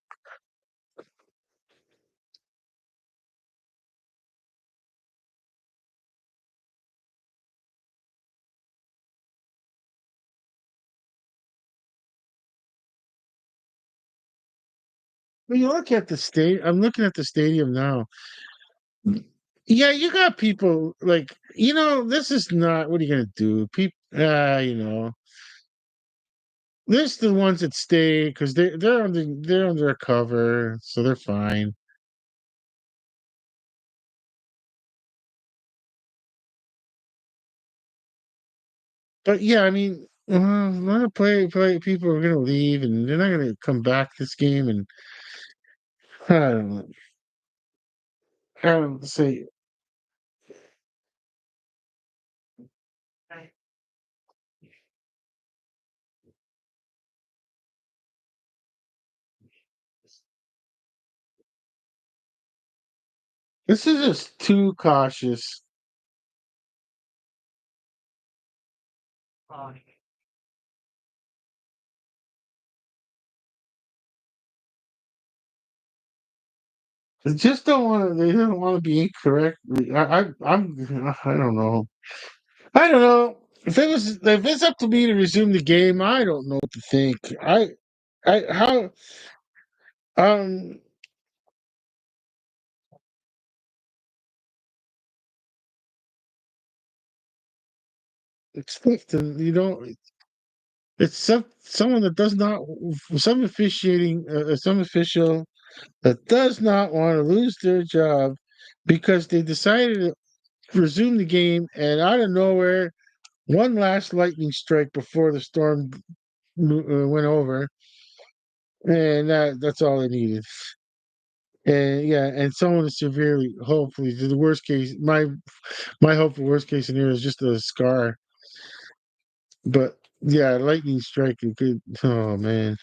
When you look at the state, I'm looking at the stadium now. Yeah, you got people like this is not. What are you gonna do? People, there's the ones that stay because they're under a cover, so they're fine. But yeah, I mean, a lot of play people are gonna leave and they're not gonna come back this game. And I don't know. I don't say this is just too cautious. They just don't want to. They don't want to be incorrect. I don't know. I don't know. If it's up to me to resume the game, I don't know what to think. I how um it's Clifton, it's someone that does not some official that does not want to lose their job because they decided to resume the game and out of nowhere one last lightning strike before the storm went over, and that's all they needed. And yeah, and someone is severely, hopefully, the worst case. My hope for worst case scenario is just a scar. But yeah, lightning strike. It could. Oh man,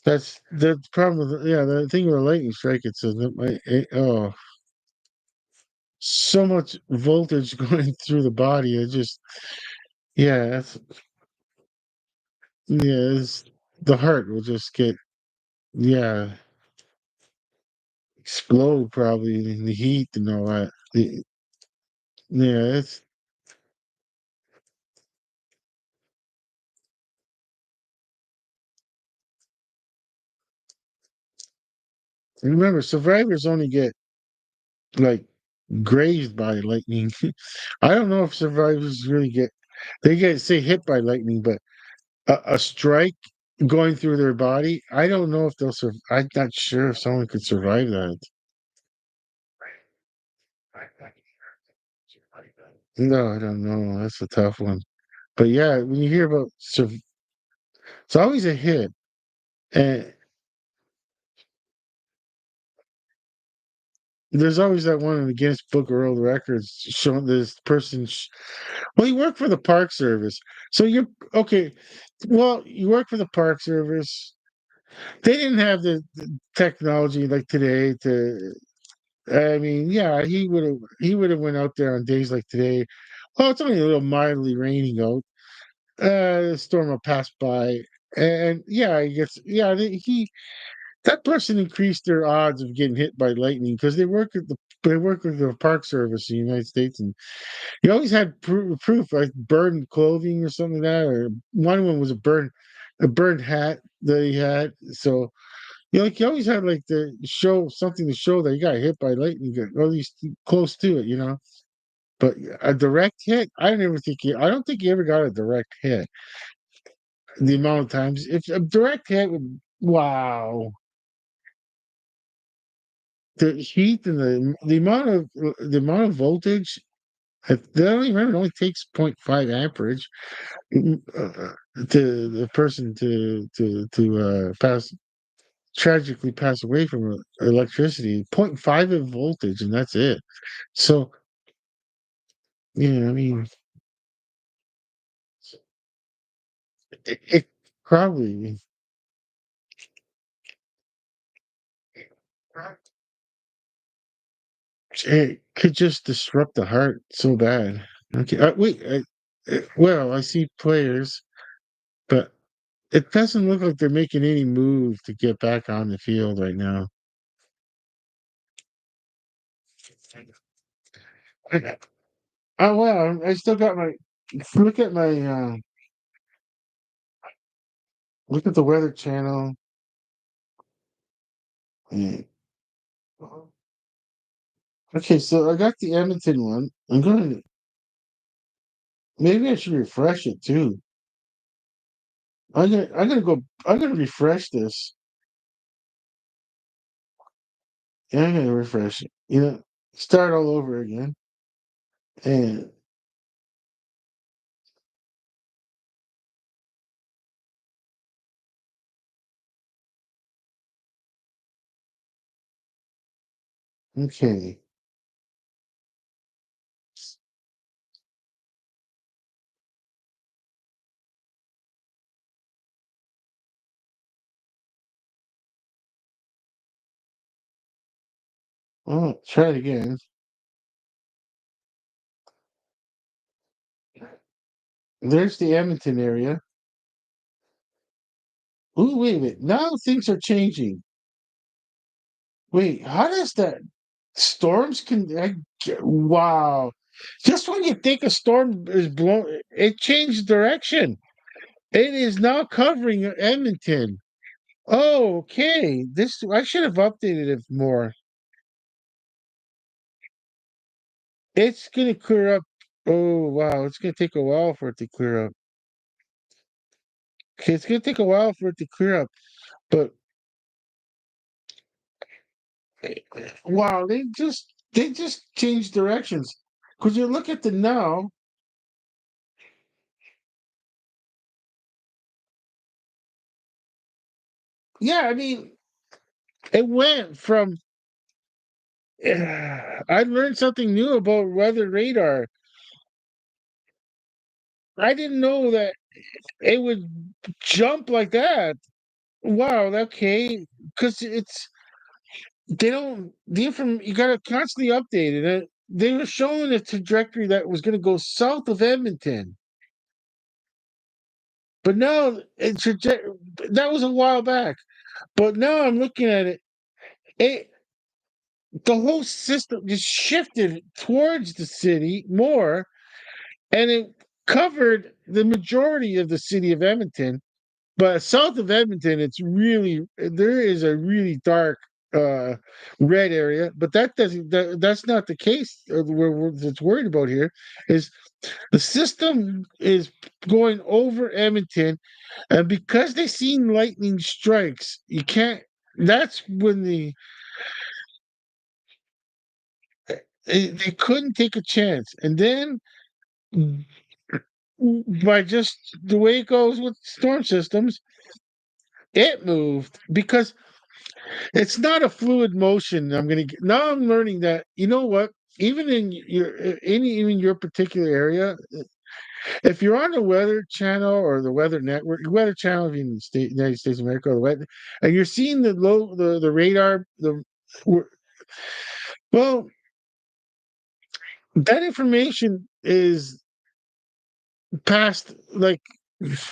that's the problem. Yeah, the thing with a lightning strike. Oh, so much voltage going through the body. It just yeah, it's, the heart will just get yeah explode probably in the heat and all that. Yeah, it's remember survivors only get like grazed by lightning. I don't know if survivors really get they get say hit by lightning, but a strike going through their body, I don't know if they'll survive. I'm not sure if someone could survive that. No, I don't know. That's a tough one. But yeah, when you hear about it's always a hit. And there's always that one in the Guinness Book of World Records showing this person. Well, you work for the Park Service, so you're okay. Well, you work for the Park Service. They didn't have the technology like today to. I mean, yeah, he would have went out there on days like today. Well, it's only a little mildly raining out. The storm will pass by, and yeah, he gets yeah. He that person increased their odds of getting hit by lightning because they work with the Park Service in the United States, and he always had proof like burned clothing or something like that, or one of them was a burned hat that he had. So like he always had like to show something to show that he got hit by lightning, or at least close to it, But a direct hit, I don't think he ever got a direct hit. The amount of times, if a direct hit would, wow, the heat and the amount of voltage. That only remember it only takes point 0.5 amperage to the person to pass tragically pass away from electricity. Point 0.5 of voltage, and that's it. So yeah, I mean, it probably it could just disrupt the heart so bad. Okay, wait. Well, I see players, but it doesn't look like they're making any move to get back on the field right now. Oh well, I still got my look at my look at the Weather Channel. Mm. Okay, so I got the Edmonton one. Maybe I should refresh it too. I'm gonna refresh this. Yeah, I'm gonna refresh it. Start all over again. And okay. Well, try it again. There's the Edmonton area. Ooh, wait a minute. Now things are changing. Wait, how does that storms can wow. Just when you think a storm is blowing, it changed direction. It is now covering Edmonton. Oh, okay. This I should have updated it more. It's gonna clear up. Oh wow, it's gonna take a while for it to clear up. Okay, it's gonna take a while for it to clear up. But wow, they just changed directions. Because you look at the now, yeah, I mean, it went from I learned something new about weather radar. I didn't know that it would jump like that. Wow, okay. Because they don't, you got to constantly update it. They were showing a trajectory that was going to go south of Edmonton. But now, that was a while back. But now I'm looking at it, it the whole system just shifted towards the city more, and it covered the majority of the city of Edmonton. But south of Edmonton, there is a really dark uh, red area. But that's not the case. That's worried about here is the system is going over Edmonton, and because they seen lightning strikes, you can't. That's when they couldn't take a chance, and then by just the way it goes with storm systems, it moved because it's not a fluid motion. Now I'm learning that you know what, even in even your particular area, if you're on the Weather Channel or the Weather Network, Weather Channel in the United States of America, or the weather, and you're seeing the radar, well, that information is passed like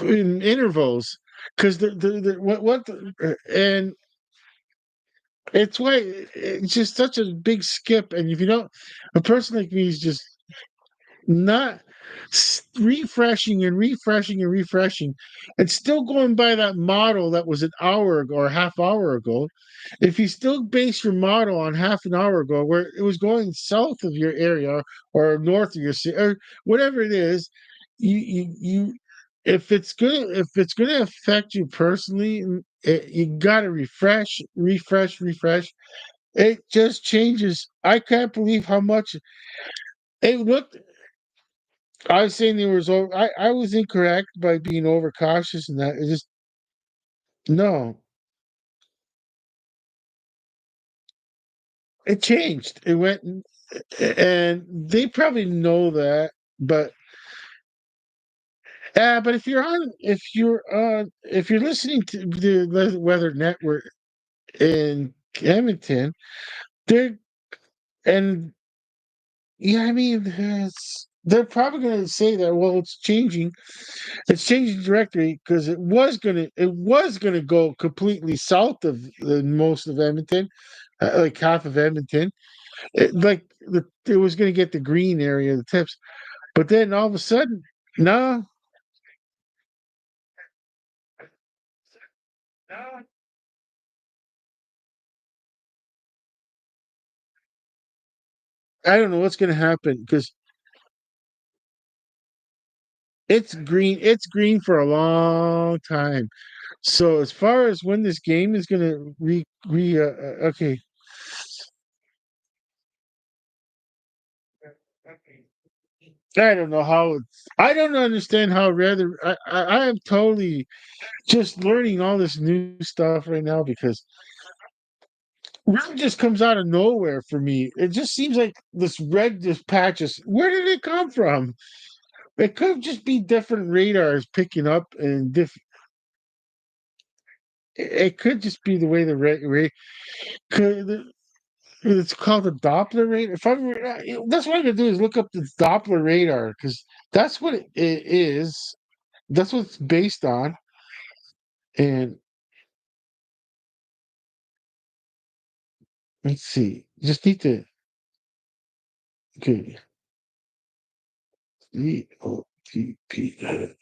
in intervals because the what and it's why it's just such a big skip. And if you don't, a person like me is just not refreshing and refreshing and refreshing and still going by that model that was an hour ago or a half hour ago. If you still base your model on half an hour ago where it was going south of your area or north of your city or whatever it is, you if it's gonna affect you personally, you gotta refresh, refresh, refresh. It just changes. I can't believe how much it looked. I was saying there was over. I was incorrect by being overcautious, and that it just no. It changed. It went, and they probably know that, but but if you're listening to the Weather Network in Edmonton, they're and yeah, I mean, they're probably going to say that. Well, it's changing directory because it was gonna go completely south of most of Edmonton, like half of Edmonton. It was going to get the green area, the tips, but then all of a sudden, no, I don't know what's going to happen because it's green. It's green for a long time. So as far as when this game is going to okay, I don't know how it's. I don't understand how rather. I am totally just learning all this new stuff right now because red just comes out of nowhere for me. It just seems like this red just patches. Where did it come from? It could just be different radars picking up and it could just be the way the could, it's called a Doppler radar. If I'm, that's what I'm gonna do is look up the Doppler radar because that's what it is. That's what it's based on. And let's see, just need to okay. EOTP.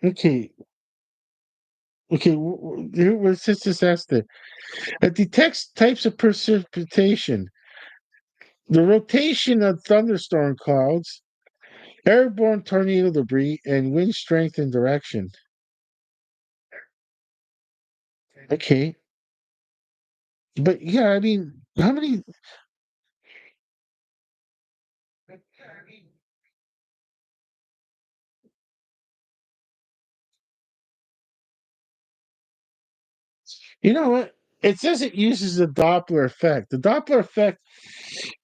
Okay, okay. Let's just ask the it detects types of precipitation, the rotation of thunderstorm clouds, airborne tornado debris, and wind strength and direction. Okay, but yeah, I mean, how many? You know what? It says it uses the Doppler effect. The Doppler effect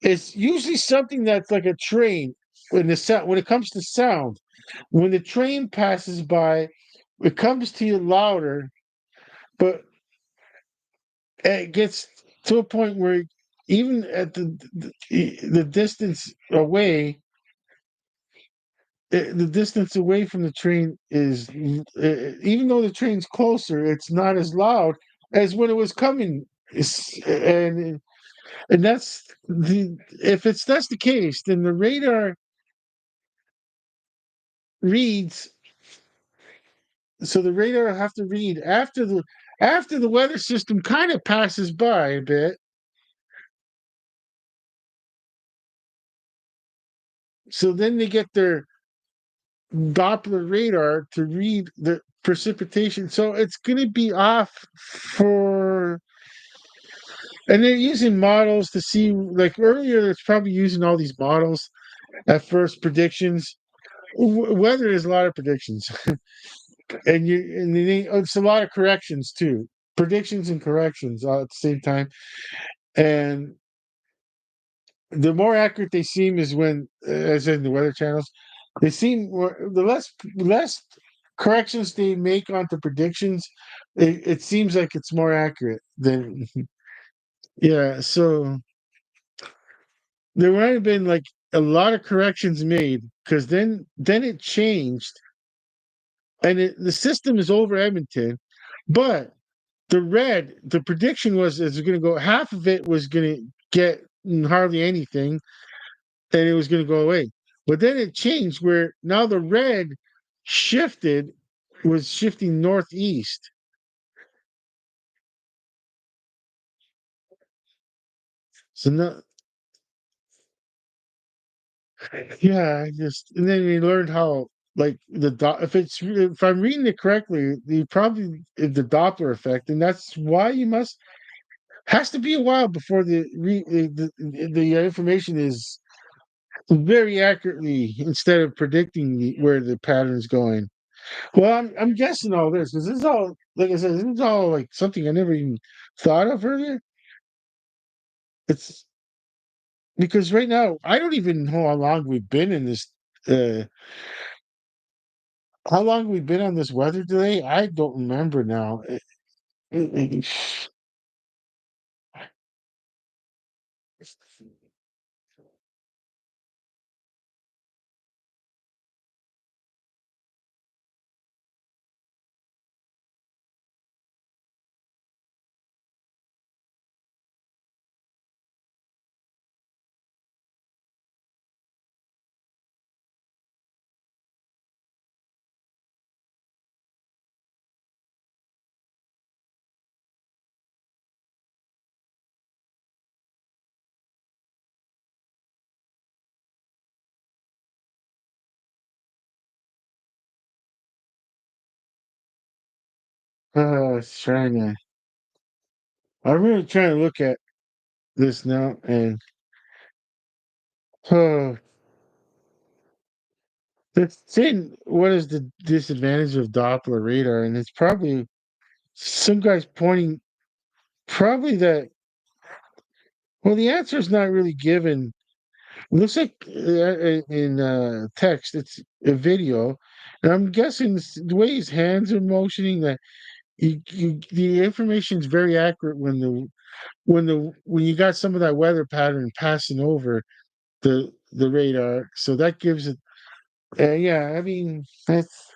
is usually something that's like a train when it comes to sound. When the train passes by, it comes to you louder, but it gets to a point where even at the distance away, the distance away from the train is even though the train's closer, it's not as loud as when it was coming. And that's the if that's the case, then the radar reads. So the radar have to read after the weather system kind of passes by a bit. So then they get their Doppler radar to read the precipitation. So it's going to be off for, and they're using models to see, like earlier, it's probably using all these models at first predictions. Weather is a lot of predictions, it's a lot of corrections too, predictions and corrections all at the same time. And the more accurate they seem is when, as in the weather channels, they seem the less corrections they make onto predictions. It seems like it's more accurate than yeah. So there might have been like a lot of corrections made because then it changed, and the system is over Edmonton, but the prediction was it's going to go half of it was going to get hardly anything and it was going to go away. But then it changed where now the red shifted was shifting northeast. So now, yeah, I just and then we learned how like if I'm reading it correctly, the probably the Doppler effect, and that's why you must has to be a while before the information is very accurately instead of predicting where the pattern's going. Well, I'm guessing all this because this is all like I said, this is all like something I never even thought of earlier. It's because right now I don't even know how long we've been in this. Uh, how long we've been on this weather delay? I don't remember now. It- trying to. I'm really trying to look at this now, and uh, it's saying what is the disadvantage of Doppler radar, and it's probably some guys pointing probably that. Well, the answer is not really given. Looks like in text, it's a video, and I'm guessing the way his hands are motioning that the information is very accurate when you got some of that weather pattern passing over the radar, so that gives it. Yeah, I mean that's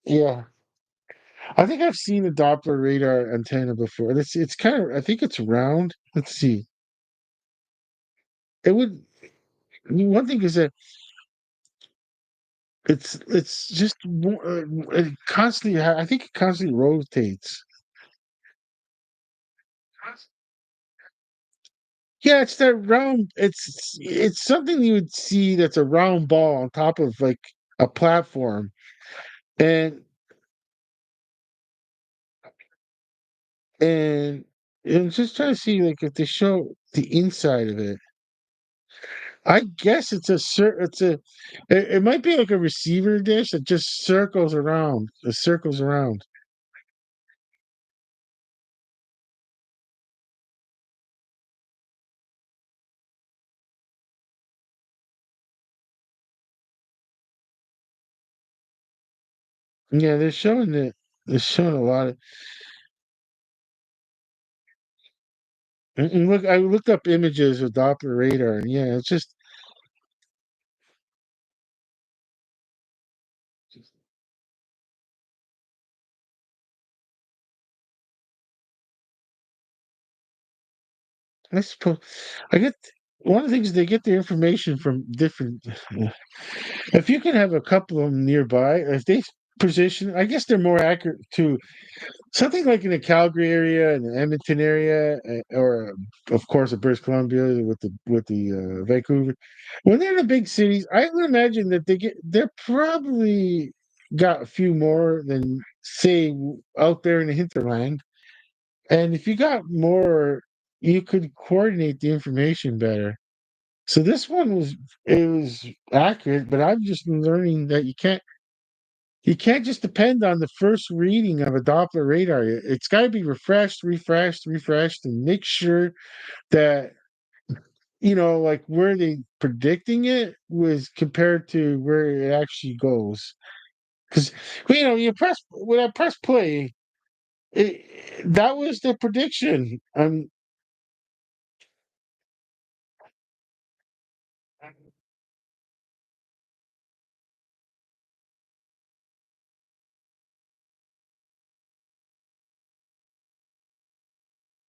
yeah. I think I've seen a Doppler radar antenna before. It's kind of I think it's round. Let's see. It would. I mean, one thing is that it's just it constantly. I think it constantly rotates. Yeah, it's that round. It's something you would see that's a round ball on top of like a platform, and and and just trying to see like if they show the inside of it. I guess it might be like a receiver dish that just circles around. It circles around. Yeah, they're showing a lot of. And look, I looked up images of Doppler radar, and yeah, it's just I suppose I get one of the things they get their information from different. If you can have a couple of them nearby, if they position, I guess they're more accurate to something like in the Calgary area and the Edmonton area, or of course, the British Columbia with the Vancouver. When they're in the big cities, I would imagine that they're probably got a few more than say out there in the hinterland. And if you got more, you could coordinate the information better. So this one was accurate, but I'm just learning that you can't just depend on the first reading of a Doppler radar. It's got to be refreshed, refreshed, refreshed, and make sure that like where they predicting it was compared to where it actually goes. Because you press when I press play, that was the prediction.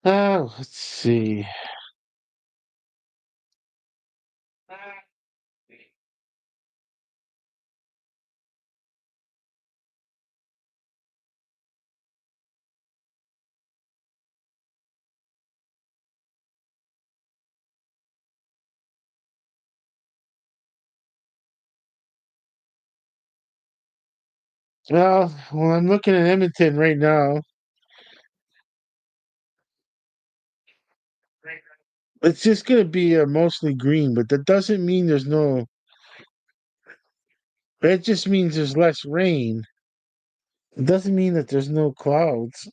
Let's see. Well, I'm looking at Edmonton right now. It's just going to be mostly green, but that doesn't mean there's no. It just means there's less rain. It doesn't mean that there's no clouds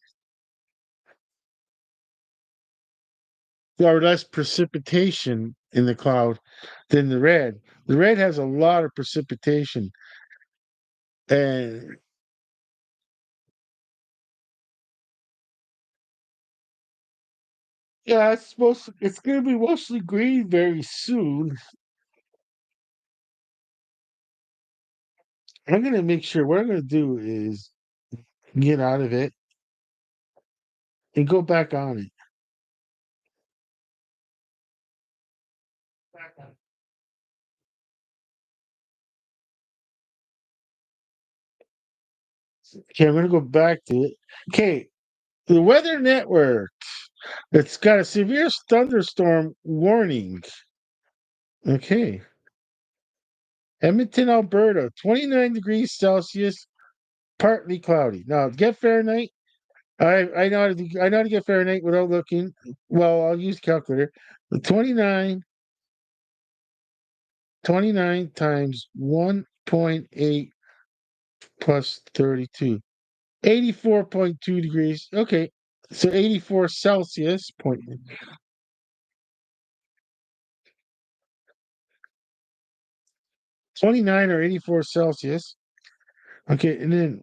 or less precipitation in the cloud than the red. The red has a lot of precipitation, and yeah, it's going to be mostly green very soon. I'm going to make sure what I'm going to do is get out of it and go back on it. Okay, I'm going to go back to it. Okay, the Weather Network. It's got a severe thunderstorm warning. Okay. Edmonton, Alberta, 29 degrees Celsius, partly cloudy. Now, get Fahrenheit. I know I know how to get Fahrenheit without looking. Well, I'll use calculator. The 29 times 1.8 plus 32. 84.2 degrees. Okay. So 84 Celsius, 29 or 84 Celsius. Okay, and then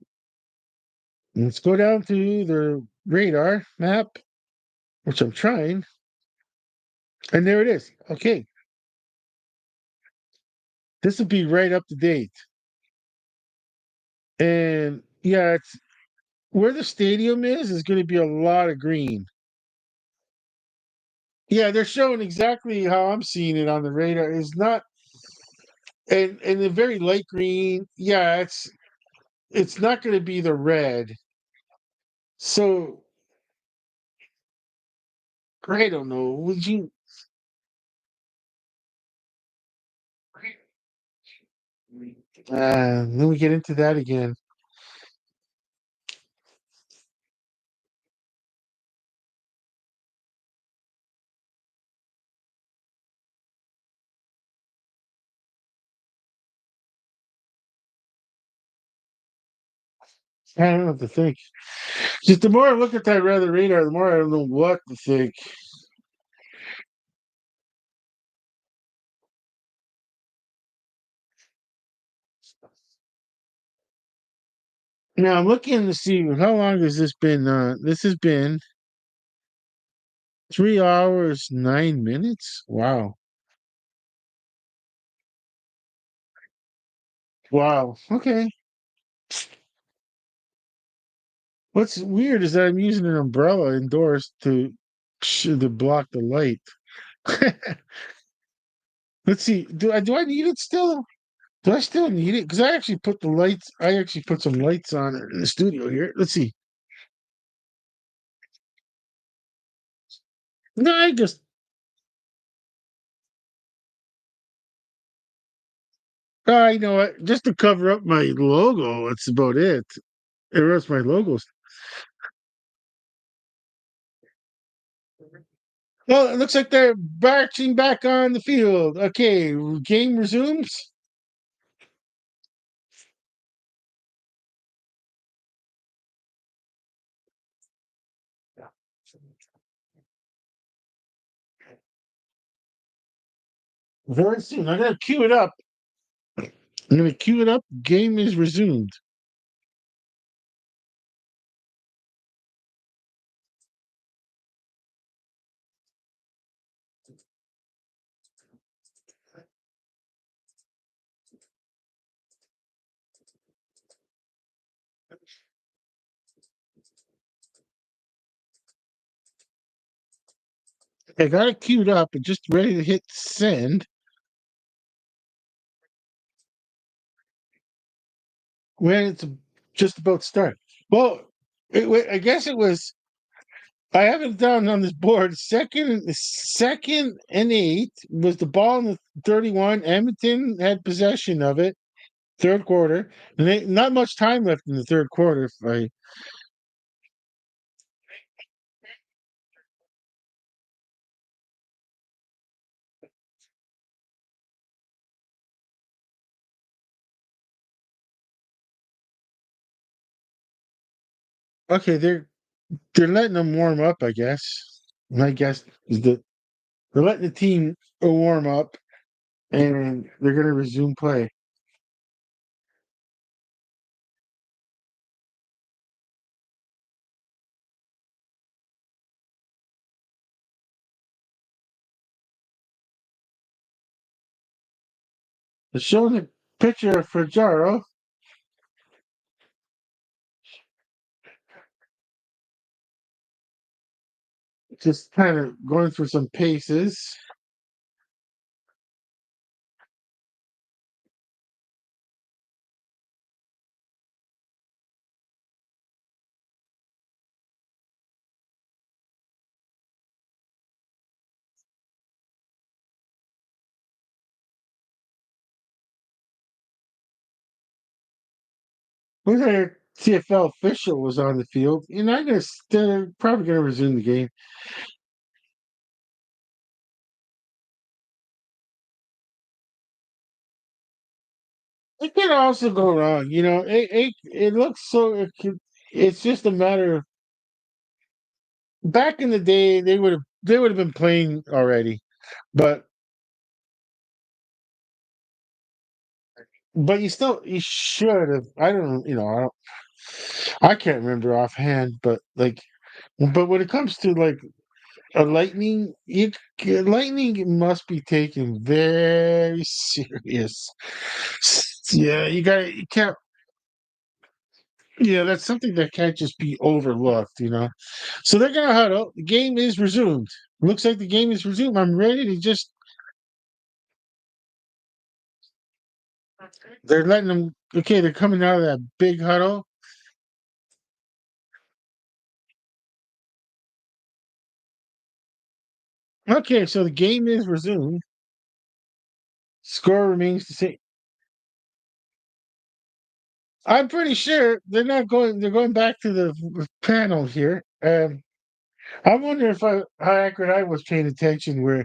let's go down to the radar map, which I'm trying. And there it is. Okay, this will be right up to date. And yeah, it's where the stadium is going to be a lot of green. Yeah, they're showing exactly how I'm seeing it on the radar. It's not and the very light green. Yeah, it's not going to be the red. So I don't know. Would you? Let me get into that again. I don't know what to think. Just the more I look at that rather radar, the more I don't know what to think. Now I'm looking to see how long has this been. This has been 3 hours 9 minutes. Wow, wow. Okay. What's weird is that I'm using an umbrella indoors to block the light. Let's see. Do I need it still? Do I still need it? Because I actually put the lights. I actually put some lights on in the studio here. Let's see. No, I just. I know what. Just to cover up my logo. That's about it. It was my logos. Well, it looks like they're marching back on the field. Okay, game resumes. Very soon. I'm gonna cue it up. I'm gonna cue it up. Game is resumed. I got it queued up and just ready to hit send when it's just about to start. Well, I guess it was. I have it down on this board. Second and 8 was the ball in the 31. Edmonton had possession of it. third quarter. And not much time left in the third quarter. If okay, they're letting them warm up, I guess. My guess is that they're letting the team warm up, and they're going to resume play. They're showing a picture of Fajaro just kind of going through some paces. Who's their CFL official was on the field, and I guess they're probably going to resume the game. It could also go wrong, you know. It looks so. It's just a matter of back in the day they would have been playing already, but you should have. I don't you know I can't remember offhand, but when it comes to like a lightning must be taken very serious. Yeah, you can't. Yeah, that's something that can't just be overlooked, you know. So they're gonna huddle. The game is resumed. Looks like the game is resumed. I'm ready to just. They're letting them. Okay, they're coming out of that big huddle. Okay, so the game is resumed. Score remains the same. I'm pretty sure they're not going. They're going back to the panel here. I wonder if how accurate I was paying attention. Where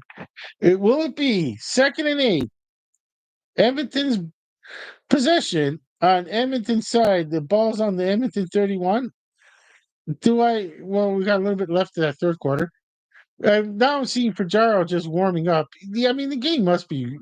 it will it be second and 8? Edmonton's possession on Edmonton's side. The ball's on the Edmonton 31. Do I? Well, we got a little bit left of that third quarter. Now I'm seeing Pajaro just warming up. I mean, the game must be.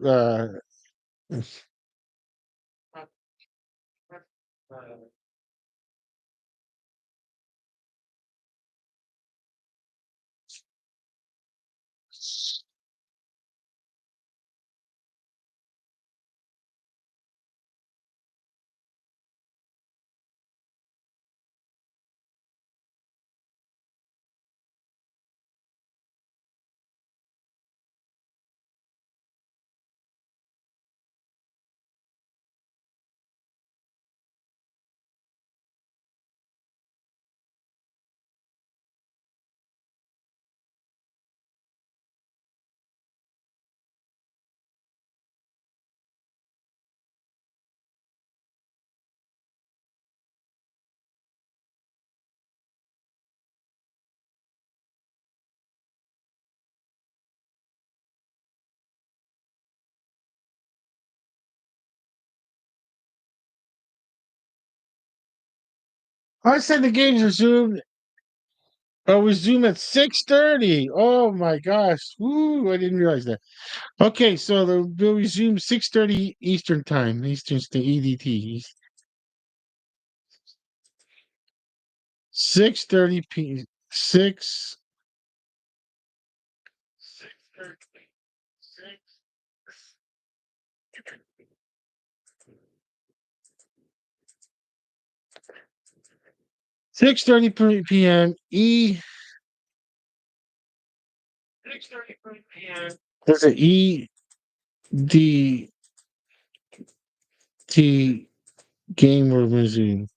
'I said the game's resumed. Oh, resume at 6:30. Oh my gosh! Woo! I didn't realize that. Okay, so they'll resume 6:30 Eastern time, Eastern EDT, 6:30 p. 6:30 p.m. 6:30 p.m. There's an EDT game will resume.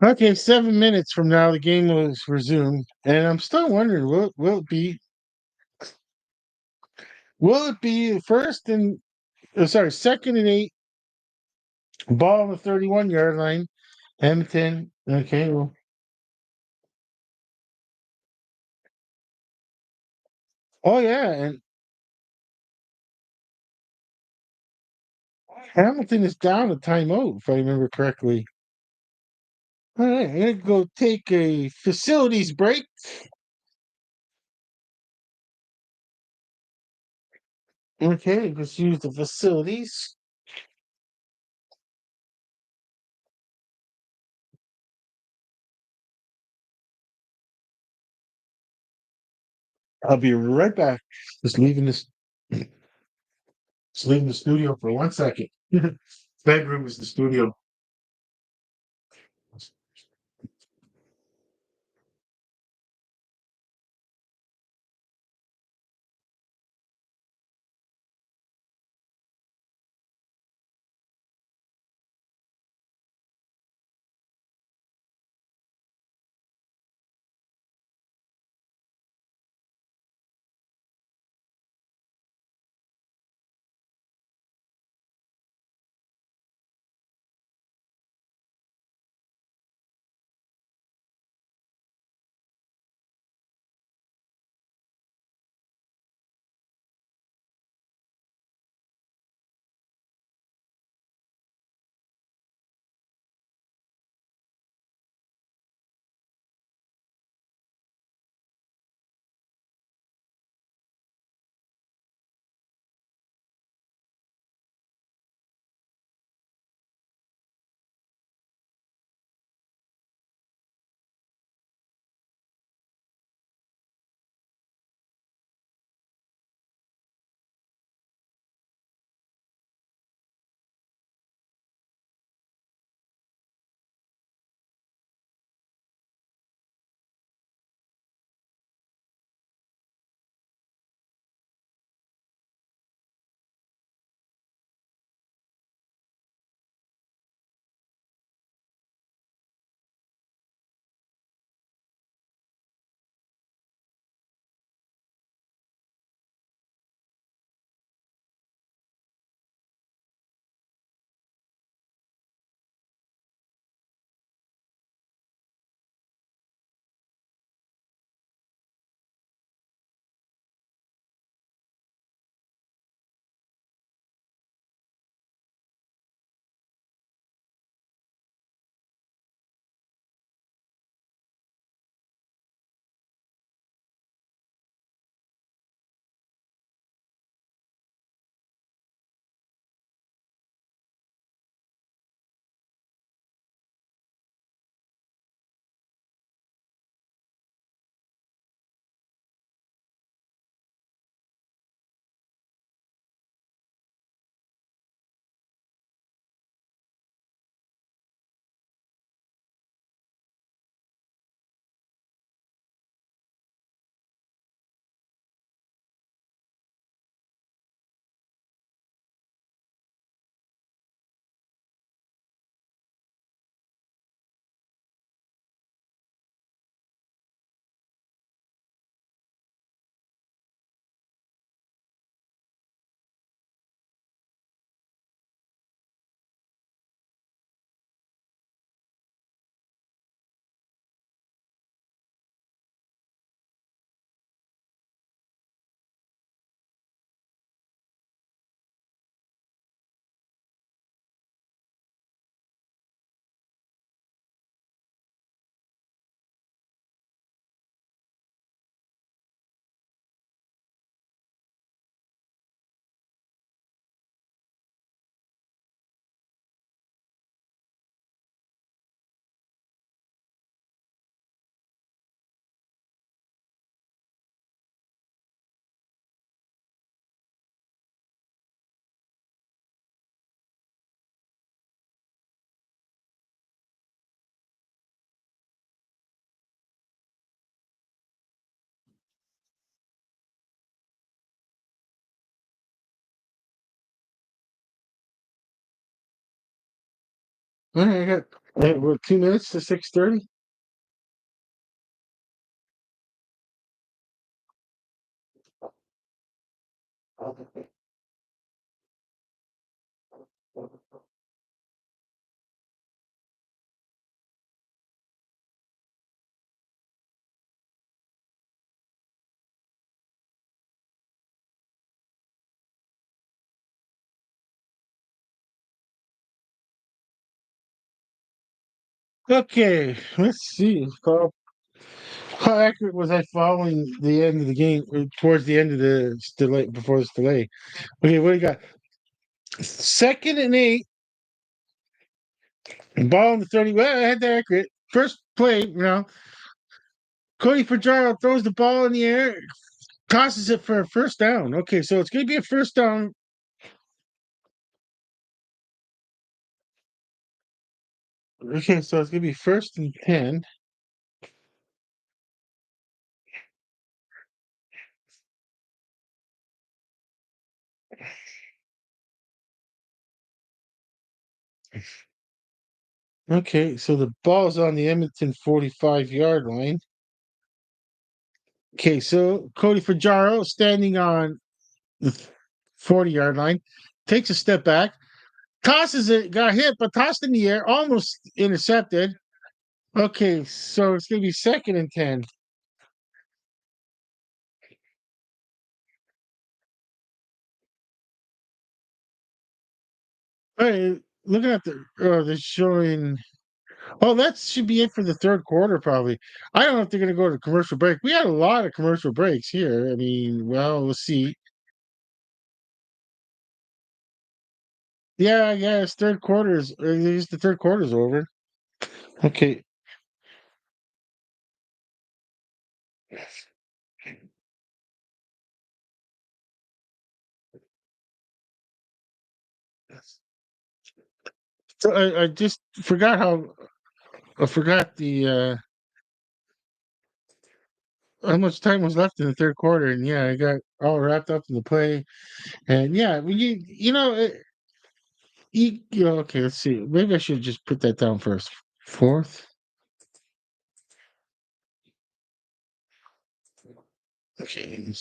Okay, 7 minutes from now, the game was resumed, and I'm still wondering, will it be first and sorry, second and 8, ball on the 31-yard line, Edmonton. Okay, well, oh yeah, and Hamilton is down a timeout if I remember correctly. All right, I'm gonna go take a facilities break. Okay, just use the facilities. I'll be right back. Just leaving this, just leaving the studio for 1 second. Bedroom is the studio. All right, We're 2 minutes to 6:30. Okay, let's see. How accurate was I following the end of the game, or towards the end of the delay, before this delay? Okay, what do you got? 2nd and 8, ball in the 30. Well, I had that accurate. First play, Cody Fajardo throws the ball in the air, tosses it for a first down. Okay, so it's going to be a first down. Okay, so it's going to be 1st and 10. Okay, so the ball's on the Edmonton 45-yard line. Okay, so Cody Fajardo standing on the 40-yard line, takes a step back, tosses it, got hit, but tossed in the air, almost intercepted. Okay, so it's going to be 2nd and 10. Hey, looking at the showing. Oh, that should be it for the third quarter, probably. I don't know if they're going to go to commercial break. We had a lot of commercial breaks here. I mean, well, we'll see. Yeah, I guess third quarters. At least the third quarter's over. Okay. So I just forgot I forgot how much time was left in the third quarter, and yeah, I got all wrapped up in the play, and yeah, okay, let's see, maybe I should just put that down first. Fourth, okay,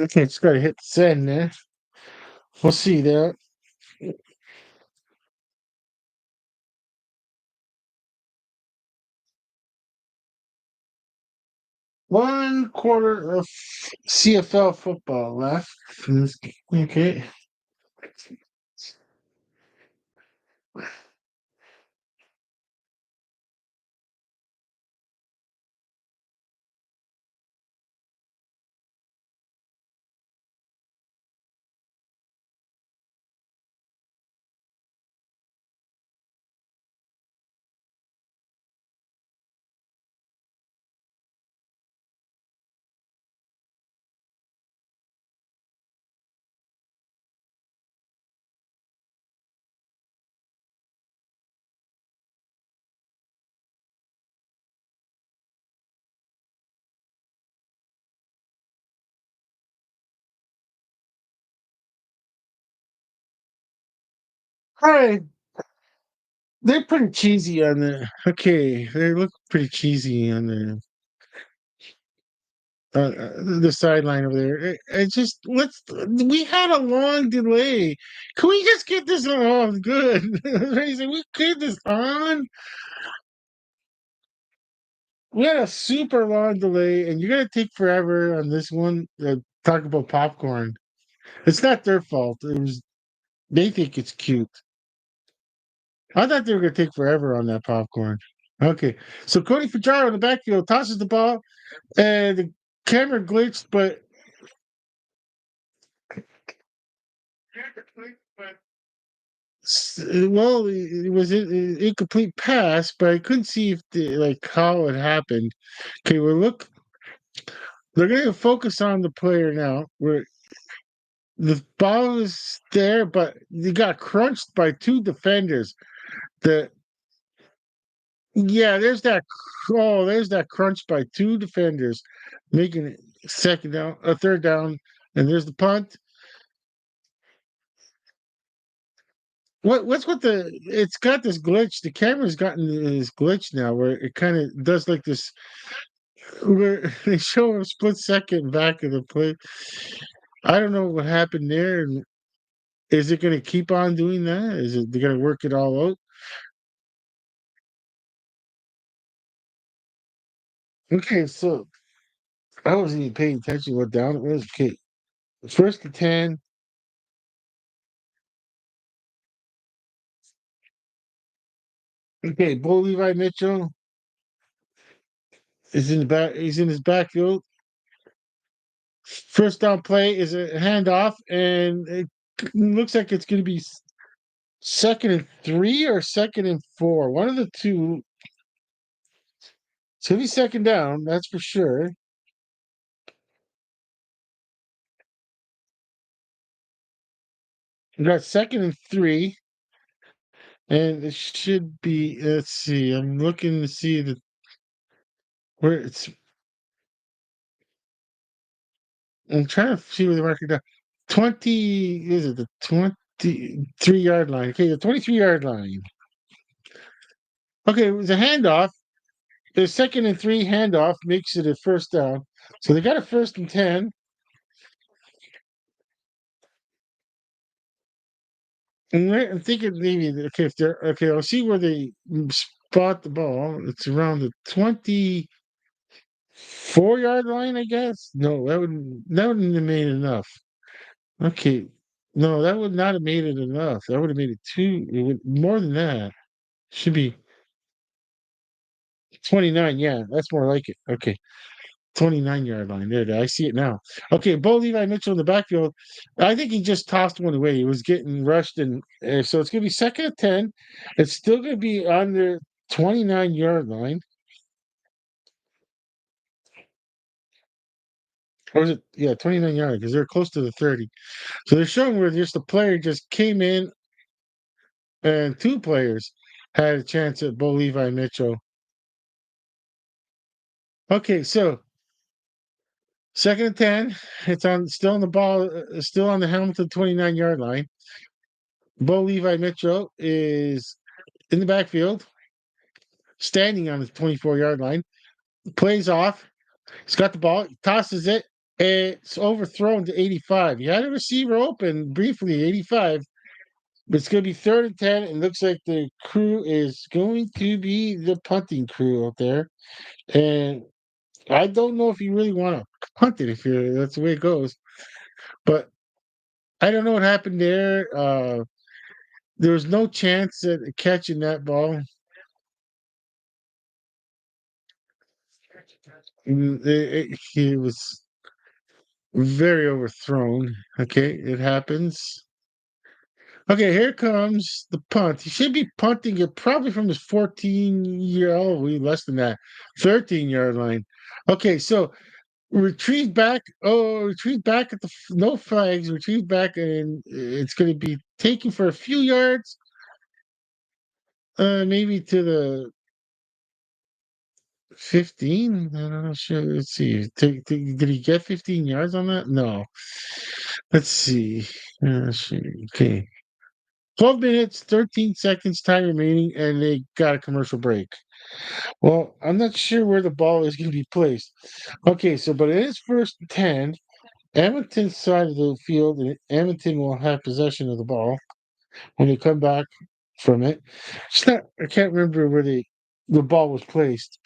okay, it's got to hit send there. We'll see there. One quarter of CFL football left. Okay. All right, they're pretty cheesy on the. Okay, they look pretty cheesy on the sideline over there. It just let's. We had a long delay. Can we just get this on? Oh, good. We get this on. We had a super long delay, and you're gonna take forever on this one. Talk about popcorn. It's not their fault. It was they think it's cute. I thought they were gonna take forever on that popcorn. Okay, so Cody Fajardo in the backfield tosses the ball, and the camera glitched, but well, it was an incomplete pass, but I couldn't see if like how it happened. Okay, well, look, they're going to focus on the player now. Where the ball is there, but they got crunched by two defenders. The Yeah, there's that crunch by two defenders, making it second down, a third down, and there's the punt. What's with the? It's got this glitch. The camera's gotten this glitch now, where it kind of does like this, where they show a split second back of the play. I don't know what happened there. And is it going to keep on doing that? Is it they're going to work it all out? Okay, so I wasn't even paying attention what down it was. Okay, first to 10. Okay, Bo Levi Mitchell is in the back. He's in his backfield. First down play is a handoff, and it looks like it's going to be second and 3 or second and 4. One of the two. It's going to be second down, that's for sure. We got second and 3, and it should be. Let's see. I'm looking to see where it's. I'm trying to see where the marker down. 20 is it the 23-yard line? Okay, the 23-yard line. Okay, it was a handoff. The second and 3 handoff makes it a first down. So they got a first and 10. And I'm thinking maybe okay if they're okay. I'll see where they spot the ball. It's around the 24-yard line, I guess. No, that wouldn't have made enough. Okay, no, that would not have made it enough. That would have made it two. It would more than that. Should be 29. Yeah, that's more like it. Okay, 29-yard line. There, I see it now. Okay, Bo Levi Mitchell in the backfield. I think he just tossed one away. He was getting rushed, and so it's going to be second and 10. It's still going to be on the 29-yard line. Or is it? Yeah, 29 yard because they're close to the 30. So they're showing where just the player just came in and two players had a chance at Bo Levi Mitchell. Okay, so second and 10. It's on still on the ball, still on the Hamilton 29-yard line. Bo Levi Mitchell is in the backfield, standing on the 24-yard line, plays off. He's got the ball, tosses it. It's overthrown to 85. He had a receiver open briefly, 85. But it's going to be third and 10. It looks like the crew is going to be the punting crew out there. And I don't know if you really want to punt it if you're that's the way it goes. But I don't know what happened there. There was no chance at catching that ball. He was very overthrown. Okay, it happens. Okay, here comes the punt. He should be punting it probably from his 14-year old, less than that, 13-yard line. Okay, so retrieve back. Oh, retrieve back at the no flags. Retrieve back, and it's going to be taken for a few yards, maybe to the 15. I'm not sure. Let's see. Did he get 15 yards on that? No. Let's see. Okay. 12 minutes, 13 seconds, time remaining, and they got a commercial break. Well, I'm not sure where the ball is going to be placed. Okay, so but it is first and 10. Edmonton's side of the field, and Edmonton will have possession of the ball when they come back from it. It's not, I can't remember where the ball was placed.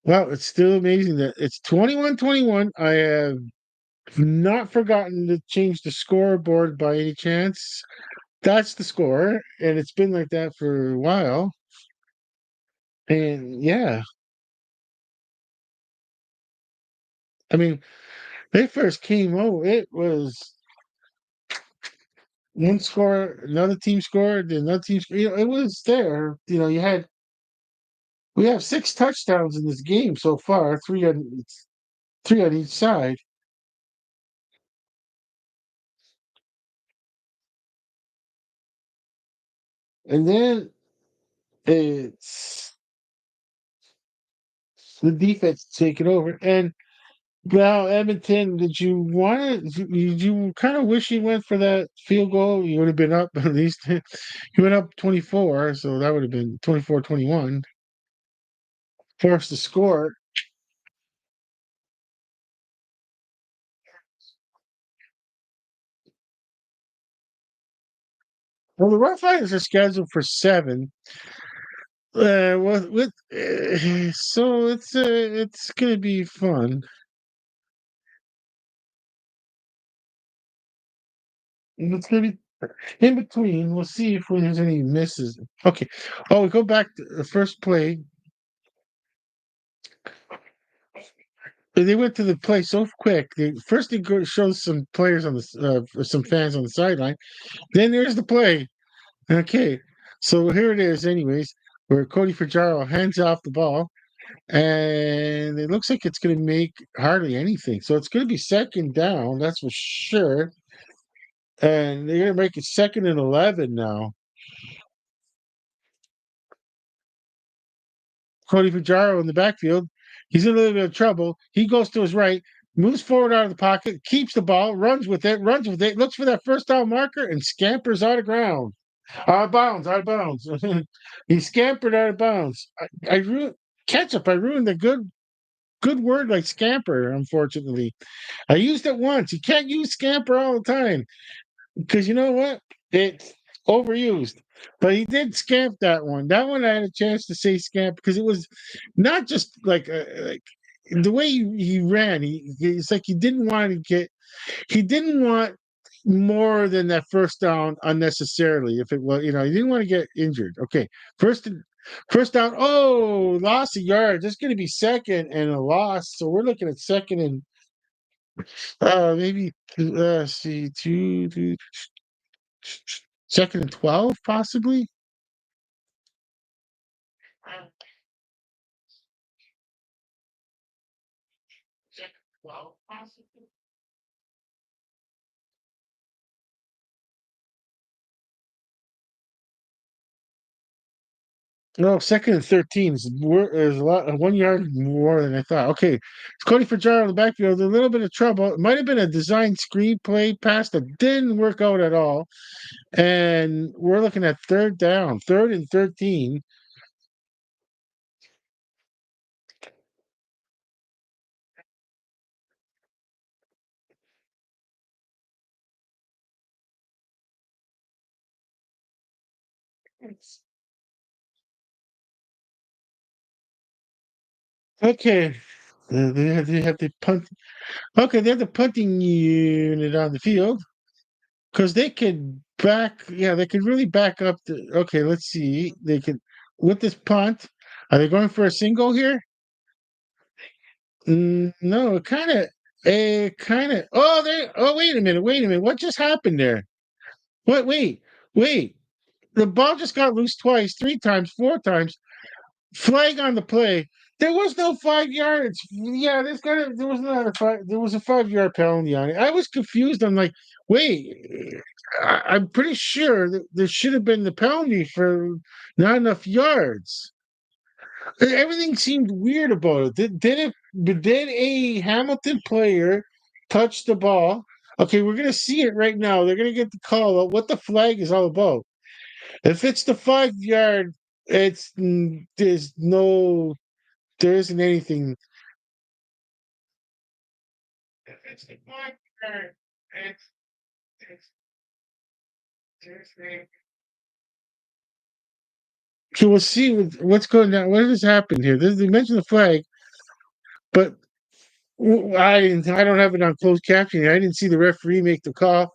Well, it's still amazing that it's 21-21. I have not forgotten to change the scoreboard by any chance. That's the score, and it's been like that for a while. And yeah, I mean, they first came over, it was one score, another team scored, another team, it was there. You had We have 6 touchdowns in this game so far, three on each side. And then it's the defense taking over. And now, Edmonton, did you want to? You kind of wish you went for that field goal? You would have been up at least. You went up 24, so that would have been 24-21. Forced to score. Well, the Rough Riders are scheduled for 7. So it's gonna be fun. It's gonna be in between. We'll see if there's any misses. Okay. Oh, we go back to the first play. They went to the play so quick. First, they go show some players on some fans on the sideline. Then there's the play. Okay, so here it is. Anyways, where Cody Fajardo hands off the ball, and it looks like it's going to make hardly anything. So it's going to be second down. That's for sure. And they're going to make it 2nd and 11 now. Cody Fajardo in the backfield. He's in a little bit of trouble. He goes to his right, moves forward out of the pocket, keeps the ball, runs with it, looks for that first down marker, and scampers out of ground. Out of bounds, out of bounds. He scampered out of bounds. I ruined ketchup. I ruined the good word like scamper, unfortunately. I used it once. You can't use scamper all the time. Because you know what? It's overused. But he did scamp that one. That one I had a chance to say scamp because it was not just like the way he ran. It's like he didn't want more than that first down unnecessarily. If it was, he didn't want to get injured. Okay, first first down. Oh, lost a yard. That's going to be second and a loss. So we're looking at second and maybe see two, 2nd and 12, possibly. No, 2nd and 13 is a lot, 1 yard more than I thought. Okay, it's Cody Fajardo in the backfield. A little bit of trouble. It might have been a design screenplay pass that didn't work out at all. And we're looking at third down, 3rd and 13. Okay, they have the punt. Okay, they have the punting unit on the field because they could back. Yeah, they could really back up. Okay, let's see. They could with this punt. Are they going for a single here? No, it kind of. Oh, they. Oh, wait a minute. Wait a minute. What just happened there? What? Wait. The ball just got loose twice, 3 times, 4 times. Flag on the play. There was no 5 yards. Yeah, there was not a five. There was a 5 yard penalty on it. I was confused. I'm like, wait. I'm pretty sure that there should have been the penalty for not enough yards. Everything seemed weird about it. Did a Hamilton player touch the ball? Okay, we're gonna see it right now. They're gonna get the call out what the flag is all about. If it's the 5 yard, there isn't anything. If it's the 5 yard, it's there's so we'll see what's going on. What has happened here? They mentioned the flag, but I don't have it on closed captioning. I didn't see the referee make the call.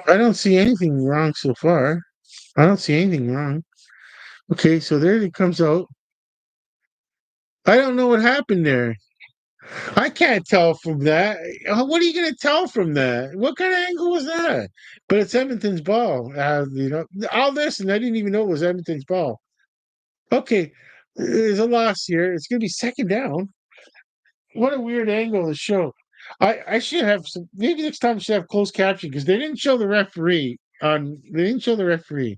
I don't see anything wrong so far. I don't see anything wrong. Okay, so there it comes out. I don't know what happened there. I can't tell from that. What are you going to tell from that? What kind of angle was that? But it's Edmonton's ball. All this, and I didn't even know it was Edmonton's ball. Okay, there's a loss here. It's going to be second down. What a weird angle to show. I should have some. Maybe next time I should have closed caption because they didn't show the referee on. They didn't show the referee.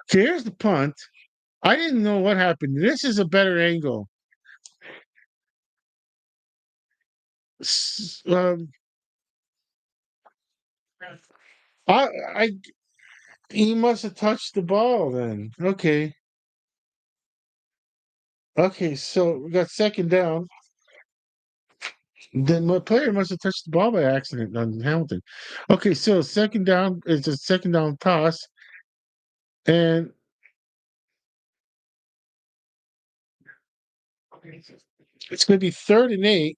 So here's the punt. I didn't know what happened. This is a better angle. S- Um, I he must have touched the ball then. Okay. Okay, so we got second down. Then my player must have touched the ball by accident on Hamilton. Okay, so second down is a second down toss, and it's going to be 3rd and 8.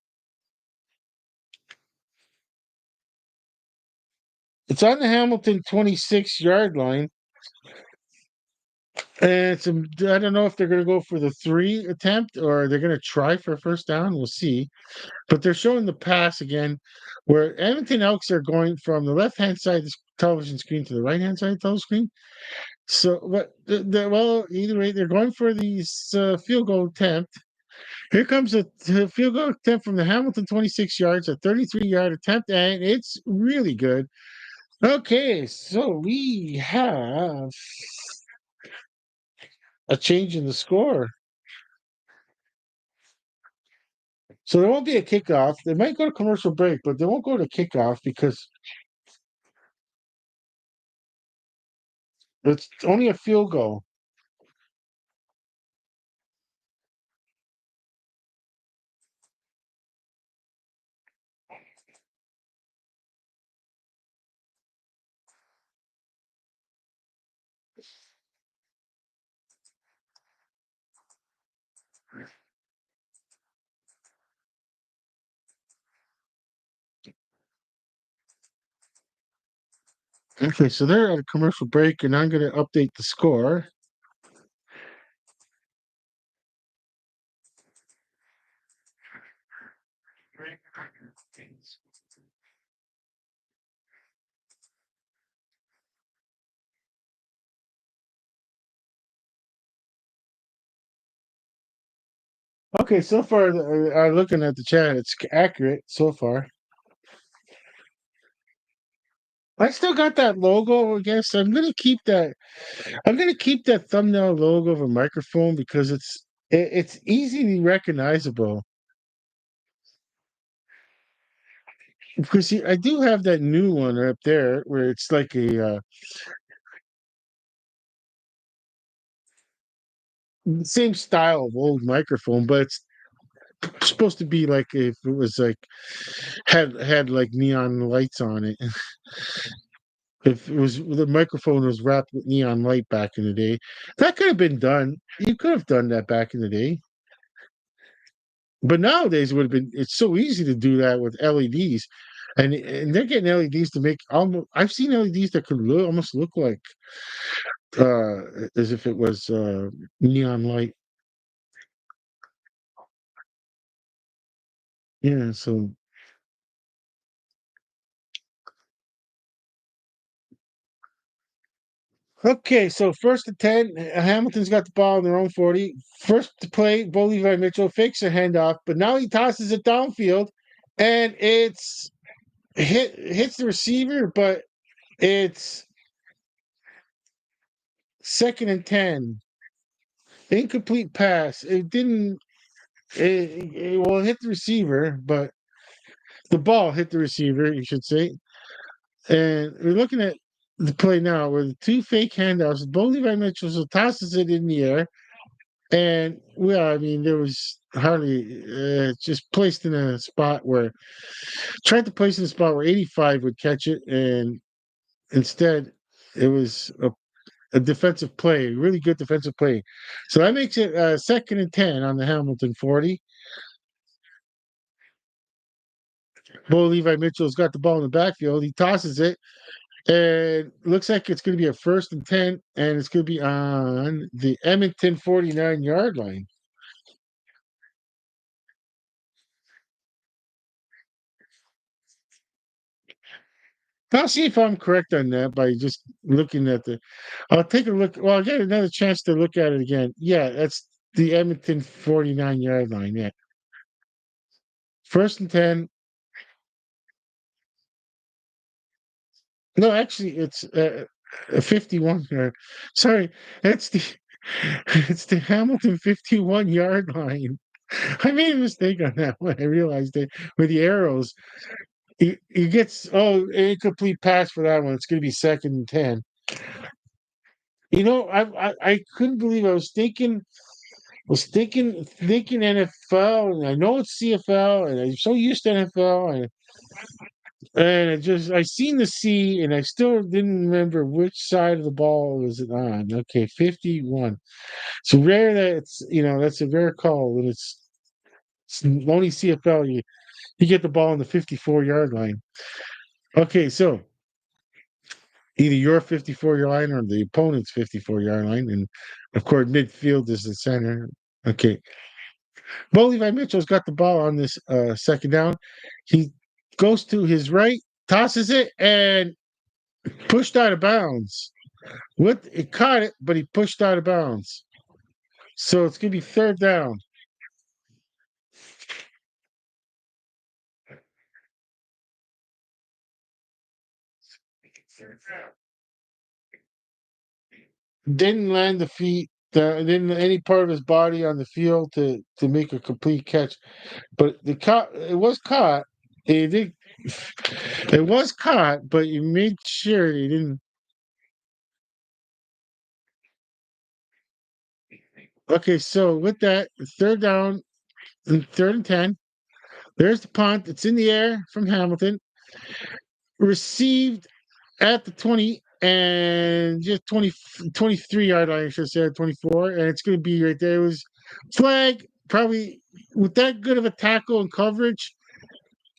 It's on the Hamilton 26-yard line, and I don't know if they're going to go for the 3 attempt or they're going to try for a first down. We'll see. But they're showing the pass again, where Edmonton Elks are going from the left-hand side of the television screen to the right-hand side of the television screen. So, but well, either way, they're going for these field goal attempt. Here comes a field goal attempt from the Hamilton 26 yards, a 33-yard attempt, and it's really good. Okay, so we have a change in the score. So there won't be a kickoff. They might go to commercial break, but they won't go to kickoff because it's only a field goal. Okay, so they're at a commercial break, and I'm going to update the score. Okay, so far, looking at the chat, it's accurate so far. I still got that logo. I guess I'm gonna keep that. I'm gonna keep that thumbnail logo of a microphone because it's easily recognizable. Because see, I do have that new one up there where it's like a same style of old microphone, but it's supposed to be like if it was like had like neon lights on it. If it was the microphone was wrapped with neon light back in the day, that could have been done. You could have done that back in the day. But nowadays it would have been it's so easy to do that with LEDs. And they're getting LEDs to make almost I've seen LEDs that could almost look like as if it was neon light. Yeah, so okay, so 1st and 10, Hamilton's got the ball in their own 40. First to play, Bo Levi Mitchell fakes a handoff, but now he tosses it downfield and it's hits the receiver, but it's 2nd and 10. Incomplete pass. It didn't. Well, it hit the receiver, but the ball hit the receiver, you should say. And we're looking at the play now where the two fake handoffs. Bo Levi Mitchell tosses it in the air, and well, I mean, there was hardly just placed in a spot where tried to place in a spot where 85 would catch it, and instead it was a defensive play, really good defensive play. So that makes it 2nd and 10 on the Hamilton 40. Bo Levi Mitchell's got the ball in the backfield. He tosses it, and looks like it's going to be a 1st and 10, and it's going to be on the Edmonton 49-yard line. I'll see if I'm correct on that by just looking at the. I'll take a look. Well, I'll get another chance to look at it again. Yeah, that's the Edmonton 49-yard line. Yeah, 1st and 10. No, actually, it's a 51 yard. Sorry, that's the it's the Hamilton 51-yard line. I made a mistake on that one. I realized it with the arrows. He gets incomplete pass for that one. It's going to be 2nd and 10. I couldn't believe I was thinking NFL, and I know it's CFL, and I'm so used to NFL, and I seen the C, and I still didn't remember which side of the ball was it on. Okay, 51. It's rare that that's a rare call when it's only CFL. You get the ball on the 54-yard line. Okay, so either your 54-yard line or the opponent's 54-yard line, and of course midfield is the center. Okay, Bo Levi Mitchell's got the ball on this 2nd down. He goes to his right, tosses it, and pushed out of bounds. It caught it, but he pushed out of bounds. So it's gonna be 3rd down. Didn't land the feet, didn't any part of his body on the field to make a complete catch. But it was caught. It did. It was caught, but you made sure he didn't. Okay, so with that, 3rd down and 3rd and 10. There's the punt. It's in the air from Hamilton. Received at the 20 and just 23-yard line, I should say, 24. And it's going to be right there. It was flag, probably with that good of a tackle and coverage.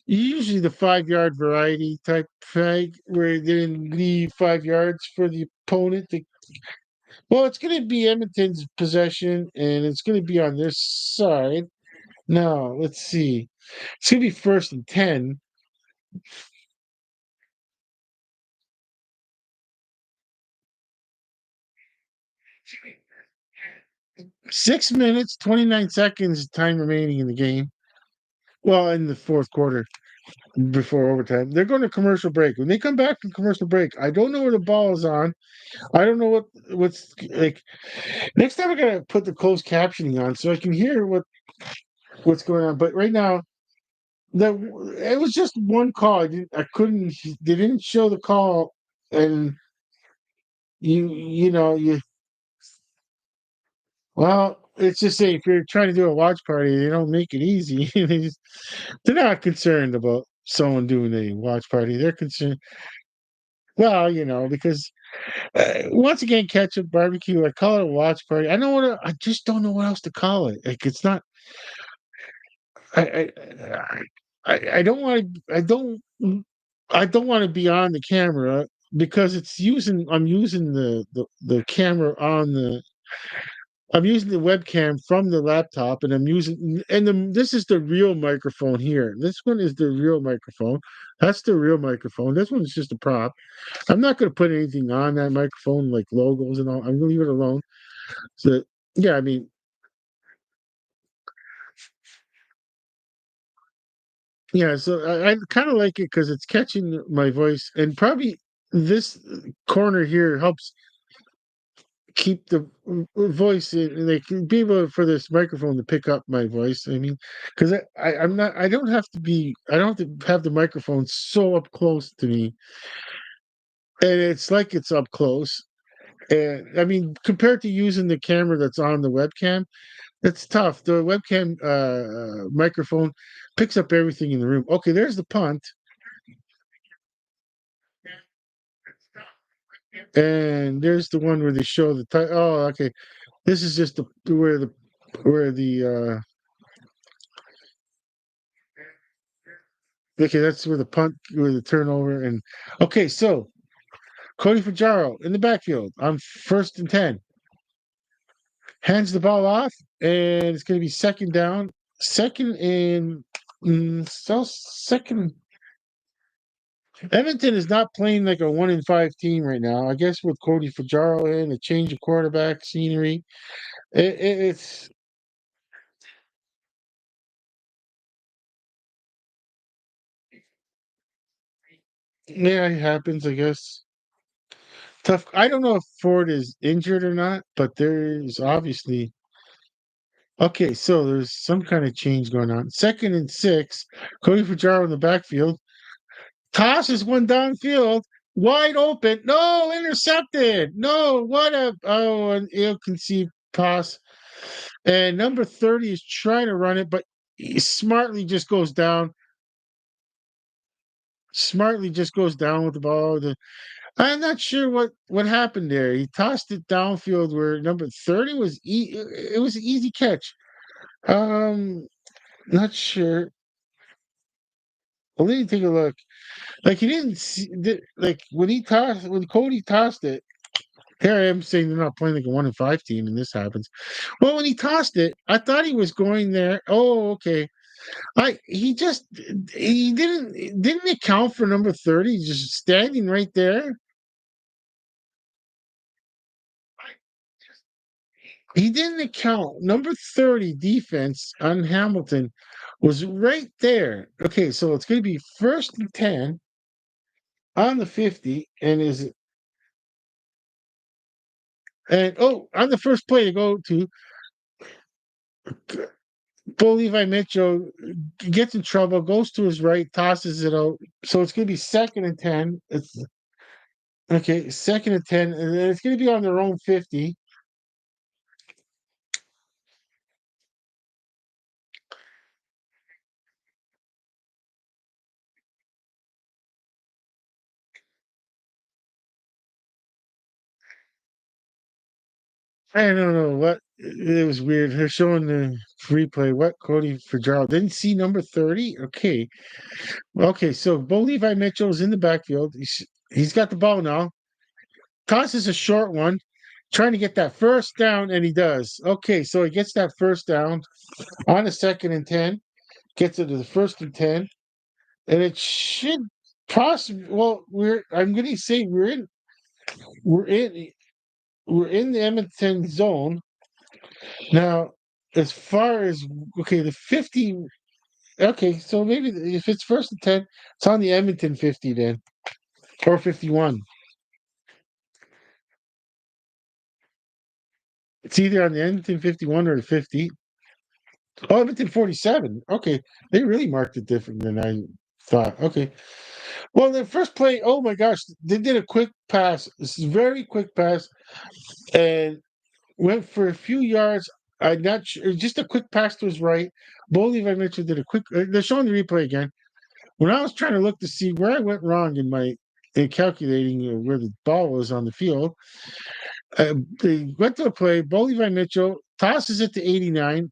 Usually the 5-yard variety type flag where they didn't leave 5 yards for the opponent. Well, it's going to be Edmonton's possession, and it's going to be on this side. Now, let's see. It's going to be 1st and 10. 6 minutes, 29 seconds time remaining in the game. Well, in the fourth quarter before overtime. They're going to commercial break. When they come back from commercial break, I don't know where the ball is on. I don't know what's like. Next time I gotta put the closed captioning on so I can hear what's going on. But right now, that it was just one call. I couldn't. They didn't show the call, and you. Well, it's just say if you're trying to do a watch party, they don't make it easy. They're not concerned about someone doing a watch party. They're concerned. Well, because once again, ketchup barbecue. I call it a watch party. I just don't know what else to call it. Like it's not. I I don't want to. I don't want to be on the camera because I'm using the camera on the. I'm using the webcam from the laptop, and this is the real microphone here. This one is the real microphone. That's the real microphone. This one's just a prop. I'm not going to put anything on that microphone like logos and all. I'm going to leave it alone. So yeah, I mean, yeah. So I kind of like it because it's catching my voice, and probably this corner here helps keep the voice in, like be able for this microphone to pick up my voice. I mean, because I'm not. I don't have to have the microphone so up close to me, and it's like it's up close. And I mean, compared to using the camera that's on the webcam, it's tough. The webcam microphone picks up everything in the room. Okay, there's the punt, and there's the one where they show the. Oh, okay. This is just where the okay, that's where the turnover and okay, so Cody Fajaro in the backfield on 1st and 10 hands the ball off, and it's going to be 2nd down, second and so second. Edmonton is not playing like a 1-5 team right now. I guess with Cody Fajaro in, a change of quarterback scenery, it's yeah, it happens. I guess tough. I don't know if Ford is injured or not, but there's obviously okay. So there's some kind of change going on. 2nd and 6, Cody Fajaro in the backfield. Tosses one downfield, wide open. No, intercepted. No, what a an ill-conceived toss. And number 30 is trying to run it, but he smartly just goes down. Smartly just goes down with the ball. I'm not sure what happened there. He tossed it downfield where number 30 was. It was an easy catch. Um, not sure. Well, let me take a look. Like he didn't see, like when Cody tossed it. Here I am saying they're not playing like a 1-5 team, and this happens. Well, when he tossed it, I thought he was going there. Oh, okay. He didn't account for number 30 just standing right there. He didn't account. Number 30 defense on Hamilton was right there. Okay, so it's going to be 1st and 10 on the 50, and oh, on the first play to go to Bo Levi Mitchell gets in trouble, goes to his right, tosses it out. So it's going to be 2nd and 10. It's okay, 2nd and 10, and then it's going to be on their own 50. I don't know what it was weird. They're showing the replay. What Cody Fitzgerald didn't see number 30. Okay, okay. So Bo Levi Mitchell's in the backfield. He's got the ball now. Tosses a short one, trying to get that first down, and he does. Okay, so he gets that first down on a 2nd and 10. Gets it to the 1st and 10, and it should possibly. Well, I'm going to say we're in we're in the Edmonton zone now. As far as okay, the 50. Okay, so maybe if it's 1st and 10, it's on the Edmonton 50 then, or 51. It's either on the Edmonton 51 or the 50. Oh, Edmonton 47. Okay, they really marked it different than I thought. Okay, well, the first play. Oh my gosh, they did a quick pass. This is very quick pass, and went for a few yards. I'm not sure, just a quick pass to his right. Bo Levi Mitchell did a quick. They're showing the replay again. When I was trying to look to see where I went wrong in calculating where the ball was on the field, they went to a play. Bo Levi Mitchell tosses it to 89,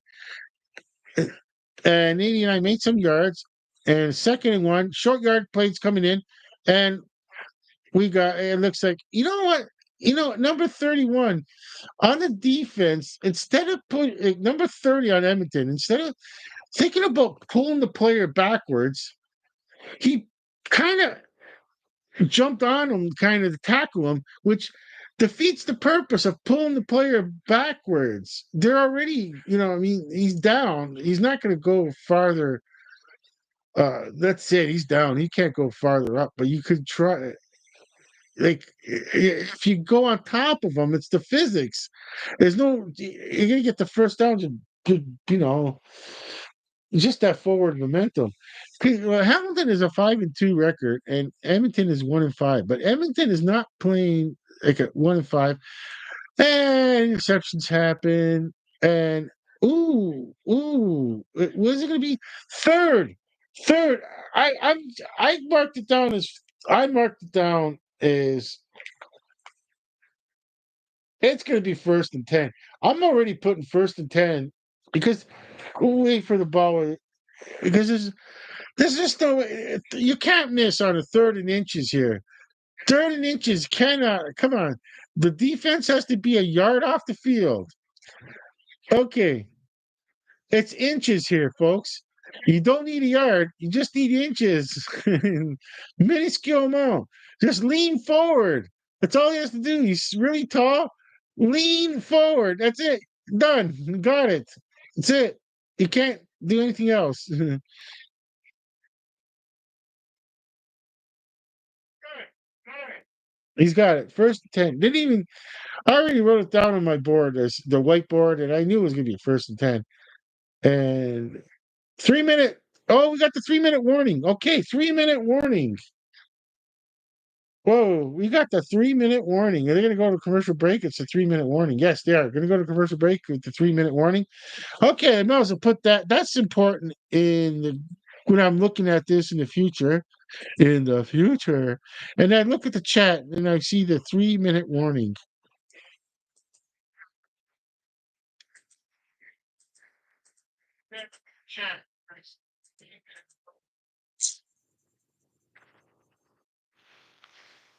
and 89 made some yards. And 2nd and 1, short yard plays coming in, and we got. It looks like what. Number 31 on the defense, instead of putting number 30 on Edmonton, instead of thinking about pulling the player backwards, he kind of jumped on him, kind of to tackle him, which defeats the purpose of pulling the player backwards. They're already, I mean, he's down. He's not going to go farther. That's it. He's down. He can't go farther up, but you could try. Like if you go on top of him, it's the physics. You're gonna get the first down, you know, just that forward momentum. Well, Hamilton is a 5-2 record, and Edmonton is 1-5. But Edmonton is not playing like a 1-5. And interceptions happen, and was it going to be third? Third. I marked it down as I marked it down as it's going to be 1st and 10. I'm already putting 1st and 10 because we'll wait for the ball because there's just no you can't miss on a 3rd and inches here. 3rd and inches cannot come on. The defense has to be a yard off the field. Okay, it's inches here, folks. You don't need a yard. You just need inches. Minuscule amount. Just lean forward. That's all he has to do. He's really tall. Lean forward. That's it. Done. Got it. That's it. You can't do anything else. He's got it. First and 10. Didn't even, I already wrote it down on my board, as the whiteboard, and I knew it was going to be first and 10. And 3 minute. Oh, we got the 3 minute warning. Okay, 3 minute warning. Whoa, we got the 3 minute warning. Are they going to go to commercial break? It's a 3 minute warning. Yes, they are going to go to commercial break with the 3 minute warning. Okay, I might as well put that. That's important when I'm looking at this in the future. In the future, and I look at the chat and I see the 3 minute warning.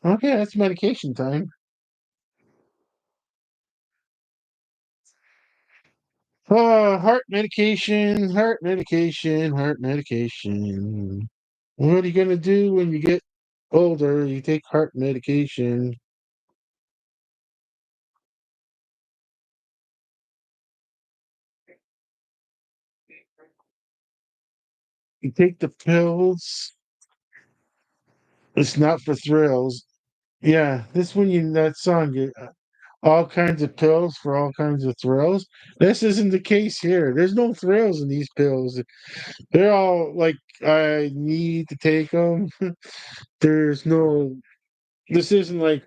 Okay, that's medication time. Heart medication, heart medication, heart medication. What are you gonna do when you get older? You take heart medication. You take the pills. It's not for thrills. Yeah, this when you that song, all kinds of pills for all kinds of thrills. This isn't the case here. There's no thrills in these pills. They're all like, I need to take them. There's no, this isn't like,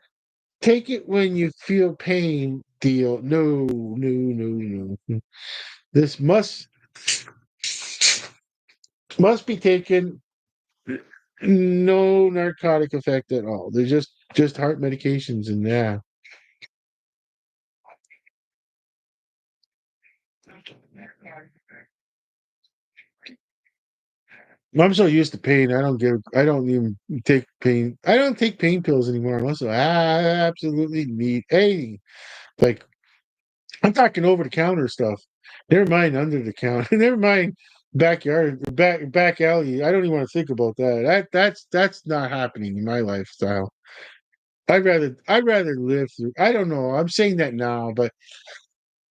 take it when you feel pain deal. No, no, no, no. This must be taken, no narcotic effect at all. They're just heart medications, and yeah. I'm so used to pain. I don't even take pain. I don't take pain pills anymore unless I absolutely need any. Like, I'm talking over the counter stuff. Never mind under the counter. Never mind backyard, back alley. I don't even want to think about that. That's not happening in my lifestyle. I'd rather live through. I don't know. I'm saying that now, but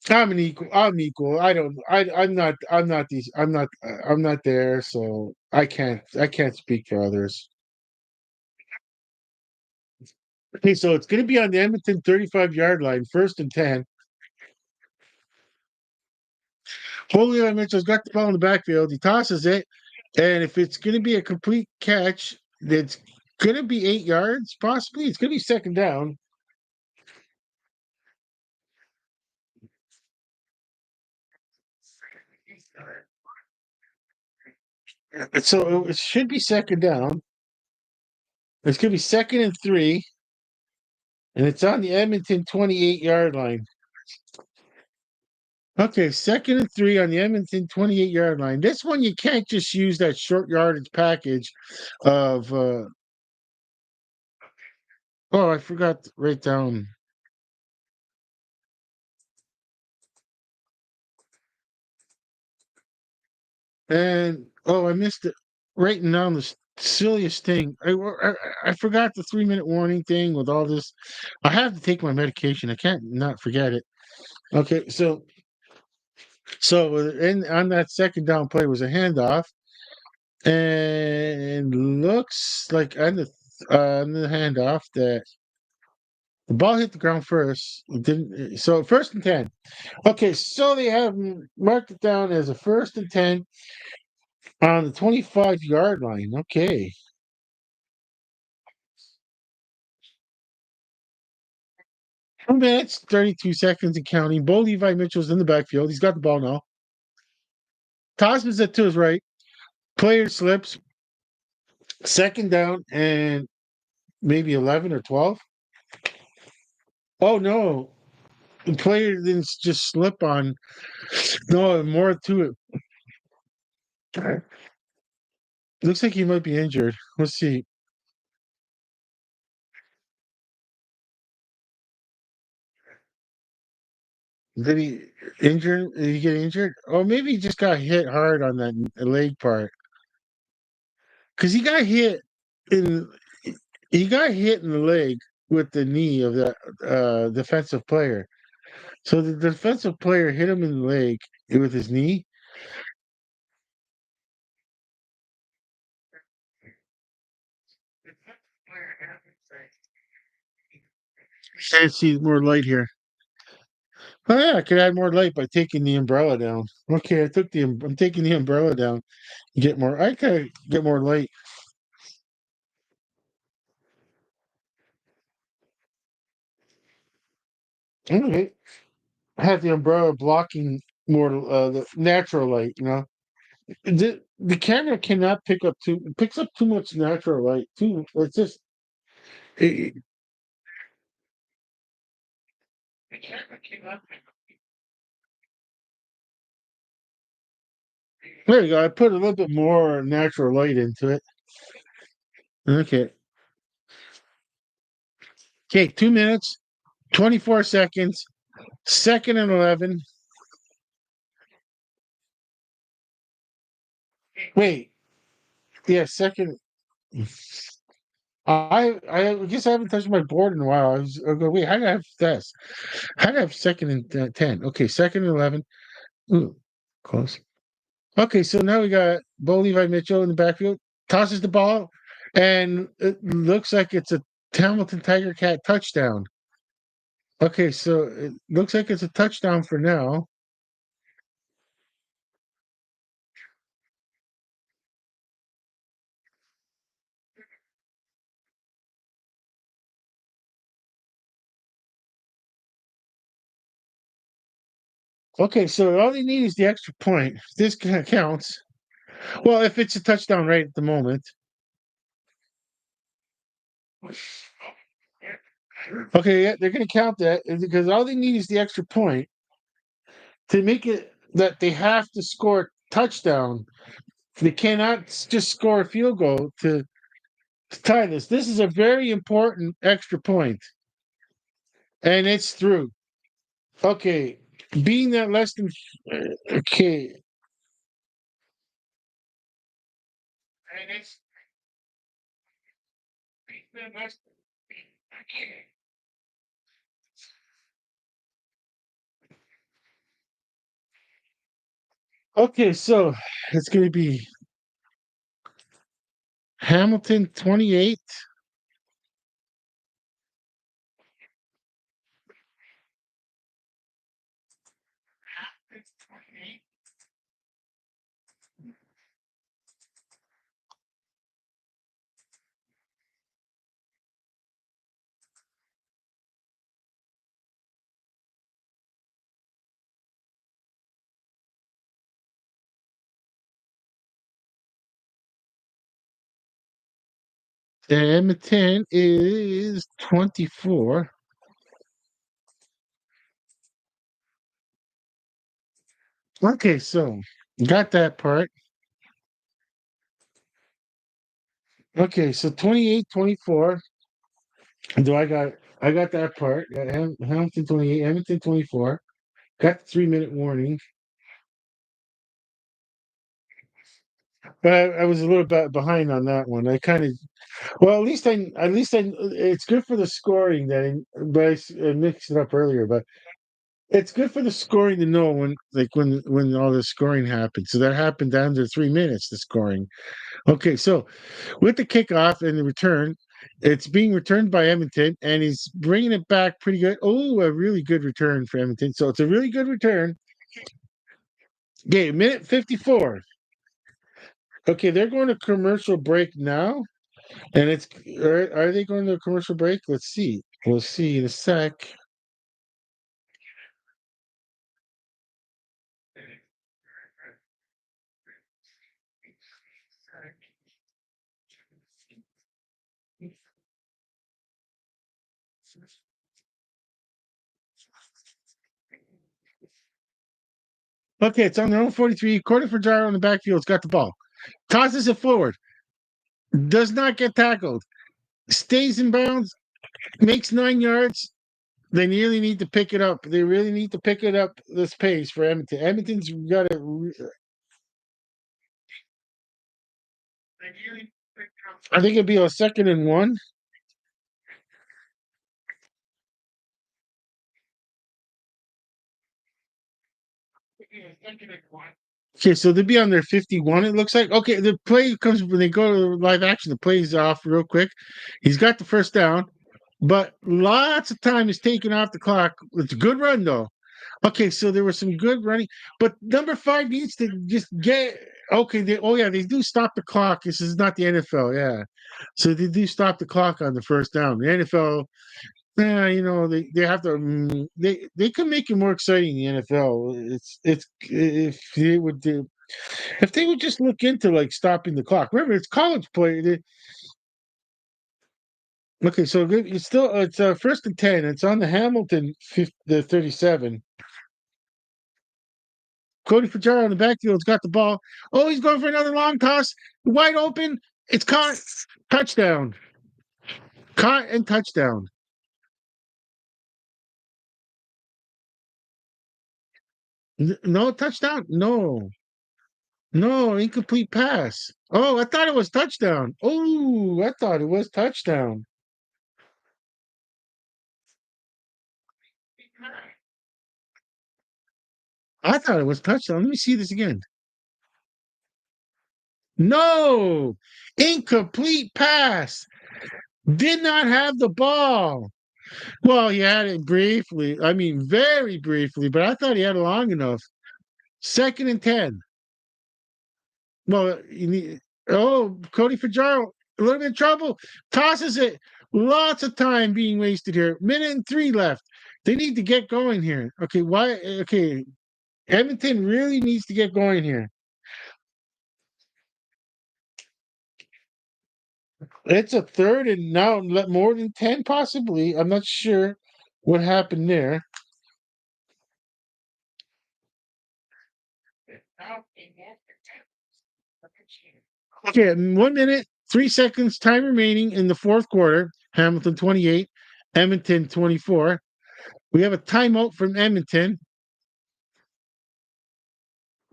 I'm an equal. I'm equal. I don't. I'm not. I'm not these. I'm not. I'm not there. So I can't. I can't speak for others. Okay, so it's going to be on the Edmonton 35-yard line, first and 10. Julio Mitchell's got the ball in the backfield. He tosses it, and if it's going to be a complete catch, that's going to be 8 yards, possibly. It's going to be second down. So it should be second down. It's going to be second and 3, and it's on the Edmonton 28-yard line. Okay, second and 3 on the Edmonton 28-yard line. This one, you can't just use that short yardage package of. Oh, I forgot to write down. And oh, I missed it. Writing down the silliest thing. I forgot the 3 minute warning thing with all this. I have to take my medication. I can't not forget it. Okay, so in on that second down play was a handoff, and looks like on the handoff that the ball hit the ground first. It didn't. So first and 10. Okay, so they have marked it down as a first and 10 on the 25-yard line. Okay. 2 minutes, 32 seconds and counting. Bo Levi Mitchell's in the backfield. He's got the ball now. Tosman's it to his right. Player slips. Second down and maybe 11 or 12. Oh, no. The player didn't just slip on. No, more to it. Looks like he might be injured. Let's see. Did he injure? Did he get injured? Or maybe he just got hit hard on that leg part. Because in he got hit in the leg with the knee of the defensive player. So the defensive player hit him in the leg with his knee. Can't see more light here. Oh yeah, I could add more light by taking the umbrella down. Okay, I'm taking the umbrella down. Get more. I could get more light. Okay, have the umbrella blocking more the natural light. The camera cannot picks up too much natural light. Too, it's just it, the camera cannot. There you go. I put a little bit more natural light into it. Okay. Okay, 2 minutes, 24 seconds, second and 11. Wait, yeah, second. I guess I haven't touched my board in a while. I go, wait, how did I have this? How did I have second and 10? Okay, second and 11. Ooh, close. Okay, so now we got Bo Levi Mitchell in the backfield, tosses the ball, and it looks like it's a Hamilton Tiger Cat touchdown. Okay, so it looks like it's a touchdown for now. Okay, so all they need is the extra point. This counts. Well, if it's a touchdown right at the moment. Okay, yeah, they're going to count that because all they need is the extra point to make it that they have to score a touchdown. They cannot just score a field goal to tie this. This is a very important extra point, and it's through. Okay, being that less than okay, and it's being that less okay. Okay, so it's going to be Hamilton 28. And Edmonton is 24. Okay, so got that part. Okay, so 28, 24. Do I got that part. Got Hamilton 28, Edmonton 24. Got the 3 minute warning. But I was a little bit behind on that one. I kind of well, at least I it's good for the scoring that but I mixed it up earlier, but it's good for the scoring to know when all the scoring happened. So that happened down to 3 minutes, the scoring. Okay, so with the kickoff and the return, it's being returned by Edmonton, and he's bringing it back pretty good. Oh, a really good return for Edmonton. So it's a really good return. Okay, minute 54. Okay, they're going to commercial break now, and are they going to a commercial break? Let's see. We'll see in a sec. Okay, it's on their own 43. Corner for Gyro in the backfield. It's got the ball. Tosses it forward. Does not get tackled. Stays in bounds. Makes 9 yards. They really need to pick it up. They really need to pick it up this pace for Edmonton. Edmonton's got to. I think it'd be a 2nd and 1. Okay, so they'd be on their 51, it looks like. Okay, the play comes when they go to live action, the play's off real quick. He's got the first down, but lots of time is taken off the clock. It's a good run, though. Okay, so there was some good running, but number 5 needs to just get. Okay, oh yeah, they do stop the clock. This is not the NFL, yeah. So they do stop the clock on the first down. The NFL, yeah, they have to. They can make it more exciting. The NFL, it's if they would do if they would just look into like stopping the clock. Remember, it's college play. Okay, so it's 1st and 10. It's on the Hamilton the 37. Cody Fajardo in the backfield's got the ball. Oh, he's going for another long toss. Wide open. It's caught. Touchdown. Caught and touchdown. No touchdown? No. No, incomplete pass. Oh, I thought it was touchdown. Oh, I thought it was touchdown. I thought it was touchdown. Let me see this again. No, incomplete pass. Did not have the ball. Well, he had it briefly. I mean, very briefly, but I thought he had it long enough. 2nd and 10. Well, Cody Fajardo, a little bit of trouble. Tosses it. Lots of time being wasted here. 1:03 left. They need to get going here. Okay, why? Okay, Edmonton really needs to get going here. It's a third and now more than 10, possibly. I'm not sure what happened there. Okay, 1 minute, 3 seconds, time remaining in the fourth quarter. Hamilton 28, Edmonton 24. We have a timeout from Edmonton.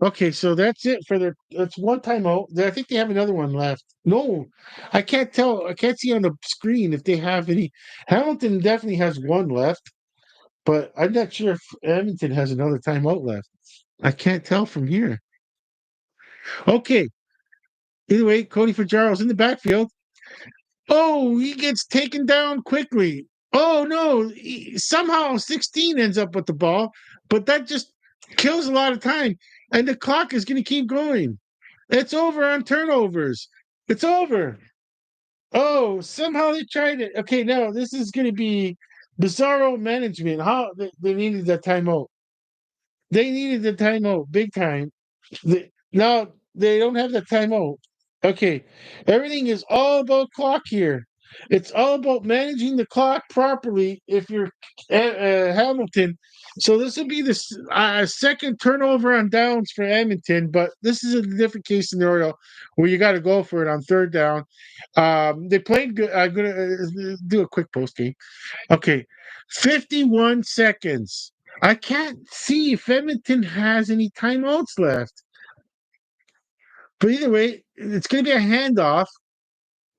Okay, so that's it for that's one timeout. I think they have another one left. No, I can't tell. I can't see on the screen if they have any. Hamilton definitely has one left, but I'm not sure if Edmonton has another timeout left. I can't tell from here. Okay. Either way, Cody Fajardo's in the backfield. Oh, he gets taken down quickly. Oh no! Somehow 16 ends up with the ball, but that just kills a lot of time, and the clock is going to keep going. It's over on turnovers. It's over. Oh, somehow they tried it. Okay, now this is going to be bizarro management. How they needed that timeout. They needed the timeout big time. Now they don't have the timeout. Okay, everything is all about clock here. It's all about managing the clock properly. If you're Hamilton, so this will be the second turnover on downs for Edmonton, but this is a different case scenario where you got to go for it on third down. They played good. I'm gonna do a quick post game. Okay, 51 seconds. I can't see if Edmonton has any timeouts left. But either way, it's going to be a handoff.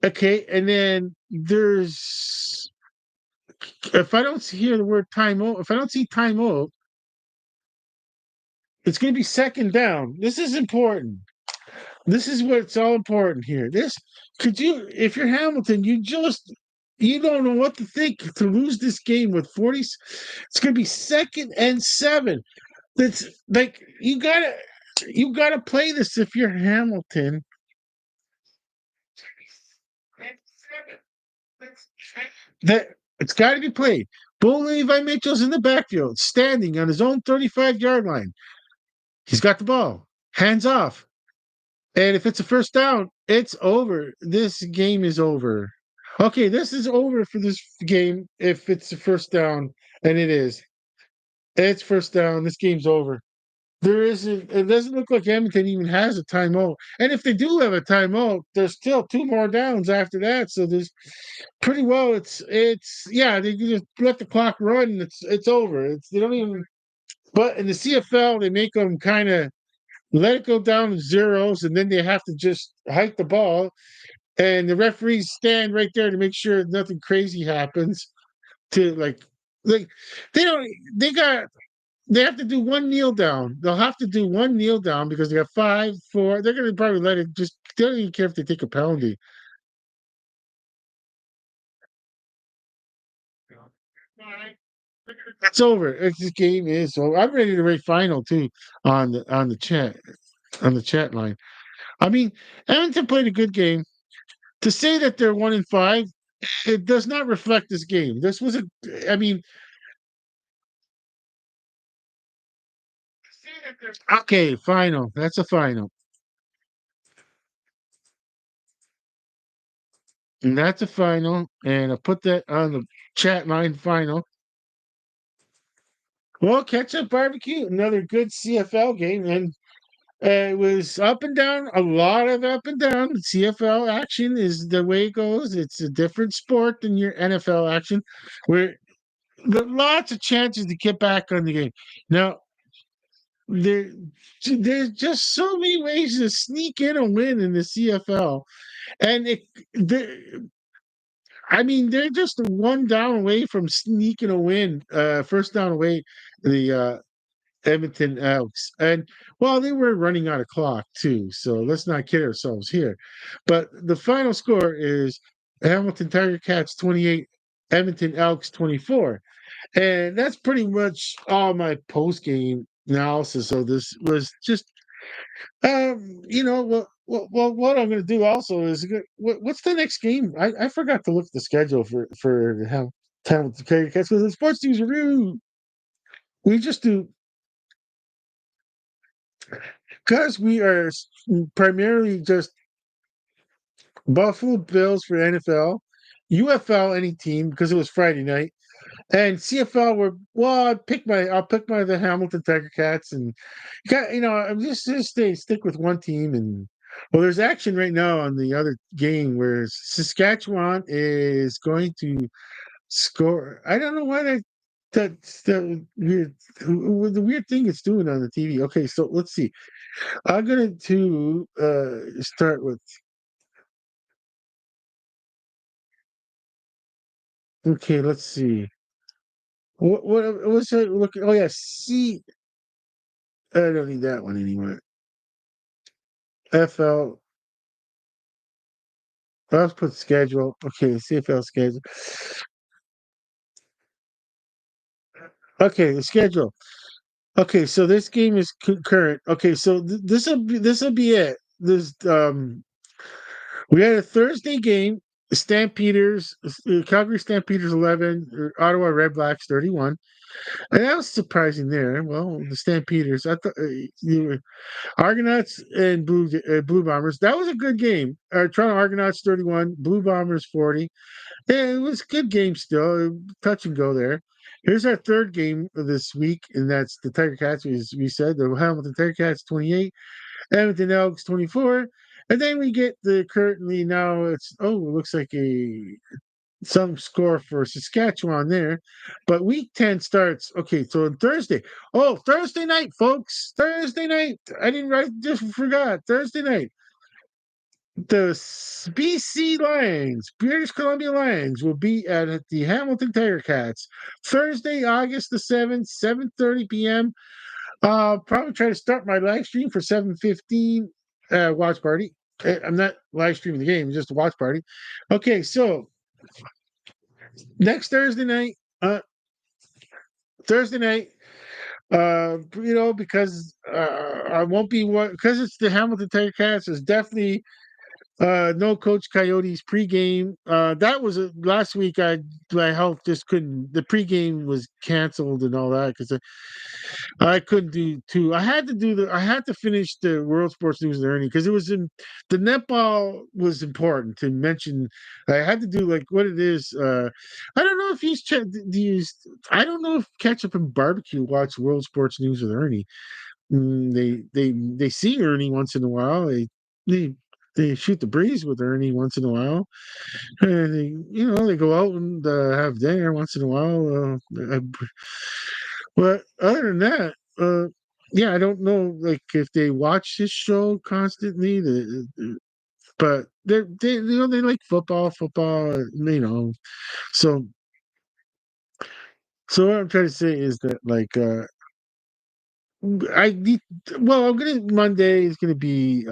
Okay, and then there's if I don't hear the word timeout, if I don't see timeout, it's going to be second down. This is important. This is what's all important here. This could you, if you're Hamilton, you don't know what to think to lose this game with 40. It's going to be 2nd and 7. That's like you gotta play this if you're Hamilton. That it's got to be played. Bull Levi Mitchell's in the backfield, standing on his own 35-yard line. He's got the ball, hands off, and if it's a first down, it's over. This game is over. Okay, this is over for this game. If it's a first down, and it is, it's first down. This game's over. There isn't. It doesn't look like Edmonton even has a timeout. And if they do have a timeout, there's still two more downs after that. So there's pretty well. It's yeah. They can just let the clock run. And it's over. It's they don't even. But in the CFL, they make them kind of let it go down to zeros, and then they have to just hike the ball. And the referees stand right there to make sure nothing crazy happens. To like they don't. They got they have to do one kneel down. They'll have to do one kneel down because they got five, four. They're going to probably let it just. They don't even care if they take a penalty. It's over. This game is over. I'm ready to rate final too on the chat line. I mean, Edmonton played a good game. To say that they're 1-5, it does not reflect this game. This was a. I mean, okay, final. That's a final. And that's a final. And I put that on the chat line final. Well, Ketchup Barbecue, another good CFL game, and it was up and down, a lot of up and down. CFL action is the way it goes. It's a different sport than your NFL action, where lots of chances to get back on the game. Now, there, there's just so many ways to sneak in a win in the CFL, and I mean, they're just one down away from sneaking a win, first down away. The Edmonton Elks. And well, they were running out of clock too, so let's not kid ourselves here. But the final score is Hamilton Tiger Cats 28, Edmonton Elks 24. And that's pretty much all my post game analysis. So this was just what I'm going to do also is what's the next game? I forgot to look at the schedule for the Hamilton Tiger Cats because the Sports News Review we just do because we are primarily just Buffalo Bills for NFL, UFL any team because it was Friday night, and CFL were well. I'll pick my the Hamilton Tiger Cats and I'm just stick with one team and well, there's action right now on the other game where Saskatchewan is going to score. I don't know why that's the weird thing it's doing on the TV. Okay, so let's see. I'm going to start with. Okay, let's see. What was it? Look. Oh yeah, C. I don't need that one anymore. FL. Let's put schedule. Okay, CFL schedule. Okay, the schedule. Okay, so this game is concurrent. Okay, so this will be it. This we had a Thursday game. Stampeders, Calgary Stampeders 11, Ottawa Red Blacks 31. And that was surprising there. Well, the Stampeders, I thought you were Argonauts and Blue Bombers. That was a good game. Toronto Argonauts 31, Blue Bombers 40. Yeah, it was a good game still. Touch and go there. Here's our third game of this week, and that's the Tiger Cats, as we said, the Hamilton Tiger Cats 28, Edmonton Elks 24. And then we get the currently now it looks like some score for Saskatchewan there. But week 10 starts. Okay, so on Thursday. Oh, Thursday night, folks. Thursday night. I didn't write, just forgot. Thursday night. The BC Lions, British Columbia Lions, will be at the Hamilton Tiger Cats Thursday, August the 7th, 7:30 p.m. Probably try to start my live stream for 7:15 watch party. I'm not live streaming the game, just a watch party. Okay, so next Thursday night, because I won't be because it's the Hamilton Tiger Cats. There's definitely no Coach Coyotes pregame. That was last week. My health just couldn't. The pregame was canceled and all that because I couldn't do two. I had to do I had to finish the World Sports News and Learning because it was in the netball was important to mention. I had to do like what it is. I don't know if I don't know if Ketchup and Barbecue watch World Sports News with Ernie. They see Ernie once in a while. They they shoot the breeze with Ernie once in a while, and they go out and have dinner once in a while. But other than that, yeah, I don't know like if they watch this show constantly. But they like football. So so what I'm trying to say is that like I need well, I'm gonna Monday is gonna be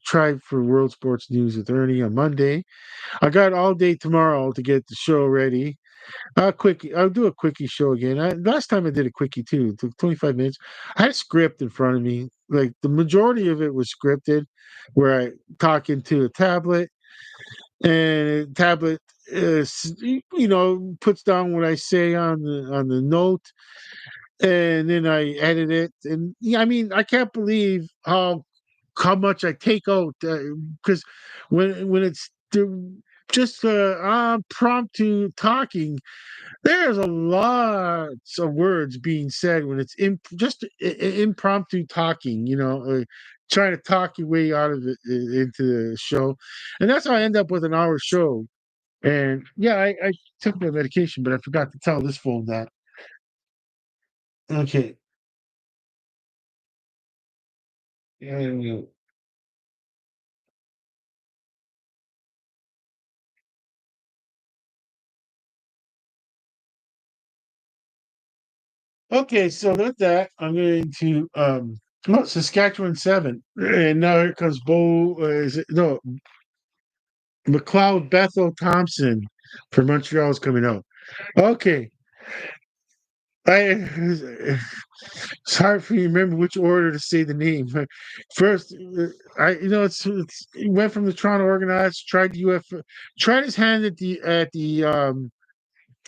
try for World Sports News with Ernie on Monday. I got all day tomorrow to get the show ready. I'll do a quickie show again. Last time I did a quickie too. It took 25 minutes. I had a script in front of me. Like the majority of it was scripted, where I talk into a tablet, and the tablet puts down what I say on the note, and then I edit it. And yeah, I mean, I can't believe how much I take out because when it's just impromptu talking, there's a lot of words being said when it's just impromptu talking. Trying to talk your way out of it into the show, and that's how I end up with an hour show. And yeah, I took my medication, but I forgot to tell this phone that. Okay. Yeah. Okay, so with that, I'm going to Saskatchewan 7. And now here comes Bo is it no McLeod Bethel Thompson for Montreal's coming out. Okay. I it's hard for me to remember which order to say the name. First, he went from the Toronto Organized, tried the tried his hand at the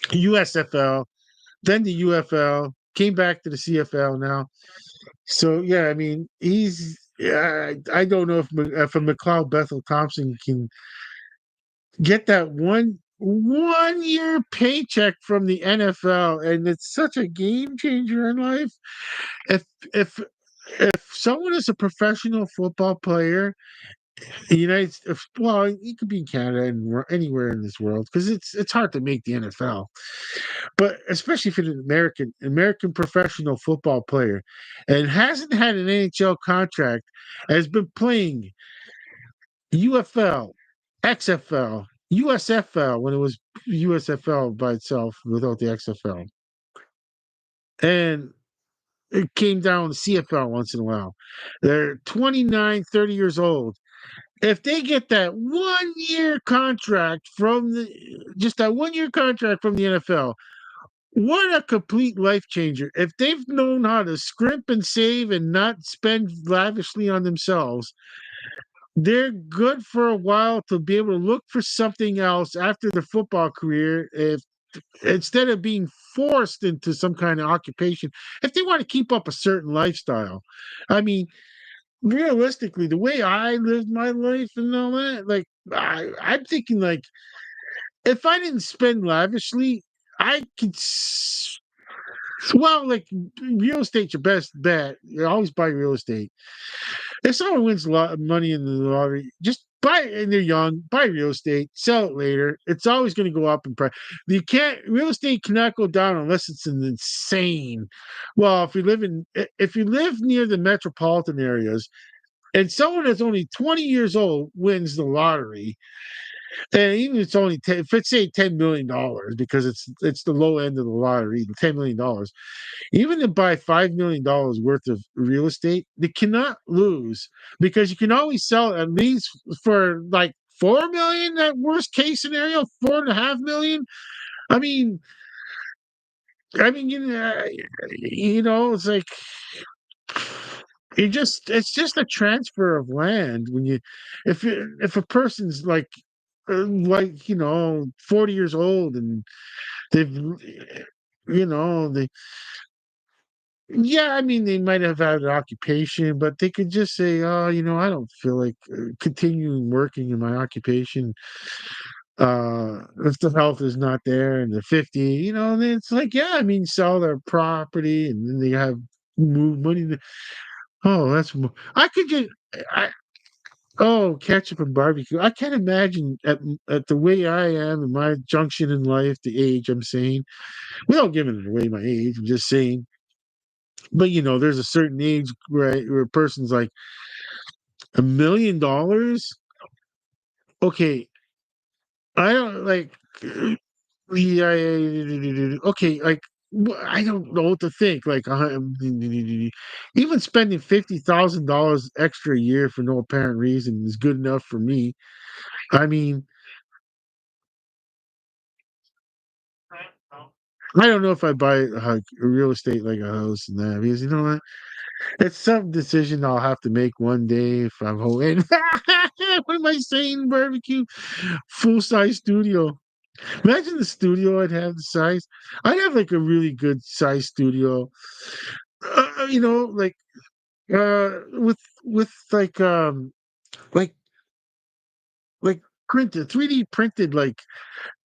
USFL, then the UFL, came back to the CFL now. So yeah, I mean, I don't know if a McLeod Bethel Thompson can get that one year paycheck from the NFL, and it's such a game changer in life. If if if someone is a professional football player, the well, he could be in Canada and anywhere in this world because it's hard to make the NFL. But especially for an American professional football player, and hasn't had an NHL contract, has been playing UFL, XFL, USFL when it was USFL by itself without the XFL, and it came down to CFL once in a while. They're 29, 30 years old. If they get that 1 year contract from the just that 1 year contract from the NFL, what a complete life changer. If they've known how to scrimp and save and not spend lavishly on themselves, they're good for a while to be able to look for something else after their football career if instead of being forced into some kind of occupation if they want to keep up a certain lifestyle. I mean, realistically, the way I lived my life and all that, like I'm thinking like if I didn't spend lavishly, I could well, like real estate's your best bet. You always buy real estate. If someone wins a lot of money in the lottery, just buy it and they're young, buy real estate, sell it later. It's always going to go up in price. You can't real estate cannot go down unless it's an insane. Well, if you live near the metropolitan areas and someone that's only 20 years old wins the lottery, and even if it's only 10, if it's say $10 million because it's the low end of the lottery, $10 million, even to buy $5 million worth of real estate, they cannot lose because you can always sell at least for like 4 million at worst case scenario, 4.5 million. I mean, it's like it's just a transfer of land when you if a person's like 40 years old and they've they yeah, I mean, they might have had an occupation, but they could just say, "Oh, I don't feel like continuing working in my occupation. If the health is not there, and they're 50, then it's like, yeah, I mean, sell their property, and then they have move money. Oh, I could just I oh, ketchup and barbecue. I can't imagine at the way I am in my junction in life, the age I'm saying, without giving it away my age, I'm just saying. But there's a certain age where a person's like $1 million. Okay, I don't like. Yeah, okay, like I don't know what to think. Like, even spending $50,000 extra a year for no apparent reason is good enough for me. I mean, I don't know if I buy a real estate like a house and that because you know what? It's some decision I'll have to make one day if I'm home. What am I saying? Barbecue, full size studio. Imagine the studio I'd have the size. I'd have like a really good size studio. Like with like like printed 3D printed like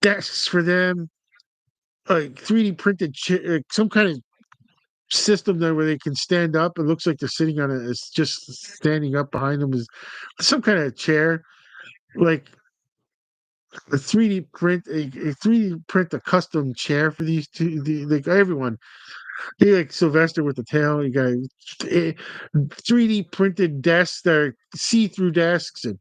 desks for them, like 3D printed like some kind of system there where they can stand up. It looks like they're sitting on it. It's just standing up behind them is some kind of chair, like a 3D print a 3D print a custom chair for these two. Like everyone, you like Sylvester with the tail. You got 3D printed desks that are see-through desks, and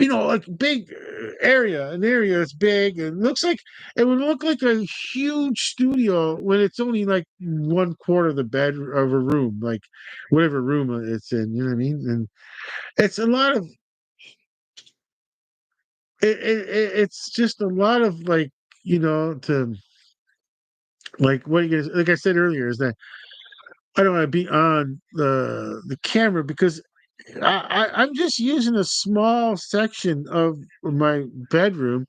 like big an area that's big. It looks like it would look like a huge studio when it's only like one quarter of the bed of a room, like whatever room it's in. You know what I mean? And it's a lot of it's just a lot of like to like what you guys like I said earlier is that I don't want to be on the camera because I'm just using a small section of my bedroom,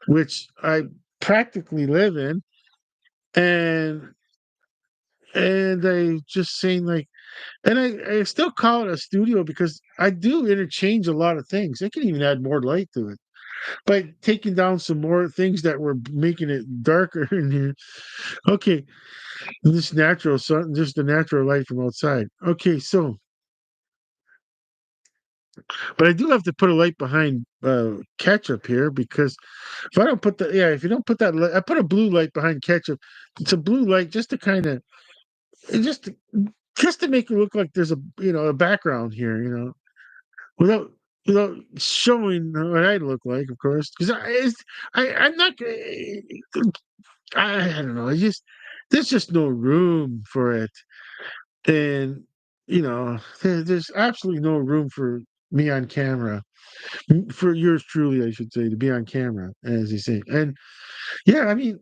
which I practically live in, and I just saying like, and I still call it a studio because I do interchange a lot of things. I can even add more light to it by taking down some more things that were making it darker in here. Okay, this natural sun, just the natural light from outside. Okay, so but I do have to put a light behind ketchup here because if you don't put that light, I put a blue light behind ketchup. It's a blue light just to kind of just to, just to make it look like there's a background here, without showing what I look like, of course, because I'm not. I don't know. There's just no room for it, and there's absolutely no room for me on camera. For yours truly, I should say, to be on camera, as you say. And yeah, I mean,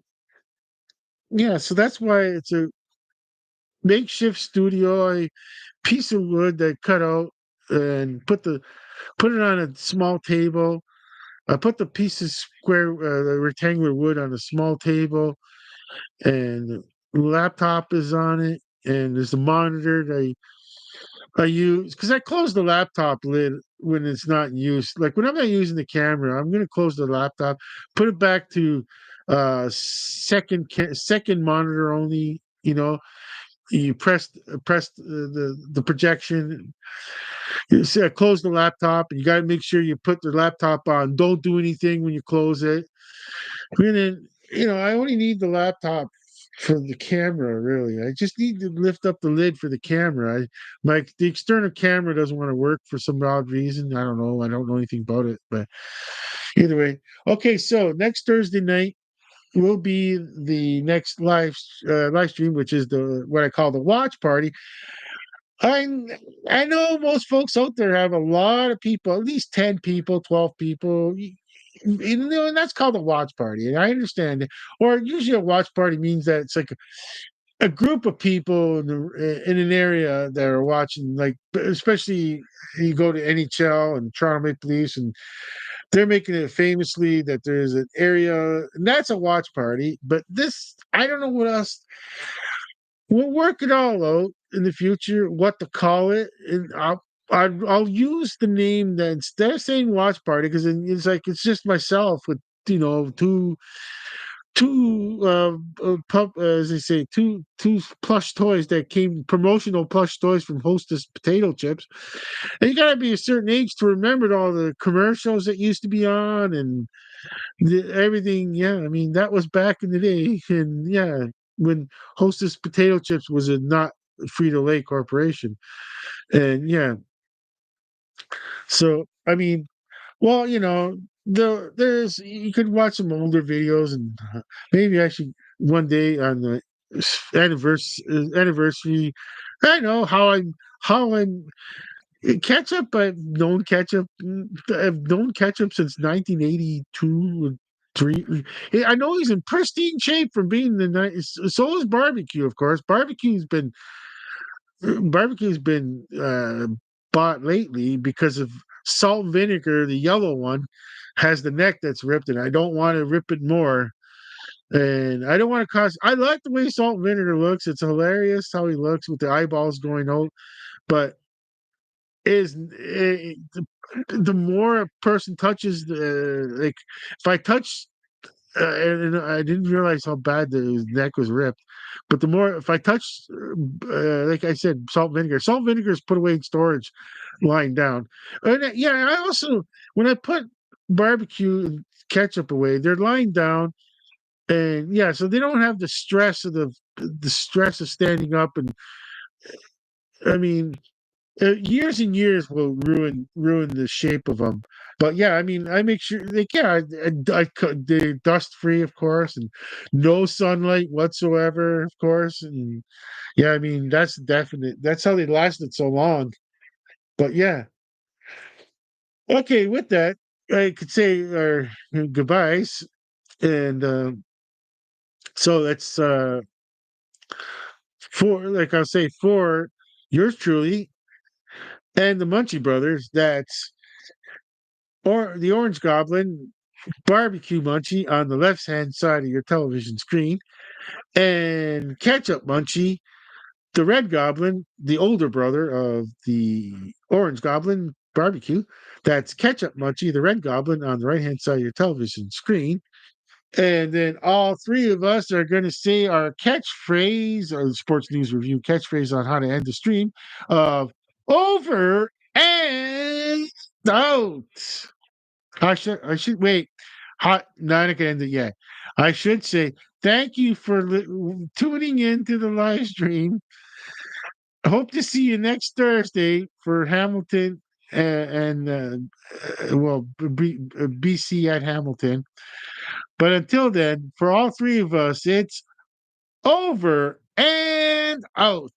yeah, so that's why it's a makeshift studio, a piece of wood that cut out and put it on a small table. I put the piece of the rectangular wood on a small table, and the laptop is on it, and there's a monitor that I use because I close the laptop lid when it's not in use. Like when I'm not using the camera, I'm gonna close the laptop, put it back to second monitor only. You press the projection. You say close the laptop, and you got to make sure you put the laptop on. Don't do anything when you close it. And then I only need the laptop for the camera, really. I just need to lift up the lid for the camera. The external camera doesn't want to work for some odd reason. I don't know. I don't know anything about it, but either way. Okay, so next Thursday night will be the next live stream, which is the what I call the watch party. I I know most folks out there have a lot of people, at least 10 people, 12 people. And that's called a watch party. And I understand it. Or usually a watch party means that it's like a group of people in an area that are watching, like especially you go to NHL and Toronto Maple Leafs, and they're making it famously that there's an area, and that's a watch party. But this, I don't know what else. We'll work it all out in the future, what to call it, and I'll use the name that instead of saying watch party because it's like it's just myself with two two as they say, two plush toys that came promotional plush toys from Hostess potato chips. And you gotta be a certain age to remember all the commercials that used to be on and everything. Yeah, I mean that was back in the day, and yeah, when Hostess potato chips was a not Frito Lay corporation, and yeah, so I mean, well, there's you could watch some older videos, and maybe I should one day on the anniversary. I know how I'm ketchup. I've known ketchup since 1982. Three, I know he's in pristine shape from being the night. So is barbecue, of course. Barbecue's been bought lately because of salt and vinegar. The yellow one has the neck that's ripped, and I don't want to rip it more. And I don't want to cause. I like the way salt and vinegar looks. It's hilarious how he looks with the eyeballs going out. But the more a person touches the like, if I touch and I didn't realize how bad his neck was ripped. But the more, if I touch, like I said, salt vinegar is put away in storage, lying down. And yeah, I also when I put barbecue and ketchup away, they're lying down, and yeah, so they don't have the stress of standing up. And I mean, years and years will ruin the shape of them. But yeah, I mean, I make sure, like, yeah, they're dust free, of course, and no sunlight whatsoever, of course. And yeah, I mean, that's definite. That's how they lasted so long. But yeah, okay. With that, I could say our goodbyes, and so that's for, like I'll say, for yours truly and the Munchie Brothers. That's or the Orange Goblin barbecue munchie on the left hand side of your television screen, and ketchup munchie, the red goblin, the older brother of the orange goblin barbecue. That's ketchup munchie, the red goblin, on the right hand side of your television screen. And then all three of us are going to say our catchphrase, or the sports news review catchphrase on how to end the stream of over and out. I should wait. Hot, not gonna end it yet. I should say thank you for tuning in to the live stream. I hope to see you next Thursday for Hamilton and BC at Hamilton. But until then, for all three of us, it's over and out.